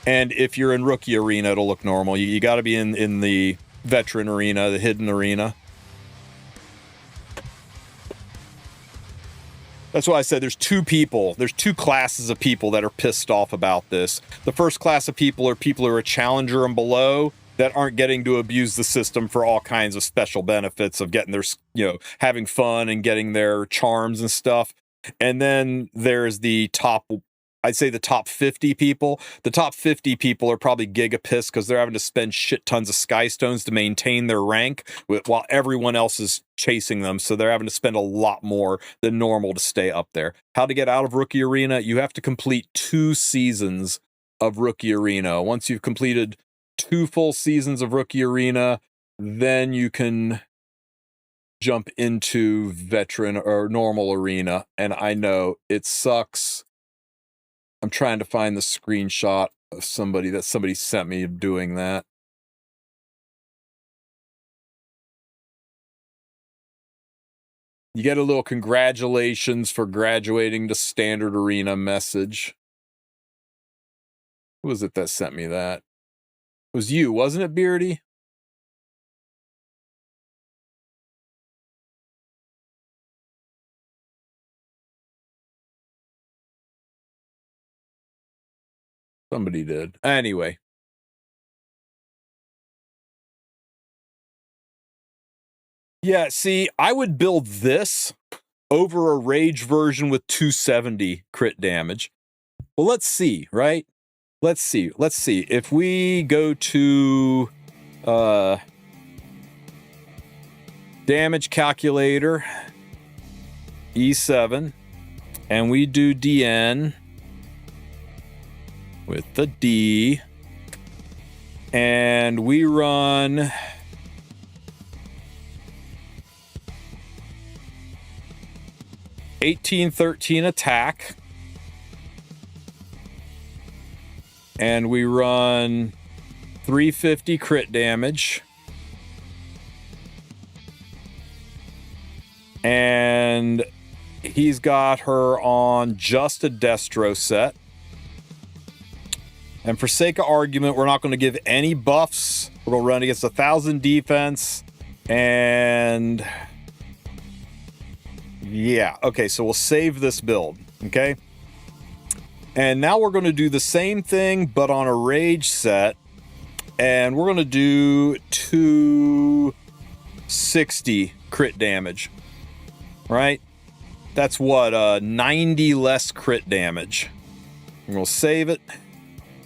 and if you're in rookie arena, it'll look normal. You got to be in the veteran arena, the hidden arena. That's why I said there's two classes of people that are pissed off about this. The first class of people are people who are challenger and below, that aren't getting to abuse the system for all kinds of special benefits of getting their, having fun and getting their charms and stuff. And then there's the top, I'd say the top 50 people. The top 50 people are probably giga pissed because they're having to spend shit tons of Skystones to maintain their rank while everyone else is chasing them. So they're having to spend a lot more than normal to stay up there. How to get out of Rookie Arena? You have to complete 2 seasons of Rookie Arena. Once you've completed 2 full seasons of Rookie Arena, then you can jump into veteran or normal arena. And I know it sucks. I'm trying to find the screenshot of somebody sent me doing that. You get a little congratulations for graduating to standard arena message. Who was it that sent me that? It was you, wasn't it, Beardy? Somebody did. Anyway. Yeah, see, I would build this over a rage version with 270 crit damage. Well, let's see, right? Let's see. If we go to damage calculator, E7, and we do DN with the D, and we run 1813 attack, and we run 350 crit damage, and he's got her on just a Destro set. And for sake of argument, we're not going to give any buffs. We're going to run against 1,000 defense, and yeah, okay, so we'll save this build, okay? And now we're going to do the same thing, but on a rage set, and we're going to do 260 crit damage, right? That's what, 90 less crit damage. And we'll save it.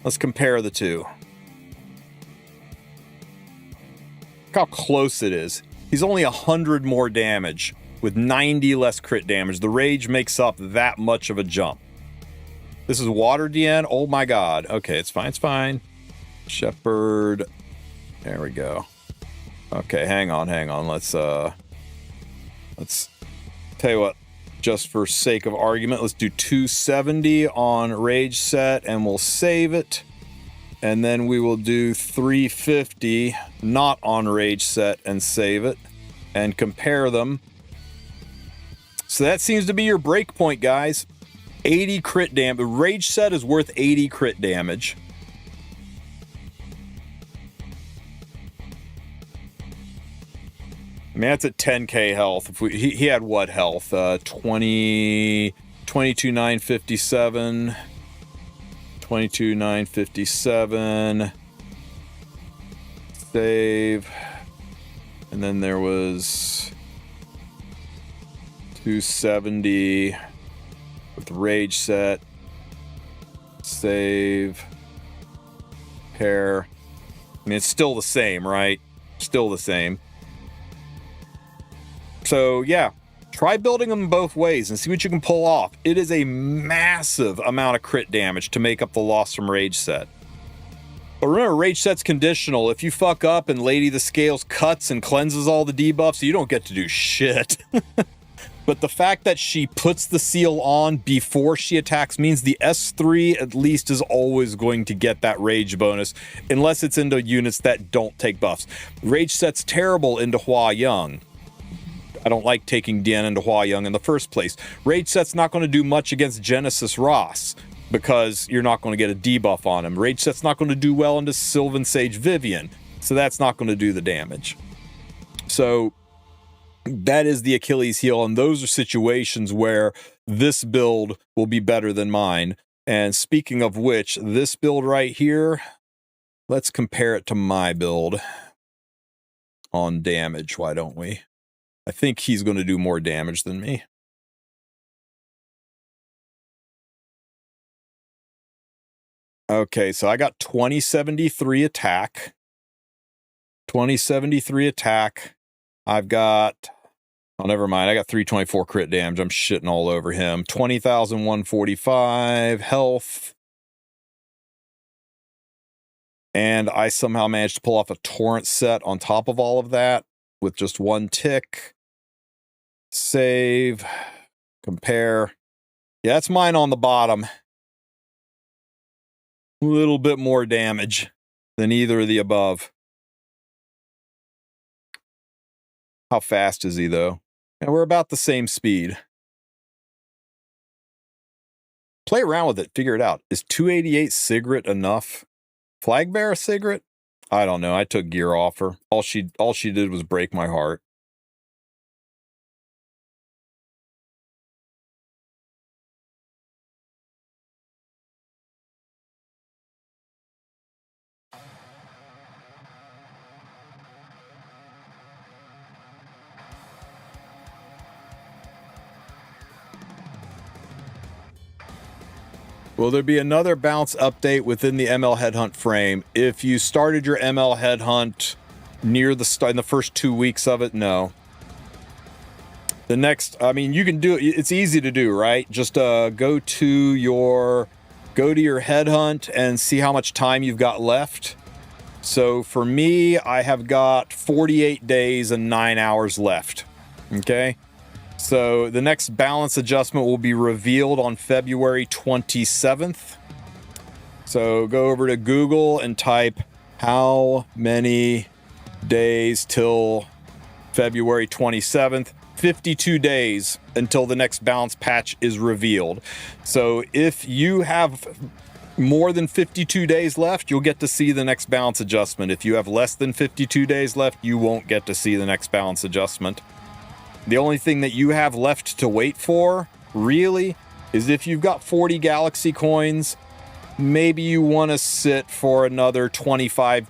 Let's compare the two. Look how close it is. He's only 100 more damage with 90 less crit damage. The rage makes up that much of a jump. This is water DN. Oh my god. Okay, it's fine. It's fine. Shepherd. There we go. Okay, hang on. Let's tell you what. Just for sake of argument, let's do 270 on rage set, and we'll save it. And then we will do 350 not on rage set and save it and compare them. So that seems to be your break point, guys. 80 crit damage. Rage set is worth 80 crit damage. I mean, that's at 10k health. If he had what health? 22,957. 22,957. Save. And then there was 270 with rage set. Save. Pair. I mean, it's still the same, right? Still the same. So, yeah, try building them both ways and see what you can pull off. It is a massive amount of crit damage to make up the loss from rage set. But remember, rage set's conditional. If you fuck up and Lady the Scales cuts and cleanses all the debuffs, you don't get to do shit. But the fact that she puts the seal on before she attacks means the S3 at least is always going to get that rage bonus, unless it's into units that don't take buffs. Rage set's terrible into Hua Young. I don't like taking Dian into Hua Young in the first place. Rage set's not going to do much against Genesis Ross because you're not going to get a debuff on him. Rage set's not going to do well into Sylvan Sage Vivian, so that's not going to do the damage. So that is the Achilles heel, and those are situations where this build will be better than mine. And speaking of which, this build right here, let's compare it to my build on damage. Why don't we? I think he's going to do more damage than me. Okay, so I got 2073 attack. 2073 attack. I've got... Oh, never mind. I got 324 crit damage. I'm shitting all over him. 20,145 health. And I somehow managed to pull off a torrent set on top of all of that with just one tick. Save. Compare. Yeah, that's mine on the bottom. A little bit more damage than either of the above. How fast is he, though? And we're about the same speed. Play around with it. Figure it out. Is 288 Sigret enough? Flag bearer Sigret? I don't know. I took gear off her. All she did was break my heart. Will there be another bounce update within the ML Headhunt frame? If you started your ML Headhunt near the start in the first 2 weeks of it, no. The next, I mean, you can do it. It's easy to do, right? Just go to your Headhunt and see how much time you've got left. So for me, I have got 48 days and 9 hours left. Okay. So the next balance adjustment will be revealed on February 27th. So go over to Google and type how many days till February 27th. 52 days until the next balance patch is revealed. So if you have more than 52 days left, you'll get to see the next balance adjustment. If you have less than 52 days left, you won't get to see the next balance adjustment. The only thing that you have left to wait for, really, is if you've got 40 Galaxy coins, maybe you want to sit for another 25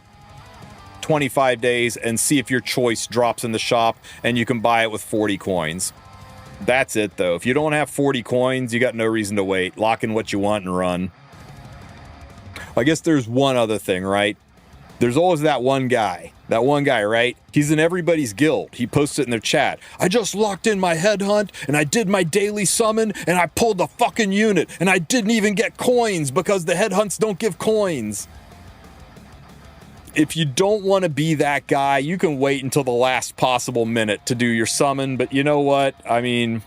days and see if your choice drops in the shop and you can buy it with 40 coins. That's it, though. If you don't have 40 coins, you got no reason to wait. Lock in what you want and run. I guess there's one other thing, right? There's always that one guy, right? He's in everybody's guild. He posts it in their chat. I just locked in my headhunt and I did my daily summon and I pulled the fucking unit and I didn't even get coins because the headhunts don't give coins. If you don't want to be that guy, you can wait until the last possible minute to do your summon. But you know what? I mean,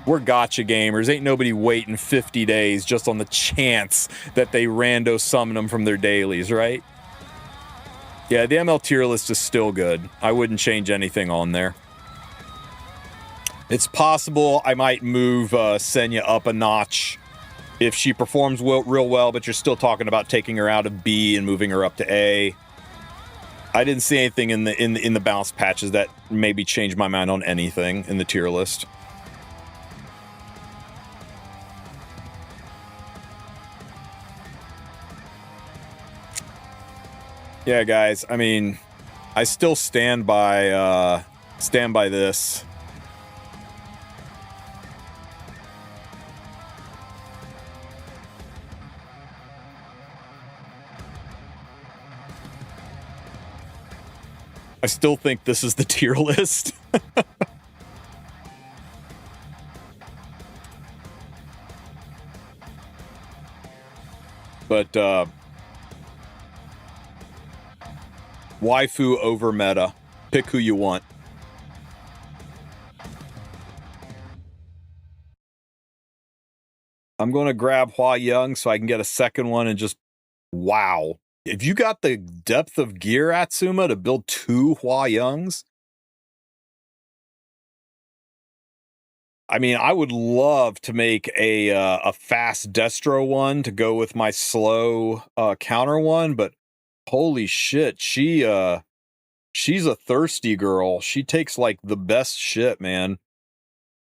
we're gotcha gamers. Ain't nobody waiting 50 days just on the chance that they rando summon them from their dailies, right? Yeah, the ML tier list is still good. I wouldn't change anything on there. It's possible I might move Senya up a notch if she performs real well, but you're still talking about taking her out of B and moving her up to A. I didn't see anything in the bounce patches that maybe changed my mind on anything in the tier list. Yeah, guys, I mean, I still stand by this. I still think this is the tier list. But waifu over meta. Pick who you want. I'm going to grab Hua Young so I can get a second one and just wow. If you got the depth of gear, Atsuma, to build 2 Hua Youngs, I mean, I would love to make a fast Destro one to go with my slow counter one, but holy shit, she's a thirsty girl. She takes like the best shit, man.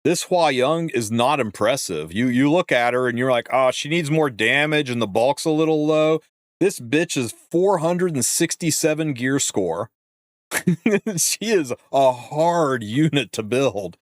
This Hua Young is not impressive. You look at her and you're like, oh, she needs more damage and the bulk's a little low. This bitch is 467 gear score. She is a hard unit to build.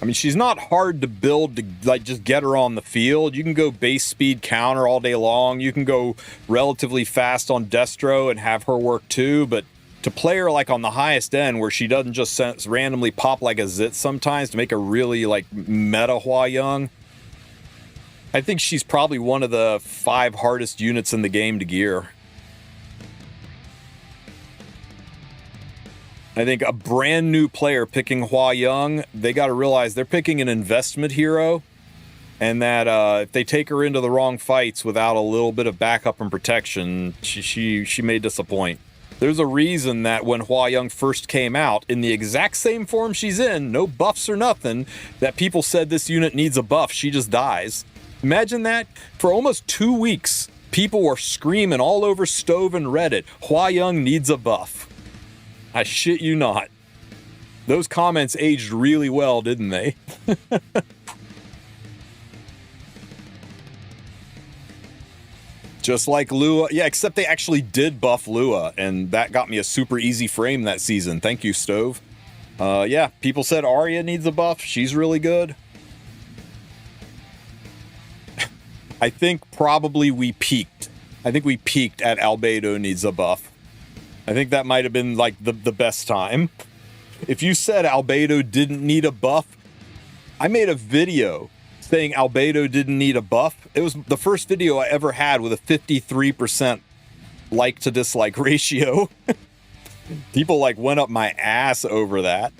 I mean, she's not hard to build to like just get her on the field. You can go base speed counter all day long. You can go relatively fast on Destro and have her work too. But to play her like on the highest end where she doesn't just randomly pop like a zit sometimes to make a really like meta Hua Young, I think she's probably one of the 5 hardest units in the game to gear. I think a brand new player picking Hua Young, they got to realize they're picking an investment hero. and that if they take her into the wrong fights without a little bit of backup and protection, she may disappoint. There's a reason that when Hua Young first came out, in the exact same form she's in, no buffs or nothing, that people said this unit needs a buff, she just dies. Imagine that. For almost 2 weeks, people were screaming all over Stove and Reddit, Hua Young needs a buff. I shit you not. Those comments aged really well, didn't they? Just like Lua. Yeah, except they actually did buff Lua, and that got me a super easy frame that season. Thank you, Stove. Yeah, people said Arya needs a buff. She's really good. I think probably we peaked. I think we peaked at Albedo needs a buff. I think that might have been like the best time. If you said Albedo didn't need a buff, I made a video saying Albedo didn't need a buff. It was the first video I ever had with a 53% like to dislike ratio. People like went up my ass over that.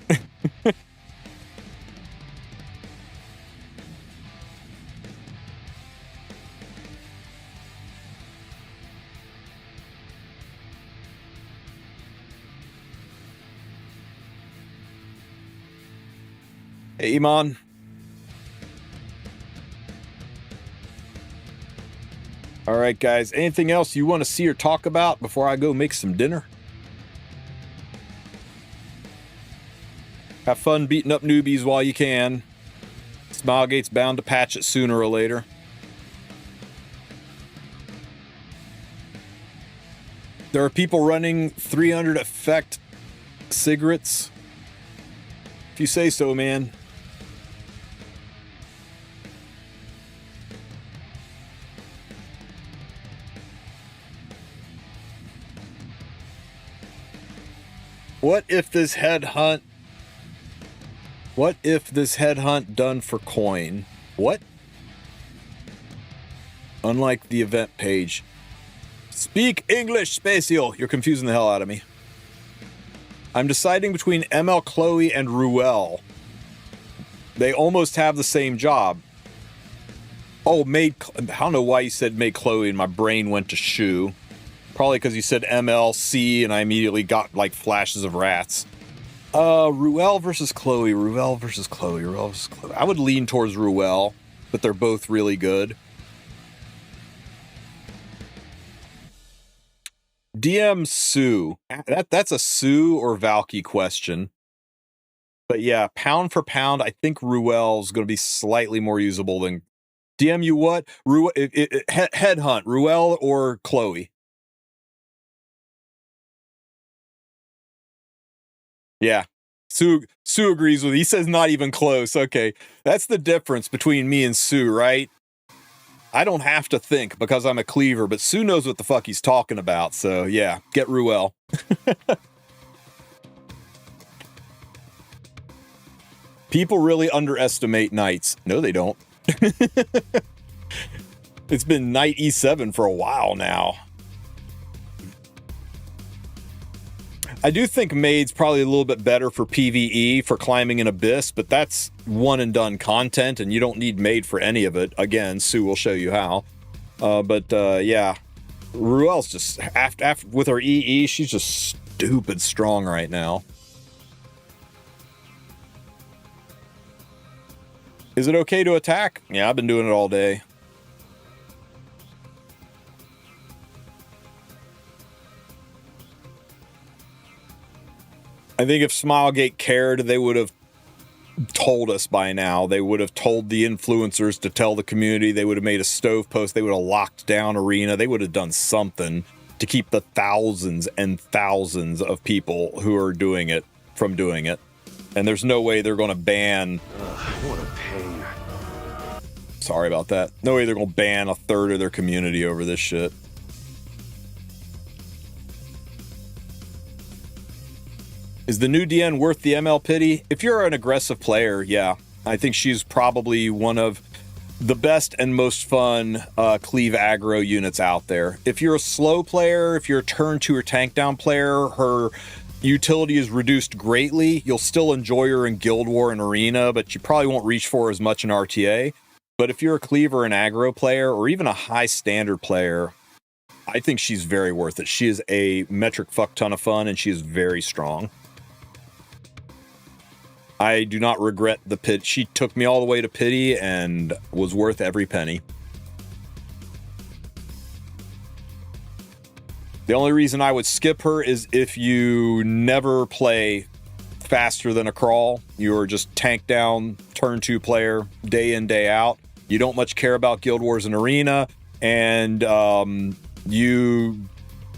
Hey, Iman. All right, guys. Anything else you want to see or talk about before I go make some dinner? Have fun beating up newbies while you can. Smilegate's bound to patch it sooner or later. There are people running 300 effect cigarettes. If you say so, man. What if this headhunt done for coin? What? Unlike the event page. Speak English, Spacial. You're confusing the hell out of me. I'm deciding between ML Chloe and Ruel. They almost have the same job. Oh, I don't know why you said Maid Chloe and my brain went to Shu. Probably because you said MLC and I immediately got like flashes of rats. Ruel versus Chloe. I would lean towards Ruel, but they're both really good. DM Sue. That's a Sue or Valky question. But yeah, pound for pound, I think Ruel's going to be slightly more usable than... DM you what? Headhunt, Ruel or Chloe? Yeah, Sue agrees with me. He says not even close. Okay, that's the difference between me and Sue, right? I don't have to think because I'm a cleaver, but Sue knows what the fuck he's talking about. So yeah, get Ruel. People really underestimate knights. No, they don't. It's been knight E7 for a while now. I do think Maid's probably a little bit better for PvE, for climbing an abyss, but that's one and done content, and you don't need Maid for any of it. Again, Sue will show you how. Yeah, Ruel's just, after with her EE, she's just stupid strong right now. Is it okay to attack? Yeah, I've been doing it all day. I think if Smilegate cared, they would have told us by now. They would have told the influencers to tell the community. They would have made a stove post. They would have locked down Arena. They would have done something to keep the thousands and thousands of people who are doing it from doing it. And there's no way they're going to ban... What a pain. Sorry about that. No way they're going to ban a third of their community over this shit. Is the new DN worth the ML pity? If you're an aggressive player, yeah. I think she's probably one of the best and most fun Cleave aggro units out there. If you're a slow player, if you're a turn 2 or tank down player, her utility is reduced greatly. You'll still enjoy her in Guild War and Arena, but you probably won't reach for her as much in RTA. But if you're a Cleave or an aggro player, or even a high standard player, I think she's very worth it. She is a metric fuck ton of fun, and she is very strong. I do not regret the pit. She took me all the way to pity and was worth every penny. The only reason I would skip her is if you never play faster than a crawl. You're just tank down, turn 2 player, day in, day out. You don't much care about Guild Wars and Arena, and you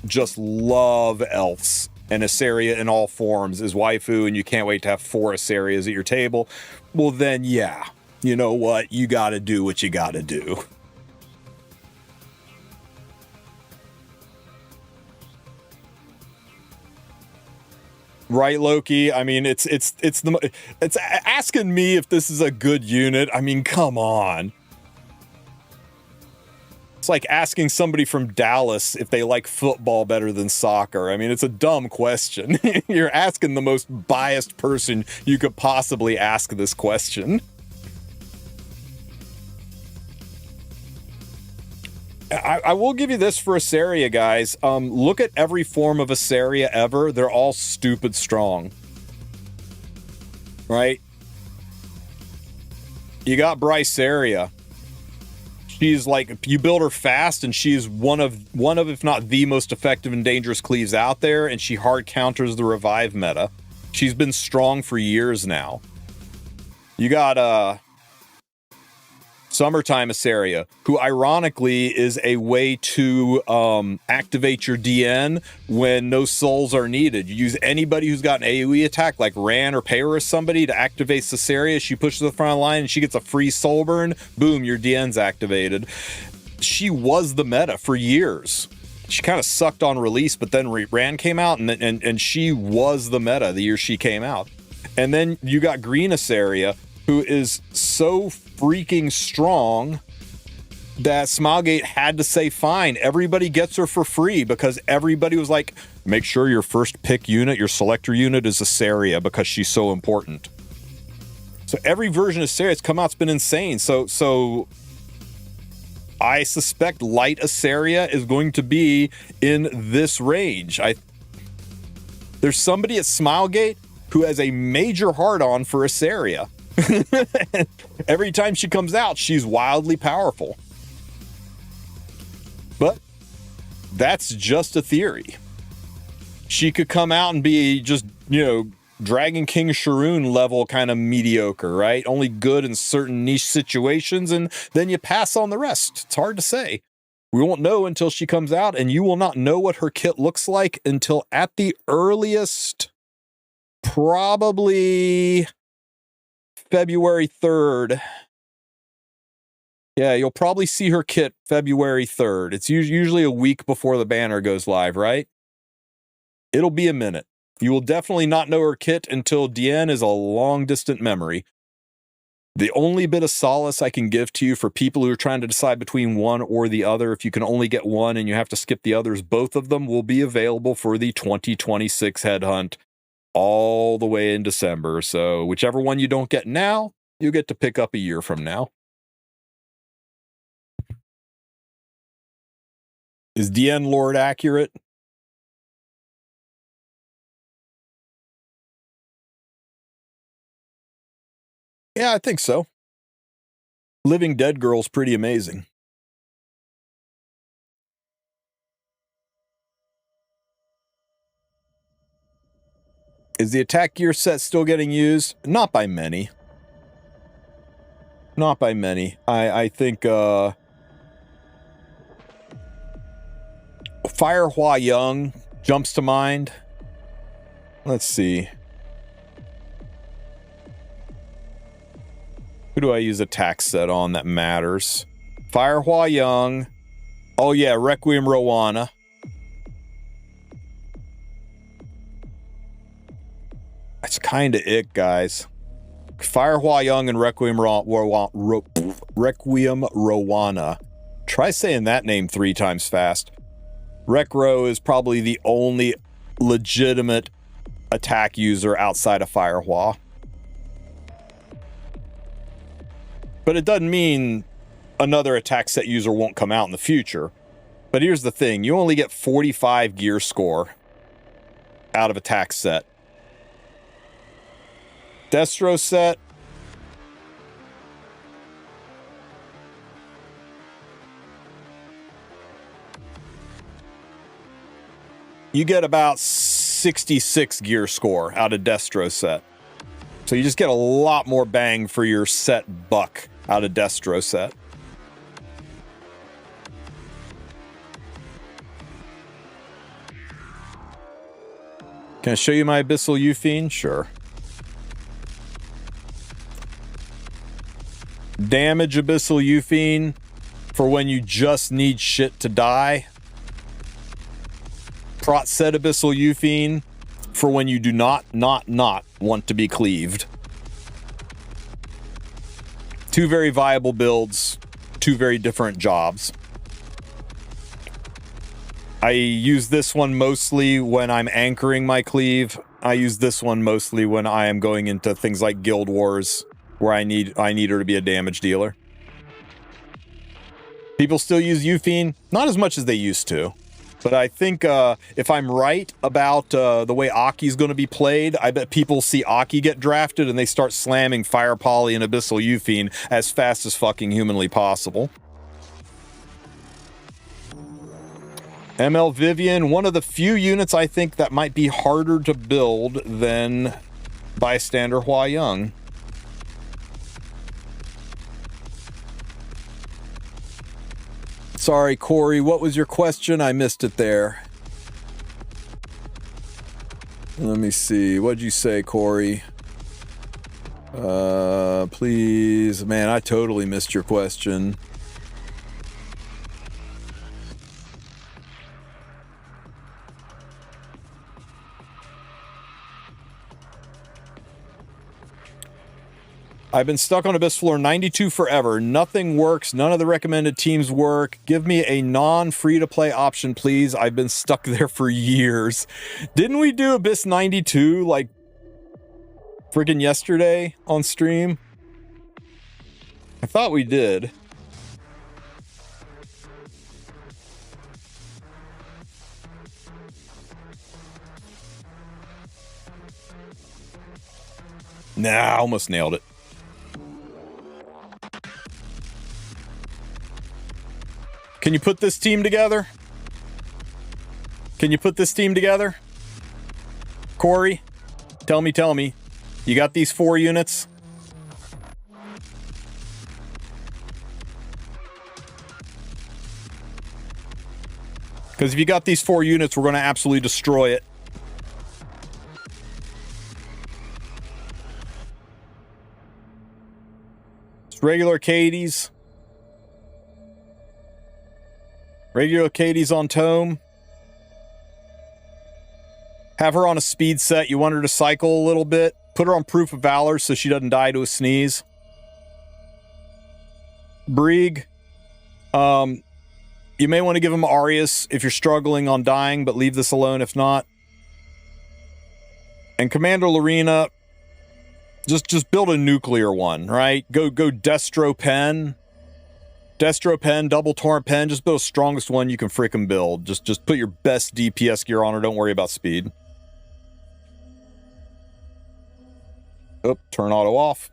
just love elves. And Asaria in all forms is waifu, and you can't wait to have 4 Asarias at your table. Well, then, yeah, you know what? You gotta do what you gotta do. Right, Loki? I mean, it's asking me if this is a good unit. I mean, come on. It's like asking somebody from Dallas if they like football better than soccer. I mean, it's a dumb question. You're asking the most biased person you could possibly ask this question. I will give you this for Asaria, guys. Look at every form of Asaria ever. They're all stupid strong. Right? You got Bryceria. She's like, you build her fast, and she's one of, if not the most effective and dangerous Cleaves out there, and she hard counters the revive meta. She's been strong for years now. You got, Summertime Asaria, who ironically is a way to activate your DN when no souls are needed. You use anybody who's got an AoE attack like Ran or Payra or somebody to activate Asaria. She pushes the front line and she gets a free soul burn. Boom, your DN's activated. She was the meta for years. She kind of sucked on release, but then Ran came out and she was the meta the year she came out. And then you got Green Asaria, who is so freaking strong that Smilegate had to say, fine, everybody gets her for free, because everybody was like, make sure your first pick unit, your selector unit, is Asaria because she's so important. So every version of Asaria that's come out's been insane. So I suspect light Asaria is going to be in this range. There's somebody at Smilegate who has a major hard-on for Asaria. Every time she comes out, she's wildly powerful. But that's just a theory. She could come out and be just, Dragon King Sharoon level kind of mediocre, right? Only good in certain niche situations, and then you pass on the rest. It's hard to say. We won't know until she comes out, and you will not know what her kit looks like until at the earliest, probably February 3rd. Yeah, you'll probably see her kit February 3rd. It's usually a week before the banner goes live, right? It'll be a minute. You will definitely not know her kit until DN is a long distant memory. The only bit of solace I can give to you for people who are trying to decide between one or the other, if you can only get one and you have to skip the others, both of them will be available for the 2026 headhunt all the way in December. So whichever one you don't get now, you get to pick up a year from now. Is DN Lord accurate? Yeah, I think so. Living Dead Girl's pretty amazing. Is the attack gear set still getting used? Not by many. Not by many. I think Firehua Young jumps to mind. Let's see. Who do I use attack set on that matters? Firehua Young. Oh yeah, Requiem Rowana. That's kind of it, guys. Firehua Young and Requiem Rowana. Try saying that name 3 times fast. Rekro is probably the only legitimate attack user outside of Firehua. But it doesn't mean another attack set user won't come out in the future. But here's the thing. You only get 45 gear score out of attack set. Destro set. You get about 66 gear score out of Destro set. So you just get a lot more bang for your set buck out of Destro set. Can I show you my Abyssal Euphene? Sure. Damage Abyssal Euphene for when you just need shit to die. Prot set Abyssal Euphene for when you do not want to be cleaved. Two very viable builds, two very different jobs. I use this one mostly when I'm anchoring my cleave. I use this one mostly when I am going into things like Guild Wars, where I need her to be a damage dealer. People still use Euphene, not as much as they used to. But I think if I'm right about the way Aki's going to be played, I bet people see Aki get drafted and they start slamming Fire Poly and Abyssal Euphene as fast as fucking humanly possible. ML Vivian, one of the few units I think that might be harder to build than Bystander Hua Young. Sorry, Corey, what was your question? I missed it there. Let me see. What'd you say, Corey? Please. Man, I totally missed your question. I've been stuck on Abyss Floor 92 forever. Nothing works. None of the recommended teams work. Give me a non-free-to-play option, please. I've been stuck there for years. Didn't we do Abyss 92, like, friggin' yesterday on stream? I thought we did. Nah, I almost nailed it. Can you put this team together? Can you put this team together? Corey, tell me. You got these 4 units? Because if you got these 4 units, we're going to absolutely destroy it. It's regular Katie's. Regular Katie's on Tome. Have her on a speed set. You want her to cycle a little bit. Put her on Proof of Valor so she doesn't die to a sneeze. Brieg. You may want to give him Arius if you're struggling on dying, but leave this alone if not. And Commander Lorena, just build a nuclear one, right? Go Destro Pen. Destro Pen, double Torrent Pen, just build the strongest one you can frickin' build. Just put your best DPS gear on her, don't worry about speed. Oh, turn auto off.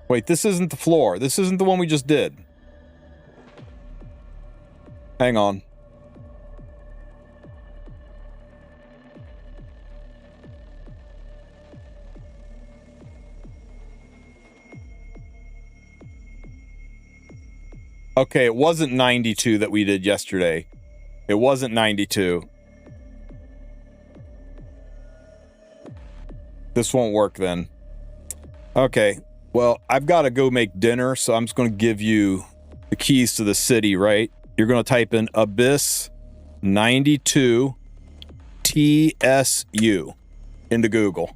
Wait, this isn't the floor. This isn't the one we just did. Hang on. Okay, it wasn't 92 that we did yesterday. It wasn't 92. This won't work then. Okay, well, I've got to go make dinner, so I'm just going to give you the keys to the city, right? You're going to type in Abyss 92 TSU into Google.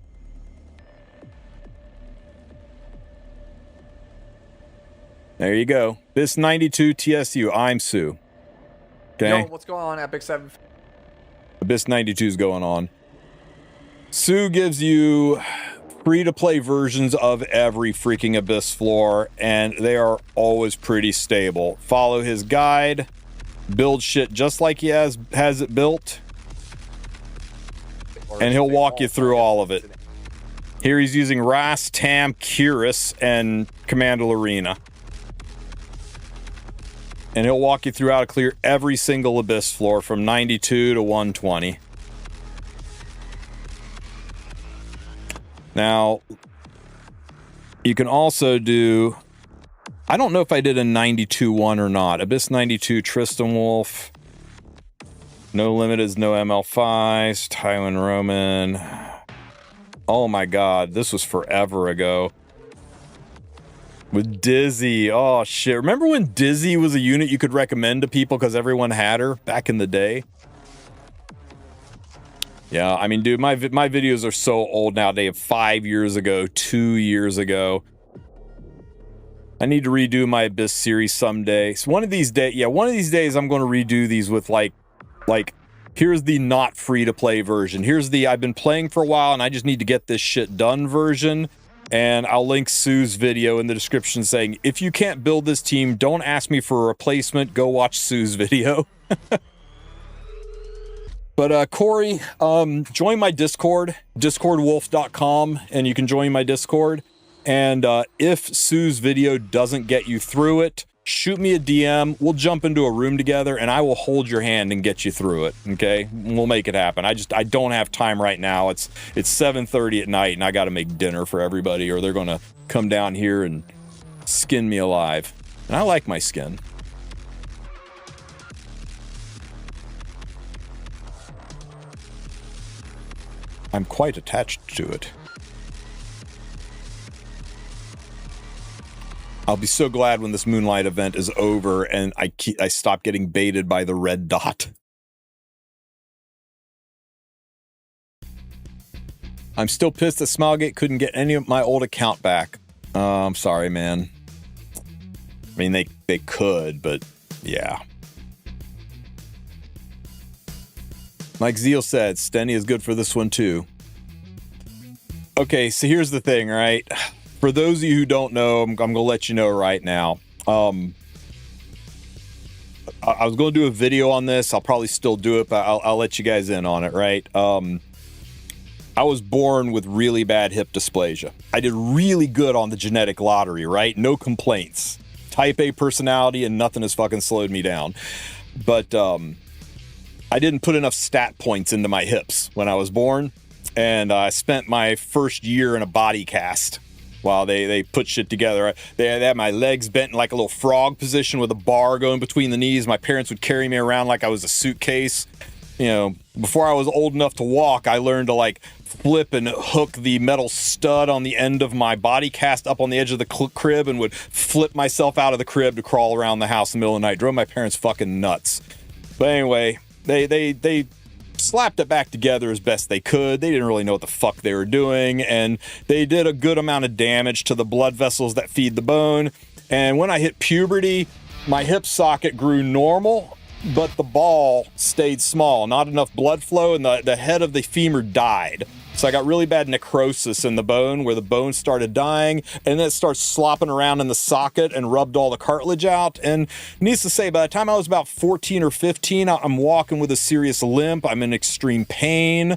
There you go. This 92 TSU. I'm Sue. Okay. Yo, what's going on, Epic 7? Abyss 92 is going on. Sue gives you free-to-play versions of every freaking Abyss floor, and they are always pretty stable. Follow his guide, build shit just like he has it built, and he'll walk you through all of it. Here he's using Ras, Tam, Cuirass, and Commando Arena. And he'll walk you through how to clear every single Abyss floor from 92 to 120. Now, you can also do... I don't know if I did a 92-1 or not. Abyss 92, Tristen Wulf. No Limiteds, no ML5s. Tywin Roman. Oh my god, this was forever ago. With Dizzy. Oh shit. Remember when Dizzy was a unit you could recommend to people because everyone had her back in the day? Yeah, I mean, dude, my videos are so old now. They have 5 years ago, 2 years ago. I need to redo my Abyss series someday. So one of these days, I'm going to redo these with like, here's the not free to play version. Here's the I've been playing for a while and I just need to get this shit done version. And I'll link Sue's video in the description saying, if you can't build this team, don't ask me for a replacement. Go watch Sue's video. But Corey, join my Discord, discordwolf.com, and you can join my Discord. And if Sue's video doesn't get you through it, shoot me a DM. We'll jump into a room together, and I will hold your hand and get you through it. Okay, we'll make it happen. I don't have time right now. It's 7:30 at night, and I got to make dinner for everybody, or they're gonna come down here and skin me alive. And I like my skin. I'm quite attached to it. I'll be so glad when this Moonlight event is over and I stop getting baited by the red dot. I'm still pissed that Smilegate couldn't get any of my old account back. I'm sorry, man. I mean, they could, but yeah. Like Zeal said, Stenny is good for this one too. Okay, so here's the thing, right? For those of you who don't know, I'm going to let you know right now. I was going to do a video on this. I'll probably still do it, but I'll let you guys in on it, right? I was born with really bad hip dysplasia. I did really good on the genetic lottery, right? No complaints. Type A personality and nothing has fucking slowed me down. But I didn't put enough stat points into my hips when I was born. And I spent my first year in a body cast while they put shit together. They had my legs bent in like a little frog position with a bar going between the knees. My parents would carry me around like I was a suitcase. You know, before I was old enough to walk, I learned to like flip and hook the metal stud on the end of my body cast up on the edge of the crib and would flip myself out of the crib to crawl around the house in the middle of the night. Drove my parents fucking nuts. But anyway, they slapped it back together as best they could. They didn't really know what the fuck they were doing, and they did a good amount of damage to the blood vessels that feed the bone. And when I hit puberty, my hip socket grew normal, but the ball stayed small. Not enough blood flow, and the head of the femur died. So I got really bad necrosis in the bone where the bone started dying, and then it starts slopping around in the socket and rubbed all the cartilage out. And needless to say, by the time I was about 14 or 15, I'm walking with a serious limp. I'm in extreme pain.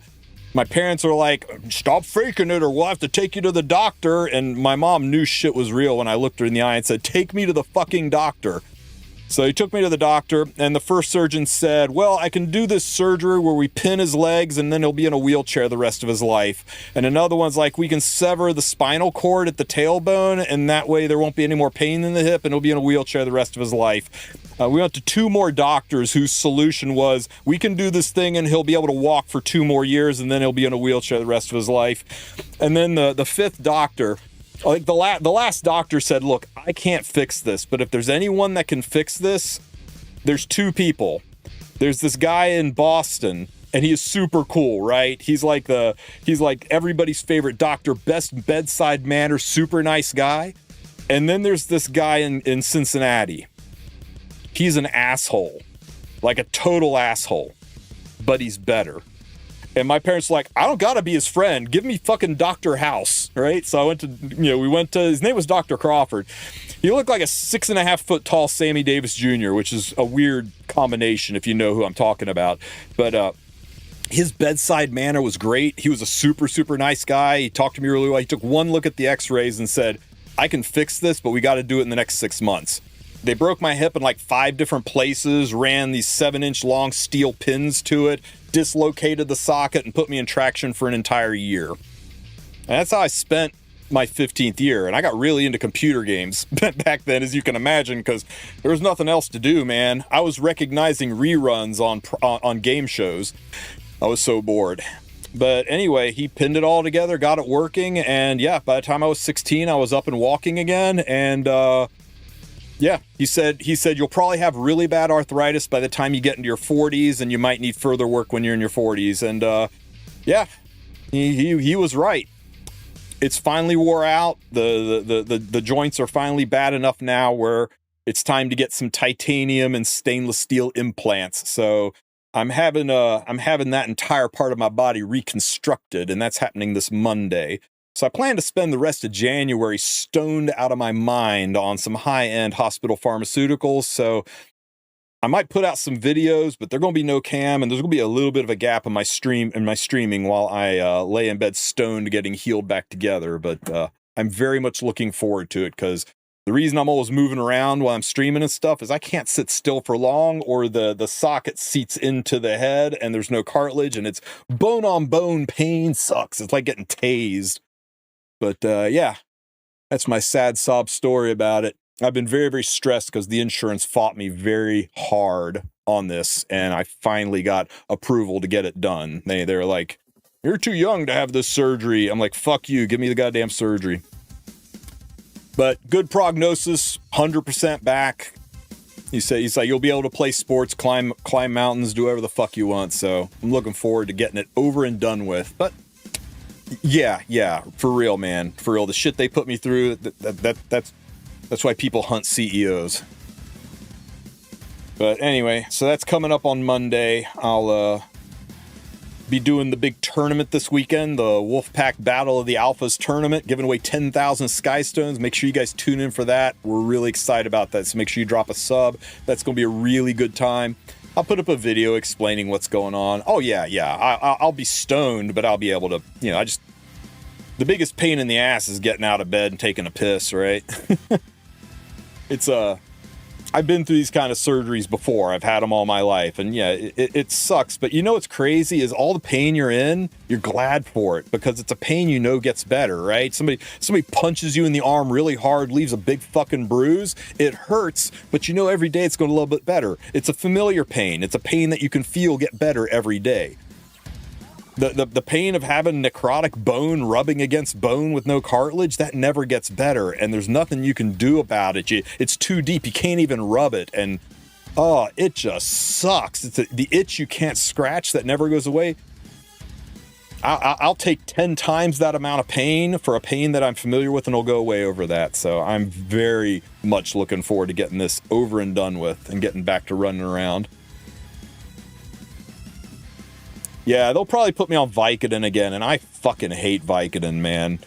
My parents are like, stop faking it or we'll have to take you to the doctor. And my mom knew shit was real when I looked her in the eye and said, take me to the fucking doctor. So he took me to the doctor, and the first surgeon said, well, I can do this surgery where we pin his legs and then he'll be in a wheelchair the rest of his life. And another one's like, we can sever the spinal cord at the tailbone, and that way there won't be any more pain in the hip and he'll be in a wheelchair the rest of his life. We went to 2 more doctors whose solution was, we can do this thing and he'll be able to walk for 2 more years and then he'll be in a wheelchair the rest of his life. And then the 5th doctor, like the last doctor said, look, I can't fix this, but if there's anyone that can fix this, there's 2 people. There's this guy in Boston, and he is super cool, right? He's like everybody's favorite doctor, best bedside manner, super nice guy. And then there's this guy in Cincinnati. He's an asshole, like a total asshole, but he's better. And my parents were like, I don't gotta be his friend. Give me fucking Dr. House, right? So I went to, we went to, his name was Dr. Crawford. He looked like a 6.5 foot tall Sammy Davis Jr., which is a weird combination if you know who I'm talking about. But his bedside manner was great. He was a super, super nice guy. He talked to me really well. He took one look at the x-rays and said, I can fix this, but we got to do it in the next 6 months. They broke my hip in like 5 different places, ran these 7-inch long steel pins to it, dislocated the socket, and put me in traction for an entire year. And that's how I spent my 15th year. And I got really into computer games back then, as you can imagine, because there was nothing else to do, man. I was recognizing reruns on game shows. I was so bored. But anyway, he pinned it all together, got it working, and yeah, by the time I was 16, I was up and walking again, and yeah, he said you'll probably have really bad arthritis by the time you get into your 40s, and you might need further work when you're in your 40s, and yeah, he was right. It's finally wore out. The joints are finally bad enough now where it's time to get some titanium and stainless steel implants. So I'm having that entire part of my body reconstructed, and that's happening this Monday. So I plan to spend the rest of January stoned out of my mind on some high-end hospital pharmaceuticals. So I might put out some videos, but they're going to be no cam, and there's going to be a little bit of a gap in my streaming while I lay in bed stoned getting healed back together. But I'm very much looking forward to it, because the reason I'm always moving around while I'm streaming and stuff is I can't sit still for long, or the socket seats into the head and there's no cartilage, and it's bone on bone pain. Sucks. It's like getting tased. But yeah, that's my sad sob story about it. I've been very, very stressed because the insurance fought me very hard on this, and I finally got approval to get it done. They're like, you're too young to have this surgery. I'm like, fuck you, give me the goddamn surgery. But good prognosis, 100% back. He's like, you'll be able to play sports, climb mountains, do whatever the fuck you want. So I'm looking forward to getting it over and done with. But yeah, for real, man, for real. The shit they put me through, that's why people hunt CEOs. But anyway, so that's coming up on Monday. I'll be doing the big tournament this weekend, the Wolfpack Battle of the Alphas tournament, giving away 10,000 Skystones. Make sure you guys tune in for that. We're really excited about that, so make sure you drop a sub. That's going to be a really good time. I'll put up a video explaining what's going on. Oh, yeah. I'll be stoned, but I'll be able to, the biggest pain in the ass is getting out of bed and taking a piss, right? I've been through these kind of surgeries before. I've had them all my life, and yeah, it sucks. But what's crazy is all the pain you're in, you're glad for it, because it's a pain gets better, right? Somebody punches you in the arm really hard, leaves a big fucking bruise. It hurts, but every day it's going a little bit better. It's a familiar pain. It's a pain that you can feel get better every day. The pain of having necrotic bone rubbing against bone with no cartilage, that never gets better, and there's nothing you can do about it. It's too deep. You can't even rub it, and it just sucks. It's the itch you can't scratch that never goes away. I'll take 10 times that amount of pain for a pain that I'm familiar with, and it'll go away over that. So I'm very much looking forward to getting this over and done with and getting back to running around. Yeah, they'll probably put me on Vicodin again, and I fucking hate Vicodin, man.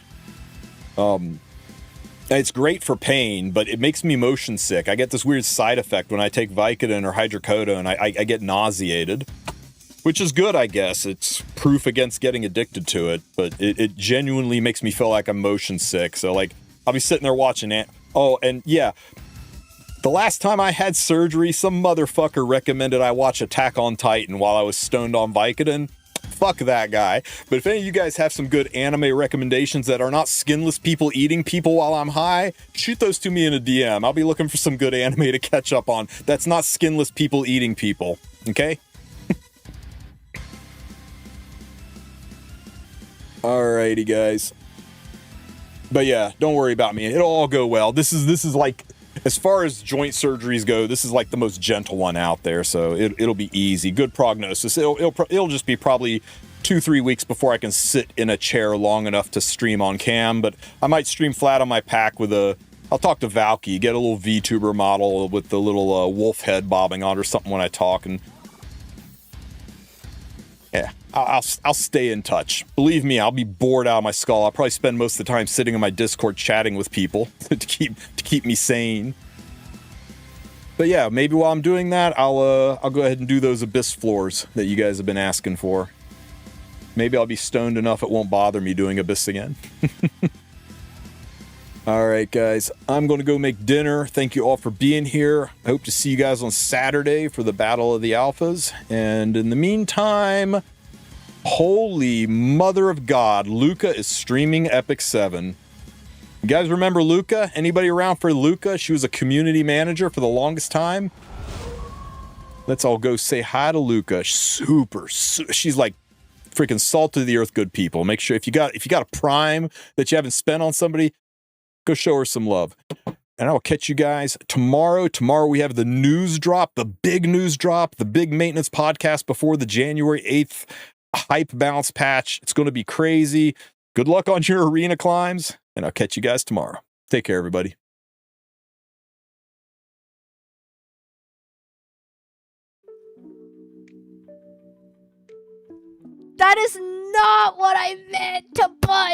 It's great for pain, but it makes me motion sick. I get this weird side effect when I take Vicodin or hydrocodone. I get nauseated, which is good, I guess. It's proof against getting addicted to it, but it genuinely makes me feel like I'm motion sick. So, I'll be sitting there watching it. Oh, and yeah, the last time I had surgery, some motherfucker recommended I watch Attack on Titan while I was stoned on Vicodin. Fuck that guy. But if any of you guys have some good anime recommendations that are not skinless people eating people while I'm high, shoot those to me in a DM. I'll be looking for some good anime to catch up on that's not skinless people eating people. Okay? Alrighty, guys. But yeah, don't worry about me. It'll all go well. This is like, as far as joint surgeries go, this is like the most gentle one out there, so it'll be easy. Good prognosis. It'll just be probably 2-3 weeks before I can sit in a chair long enough to stream on cam, but I might stream flat on my pack with I'll talk to Valky, get a little VTuber model with the little wolf head bobbing on or something when I talk, and yeah, I'll stay in touch. Believe me, I'll be bored out of my skull. I'll probably spend most of the time sitting in my Discord chatting with people to keep me sane. But yeah, maybe while I'm doing that, I'll go ahead and do those Abyss floors that you guys have been asking for. Maybe I'll be stoned enough it won't bother me doing Abyss again. All right, guys, I'm going to go make dinner. Thank you all for being here. I hope to see you guys on Saturday for the Battle of the Alphas. And in the meantime, holy mother of God, Luca is streaming Epic 7. You guys remember Luca? Anybody around for Luca? She was a community manager for the longest time. Let's all go say hi to Luca. She's like freaking salt of the earth good people. Make sure if you got a prime that you haven't spent on somebody, go show her some love. And I'll catch you guys tomorrow. Tomorrow we have the news drop, the big news drop, the big maintenance podcast before the January 8th hype bounce patch. It's going to be crazy. Good luck on your arena climbs, and I'll catch you guys tomorrow. Take care, everybody. That is not what I meant to put.